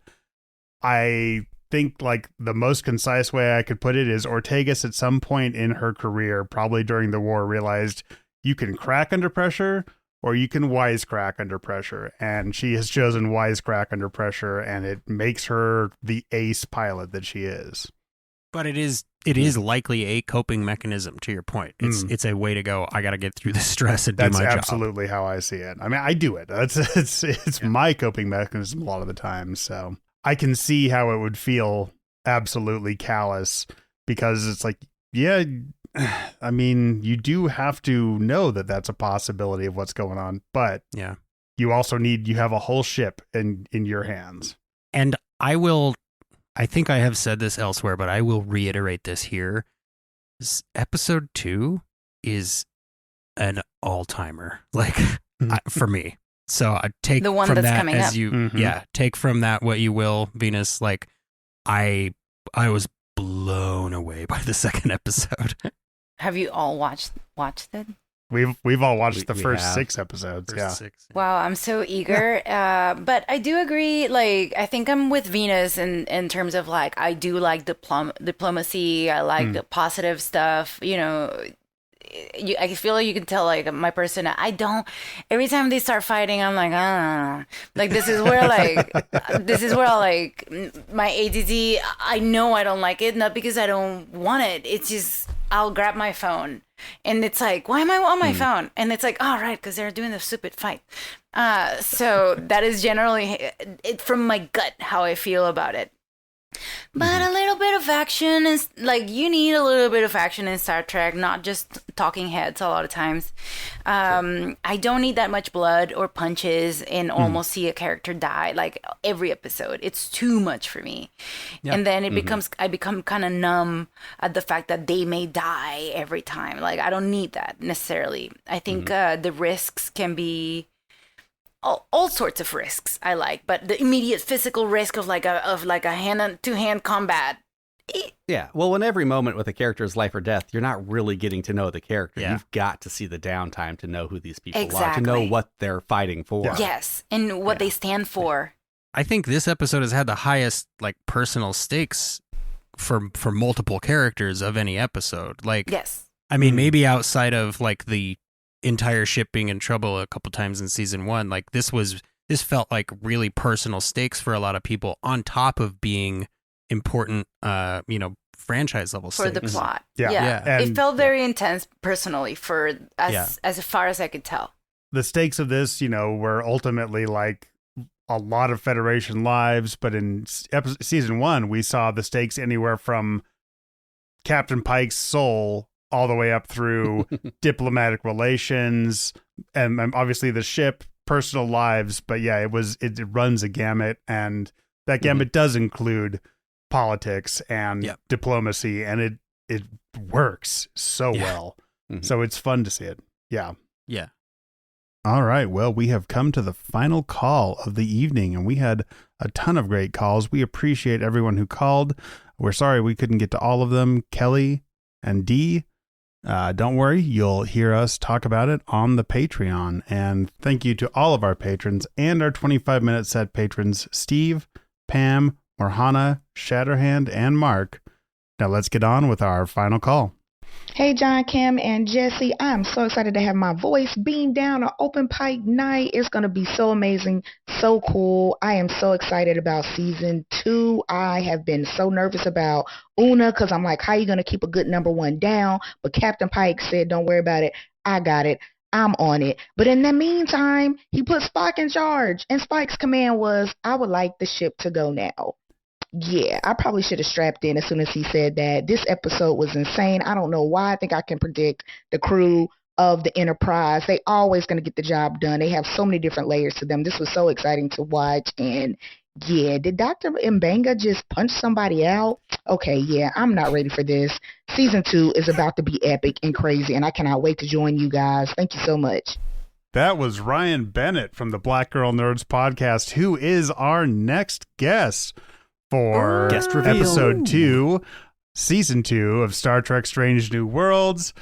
I think like the most concise way I could put it is Ortegas at some point in her career, probably during the war, realized you can crack under pressure or you can wisecrack under pressure. And she has chosen wisecrack under pressure, and it makes her the ace pilot that she is. But it is likely a coping mechanism, to your point. It's a way to go, I got to get through the stress and do my job. That's absolutely how I see it. I mean, I do it. It's my coping mechanism a lot of the time. So I can see how it would feel absolutely callous, because it's like, yeah, I mean, you do have to know that that's a possibility of what's going on, but you also you have a whole ship in your hands. And I think I have said this elsewhere, but I will reiterate this here. Episode 2 is an all-timer, like for me. So I take the one from that's that coming as up. you, take from that what you will, Venus. Like I was blown away by the second episode. Have you all watched it? We've all watched the first 6 episodes. Wow, I'm so eager. But I do agree. Like, I think I'm with Venus in terms of like, I do like diplomacy. I like the positive stuff. You know, I feel like you can tell like my person. I don't. Every time they start fighting, I'm like, like this is where my ADD. I know I don't like it, not because I don't want it. It's just I'll grab my phone. And it's like, why am I on my phone? And it's like, oh, right, because they're doing the stupid fight. So that is generally it from my gut how I feel about it. But a little bit of action is like, you need a little bit of action in Star Trek, not just talking heads a lot of times. I don't need that much blood or punches and almost see a character die like every episode. It's too much for me. Yeah. And then I become kind of numb at the fact that they may die every time. Like, I don't need that necessarily. I think the risks can be all sorts of risks I like, but the immediate physical risk of like a hand-to-hand combat. Yeah, well, in every moment with a character's life or death, you're not really getting to know the character. Yeah. You've got to see the downtime to know who these people are, to Exactly. know what they're fighting for. Yes, and what they stand for. I think this episode has had the highest like personal stakes for multiple characters of any episode. Like, yes, I mean, maybe outside of like the entire ship being in trouble a couple times in season 1, like this felt like really personal stakes for a lot of people, on top of being important, franchise level for stakes. the plot. Yeah. And it felt very intense personally for as far as I could tell. The stakes of this, were ultimately like a lot of Federation lives, but in season 1, we saw the stakes anywhere from Captain Pike's soul all the way up through diplomatic relations and obviously the ship, personal lives. But yeah, it runs a gamut, and that gamut does include politics and diplomacy, and it works so well. So it's fun to see it. Yeah. Yeah. All right. Well, we have come to the final call of the evening, and we had a ton of great calls. We appreciate everyone who called. We're sorry we couldn't get to all of them. Kelly and Dee, don't worry, you'll hear us talk about it on the Patreon. And thank you to all of our patrons and our 25-minute set patrons, Steve, Pam, Morhana, Shatterhand, and Mark. Now let's get on with our final call. Hey, John, Kim, and Jesse. I'm so excited to have my voice beamed down on Open Pike Night. It's going to be so amazing, so cool. I am so excited about season 2. I have been so nervous about Una because I'm like, how are you going to keep a good number 1 down? But Captain Pike said, don't worry about it. I got it. I'm on it. But in the meantime, he put Spock in charge. And Spike's command was, I would like the ship to go now. Yeah, I probably should have strapped in as soon as he said that. This episode was insane. I don't know why. I think I can predict the crew of the Enterprise. They always going to get the job done. They have so many different layers to them. This was so exciting to watch. And Yeah, did Dr. Mbenga just punch somebody out? Okay, yeah, I'm not ready for this. Season 2 is about to be epic and crazy, and I cannot wait to join you guys. Thank you so much. That was Ryan Bennett from the Black Girl Nerds podcast, who is our next guest for Guest reveal. episode 2, season 2 of Star Trek Strange New Worlds.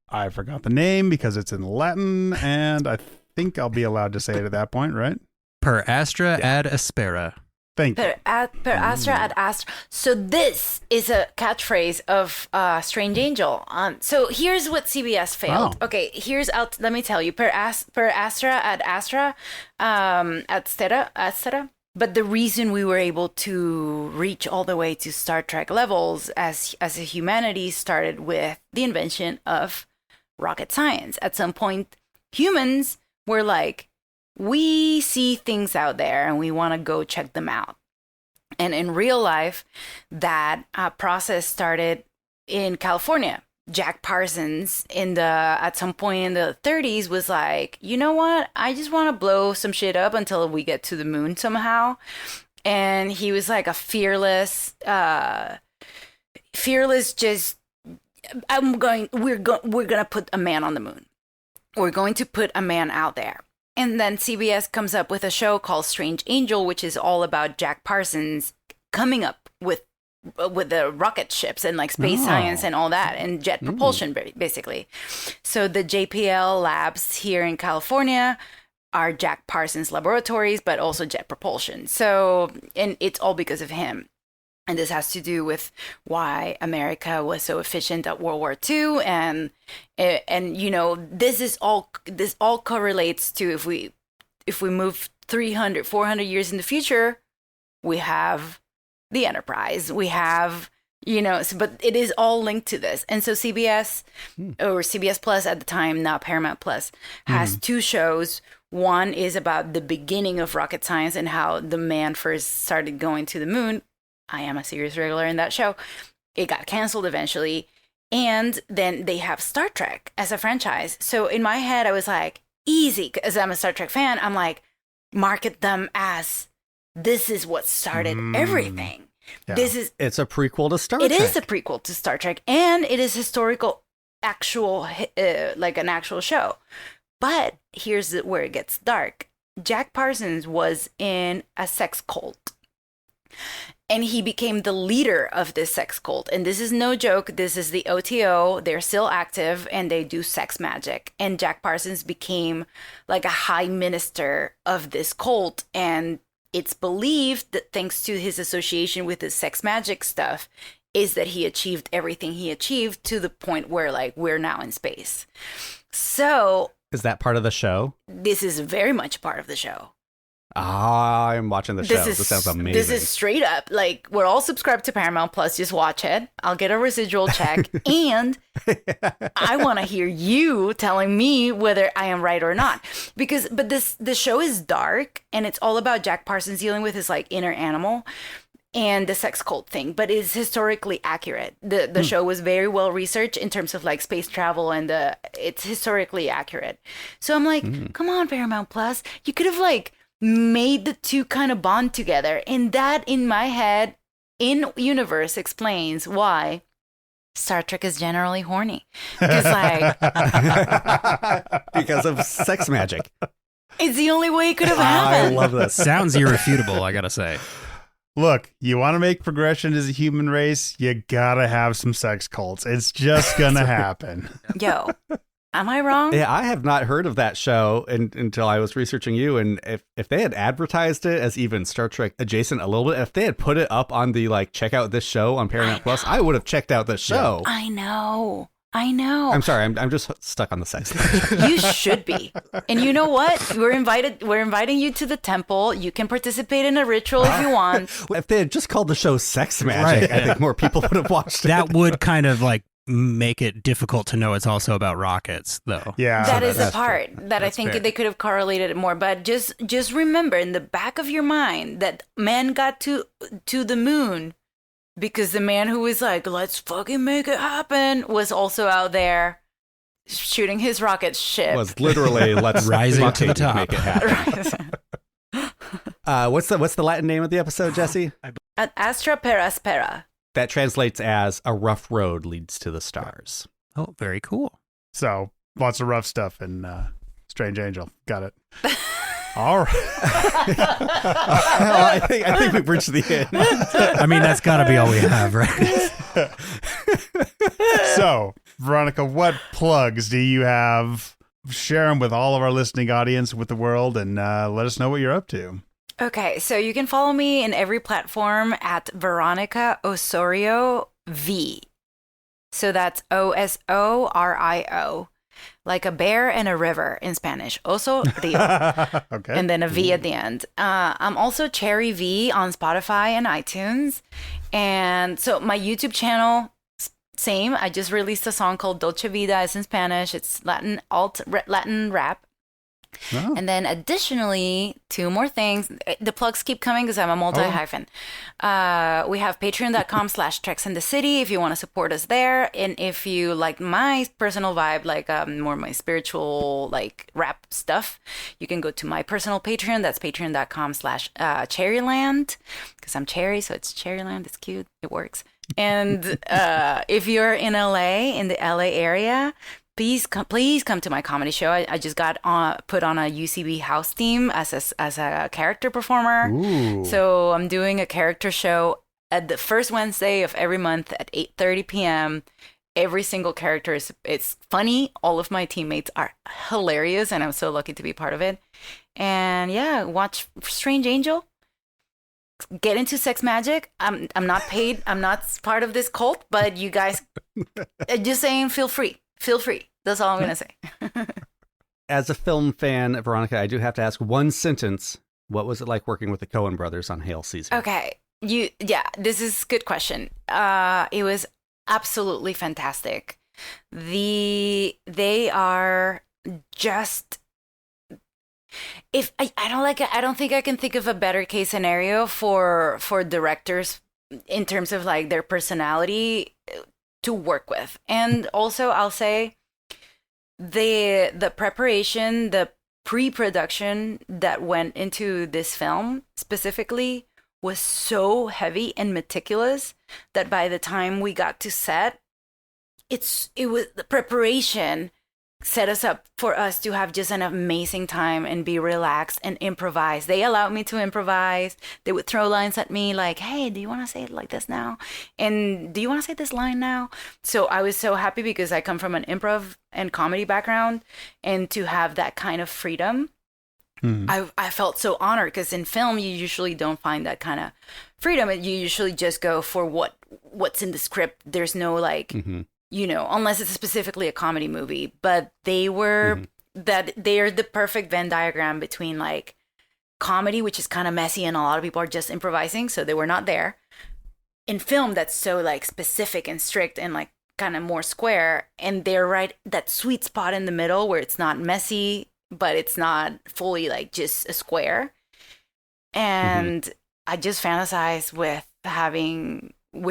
I forgot the name because it's in Latin, and I think I'll be allowed to say it at that point, right? Per astra ad aspera. Thank you. Per astra ad astra. So this is a catchphrase of Strange Angel. So here's what CBS failed. Oh. Okay, let me tell you. Per astra ad astra, etc. But the reason we were able to reach all the way to Star Trek levels as a humanity started with the invention of rocket science. At some point, humans were like, we see things out there and we want to go check them out. And in real life, that process started in California. Jack Parsons at some point in the 30s was like, you know what? I just want to blow some shit up until we get to the moon somehow. And he was like a fearless, just, we're going to put a man on the moon. We're going to put a man out there. And then CBS comes up with a show called Strange Angel, which is all about Jack Parsons coming up with the rocket ships and like space science and all that and jet propulsion, basically. So the JPL labs here in California are Jack Parsons laboratories, but also jet propulsion. So, and it's all because of him. And this has to do with why America was so efficient at World War II. And you know, this all correlates to if we move 300, 400 years in the future, we have the Enterprise. We have, you know, but it is all linked to this. And so CBS or CBS Plus at the time, now Paramount Plus, has two shows. One is about the beginning of rocket science and how the man first started going to the moon. I am a series regular in that show. It got canceled eventually. And then they have Star Trek as a franchise. So in my head, I was like, easy. Because I'm a Star Trek fan. I'm like, market them as this is what started everything. Yeah. It's a prequel to Star Trek. It is a prequel to Star Trek. And it is historical, like an actual show. But here's where it gets dark. Jack Parsons was in a sex cult. And he became the leader of this sex cult. And this is no joke. This is the OTO. They're still active and they do sex magic. And Jack Parsons became like a high minister of this cult. And it's believed that thanks to his association with the sex magic stuff is that he achieved everything he achieved to the point where like we're now in space. So is that part of the show? This is very much part of the show. I'm watching the show. This sounds amazing. This is straight up like we're all subscribed to Paramount Plus. Just watch it. I'll get a residual check, and I want to hear you telling me whether I am right or not. But the show is dark, and it's all about Jack Parsons dealing with his like inner animal and the sex cult thing. But it's historically accurate. The show was very well researched in terms of like space travel, and it's historically accurate. So I'm like, come on, Paramount Plus, you could have like made the two kind of bond together. And that, in my head, in universe, explains why Star Trek is generally horny. Because because of sex magic. It's the only way it could have happened. I love this. Sounds irrefutable, I gotta say. Look, you want to make progression as a human race, you gotta have some sex cults. It's just gonna happen. Yo. Am I wrong? Yeah, I have not heard of that show until I was researching you. And if they had advertised it as even Star Trek adjacent a little bit, if they had put it up on the like, check out this show on Paramount Plus, I would have checked out this show. I know. I'm sorry. I'm just stuck on the sex. You should be. And you know what? We're inviting you to the temple. You can participate in a ritual if you want. If they had just called the show Sex Magic, I think more people would have watched it. That would kind of like make it difficult to know it's also about rockets, though. Yeah, that is the part that I think they could have correlated it more. But just remember in the back of your mind that man got to the moon because the man who was like, let's fucking make it happen, was also out there shooting his rocket ship. Was literally let's rising to the top. Make it happen. What's the Latin name of the episode, Jesse? Ad astra per aspera. That translates as a rough road leads to the stars. Oh, very cool. So lots of rough stuff in Strange Angel. Got it. All right. I think we've reached the end. I mean, that's got to be all we have, right? So, Veronica, what plugs do you have? Share them with all of our listening audience, with the world, and let us know what you're up to. Okay, so you can follow me in every platform at Veronica Osorio V. So that's Osorio, like a bear and a river in Spanish. Oso rio. Okay. And then a V at the end. I'm also Cherry V on Spotify and iTunes. And so my YouTube channel, same. I just released a song called Dolce Vida. It's in Spanish. It's Latin rap. Oh. And then additionally, 2 more things. The plugs keep coming because I'm a multi-hyphen. We have patreon.com/Treks in the City if you want to support us there. And if you like my personal vibe, like more my spiritual, like rap stuff, you can go to my personal Patreon. That's patreon.com/Cherryland because I'm Cherry, so it's Cherryland. It's cute. It works. And if you're in LA, in the LA area, please come to my comedy show. I just got put on a UCB house theme as a character performer. Ooh. So I'm doing a character show at the first Wednesday of every month at 8:30 p.m. Every single character it's funny. All of my teammates are hilarious, and I'm so lucky to be part of it. And yeah, watch Strange Angel. Get into sex magic. I'm not paid. I'm not part of this cult, but you guys, just saying, feel free. Feel free. That's all I'm going to say. As a film fan, Veronica, I do have to ask one sentence. What was it like working with the Coen brothers on Hail Caesar? Okay. This is a good question. It was absolutely fantastic. They are just, if I don't think I can think of a better case scenario for directors in terms of like their personality to work with. And also I'll say the preparation, the pre-production that went into this film specifically was so heavy and meticulous that by the time we got to set, it was the preparation set us up for us to have just an amazing time and be relaxed and improvise. They allowed me to improvise. They would throw lines at me like, hey, do you want to say it like this now? And do you want to say this line now? So I was so happy because I come from an improv and comedy background, and to have that kind of freedom, I felt so honored because in film, you usually don't find that kind of freedom. You usually just go for what's in the script. There's no like, unless it's specifically a comedy movie, but they were they're the perfect Venn diagram between like comedy, which is kind of messy and a lot of people are just improvising. So they were not there. In film, that's so like specific and strict and like kind of more square. And they're right, that sweet spot in the middle where it's not messy, but it's not fully like just a square. And I just fantasize with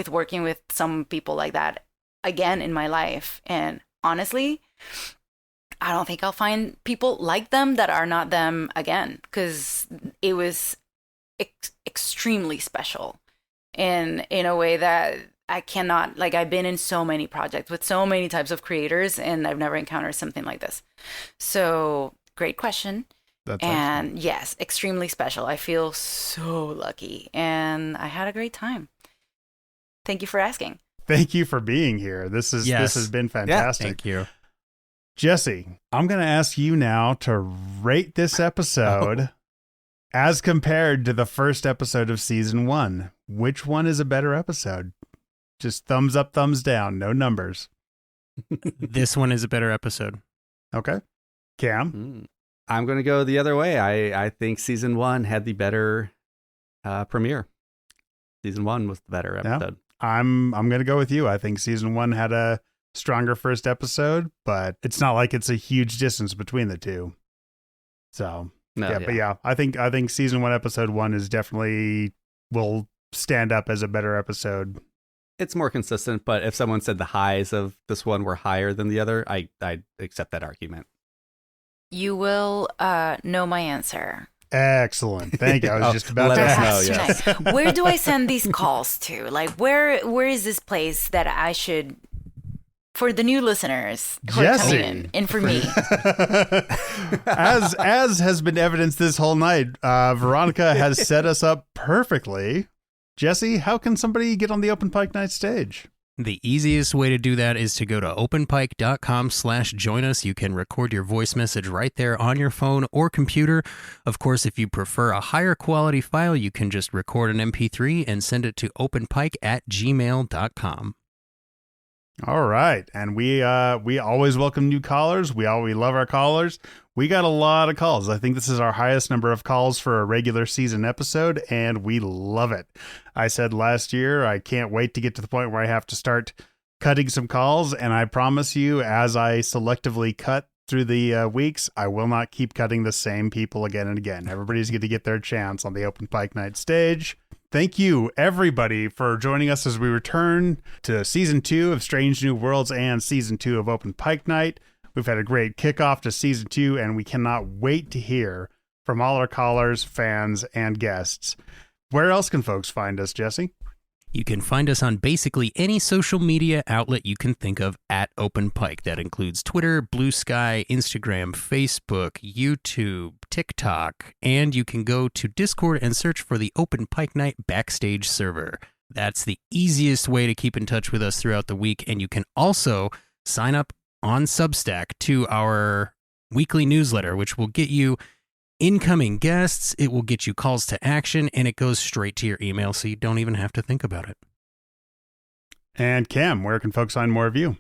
working with some people like that again in my life. And honestly, I don't think I'll find people like them that are not them again, because it was extremely special in a way that I cannot, like, I've been in so many projects with so many types of creators and I've never encountered something like this. So great question. That's and excellent. Yes, extremely special. I feel so lucky and I had a great time. Thank you for asking. Thank you for being here. This has been fantastic. Thank you. Jesse, I'm going to ask you now to rate this episode as compared to the first episode of season 1. Which one is a better episode? Just thumbs up, thumbs down, no numbers. This one is a better episode. Okay. Cam? I'm going to go the other way. I think season 1 had the better premiere. Season 1 was the better episode. I'm going to go with you. I think season 1 had a stronger first episode, but it's not like it's a huge distance between the two. So, I think season 1 episode 1 is definitely will stand up as a better episode. It's more consistent, but if someone said the highs of this one were higher than the other, I'd accept that argument. You will know my answer. Excellent. Thank you. I was just about Let to us ask. know, yes. Nice. Where do I send these calls to? Like, where is this place that I should, for the new listeners who are coming in, and for me? As has been evidenced this whole night, Veronica has set us up perfectly. Jesse, how can somebody get on the Open Pike Night Stage? The easiest way to do that is to go to openpike.com/join us. You can record your voice message right there on your phone or computer. Of course, if you prefer a higher quality file, you can just record an MP3 and send it to openpike@gmail.com. All right. And we always welcome new callers. We love our callers. We got a lot of calls. I think this is our highest number of calls for a regular season episode, and we love it. I said last year, I can't wait to get to the point where I have to start cutting some calls, and I promise you, as I selectively cut through the weeks, I will not keep cutting the same people again and again. Everybody's going to get their chance on the Open Pike Night Stage. Thank you, everybody, for joining us as we return to Season 2 of Strange New Worlds and Season 2 of Open Pike Night. We've had a great kickoff to Season 2, and we cannot wait to hear from all our callers, fans, and guests. Where else can folks find us, Jesse? You can find us on basically any social media outlet you can think of at Open Pike. That includes Twitter, Blue Sky, Instagram, Facebook, YouTube, TikTok, and you can go to Discord and search for the Open Pike Night Backstage server. That's the easiest way to keep in touch with us throughout the week, and you can also sign up on Substack to our weekly newsletter, which will get you incoming guests, it will get you calls to action, and it goes straight to your email, so you don't even have to think about it. And Cam, where can folks find more of you?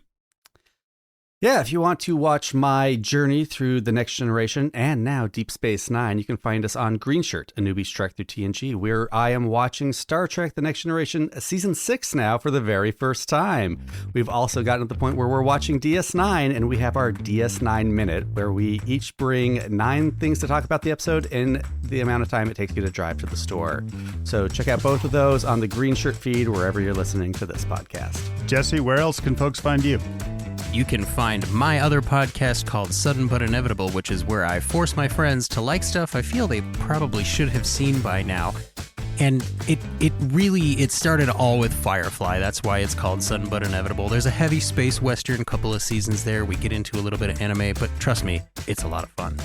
Yeah, if you want to watch my journey through The Next Generation and now Deep Space Nine, you can find us on Green Shirt, a newbie's trek through TNG, where I am watching Star Trek The Next Generation Season 6 now for the very first time. We've also gotten to the point where we're watching DS9, and we have our DS9 Minute, where we each bring 9 things to talk about the episode in the amount of time it takes you to drive to the store. So check out both of those on the Green Shirt feed, wherever you're listening to this podcast. Jesse, where else can folks find you? You can find my other podcast called Sudden But Inevitable, which is where I force my friends to like stuff I feel they probably should have seen by now. And it started all with Firefly. That's why it's called Sudden But Inevitable. There's a heavy space western couple of seasons there. We get into a little bit of anime, but trust me, it's a lot of fun.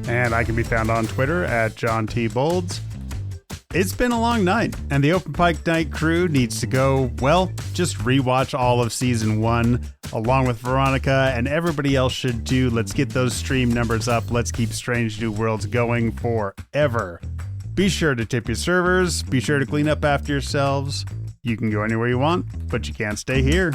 And I can be found on Twitter at John T. Bolds. It's been a long night, and the Open Pike Night crew needs to go, well, just rewatch all of Season 1, along with Veronica, and everybody else should too. Let's get those stream numbers up. Let's keep Strange New Worlds going forever. Be sure to tip your servers. Be sure to clean up after yourselves. You can go anywhere you want, but you can't stay here.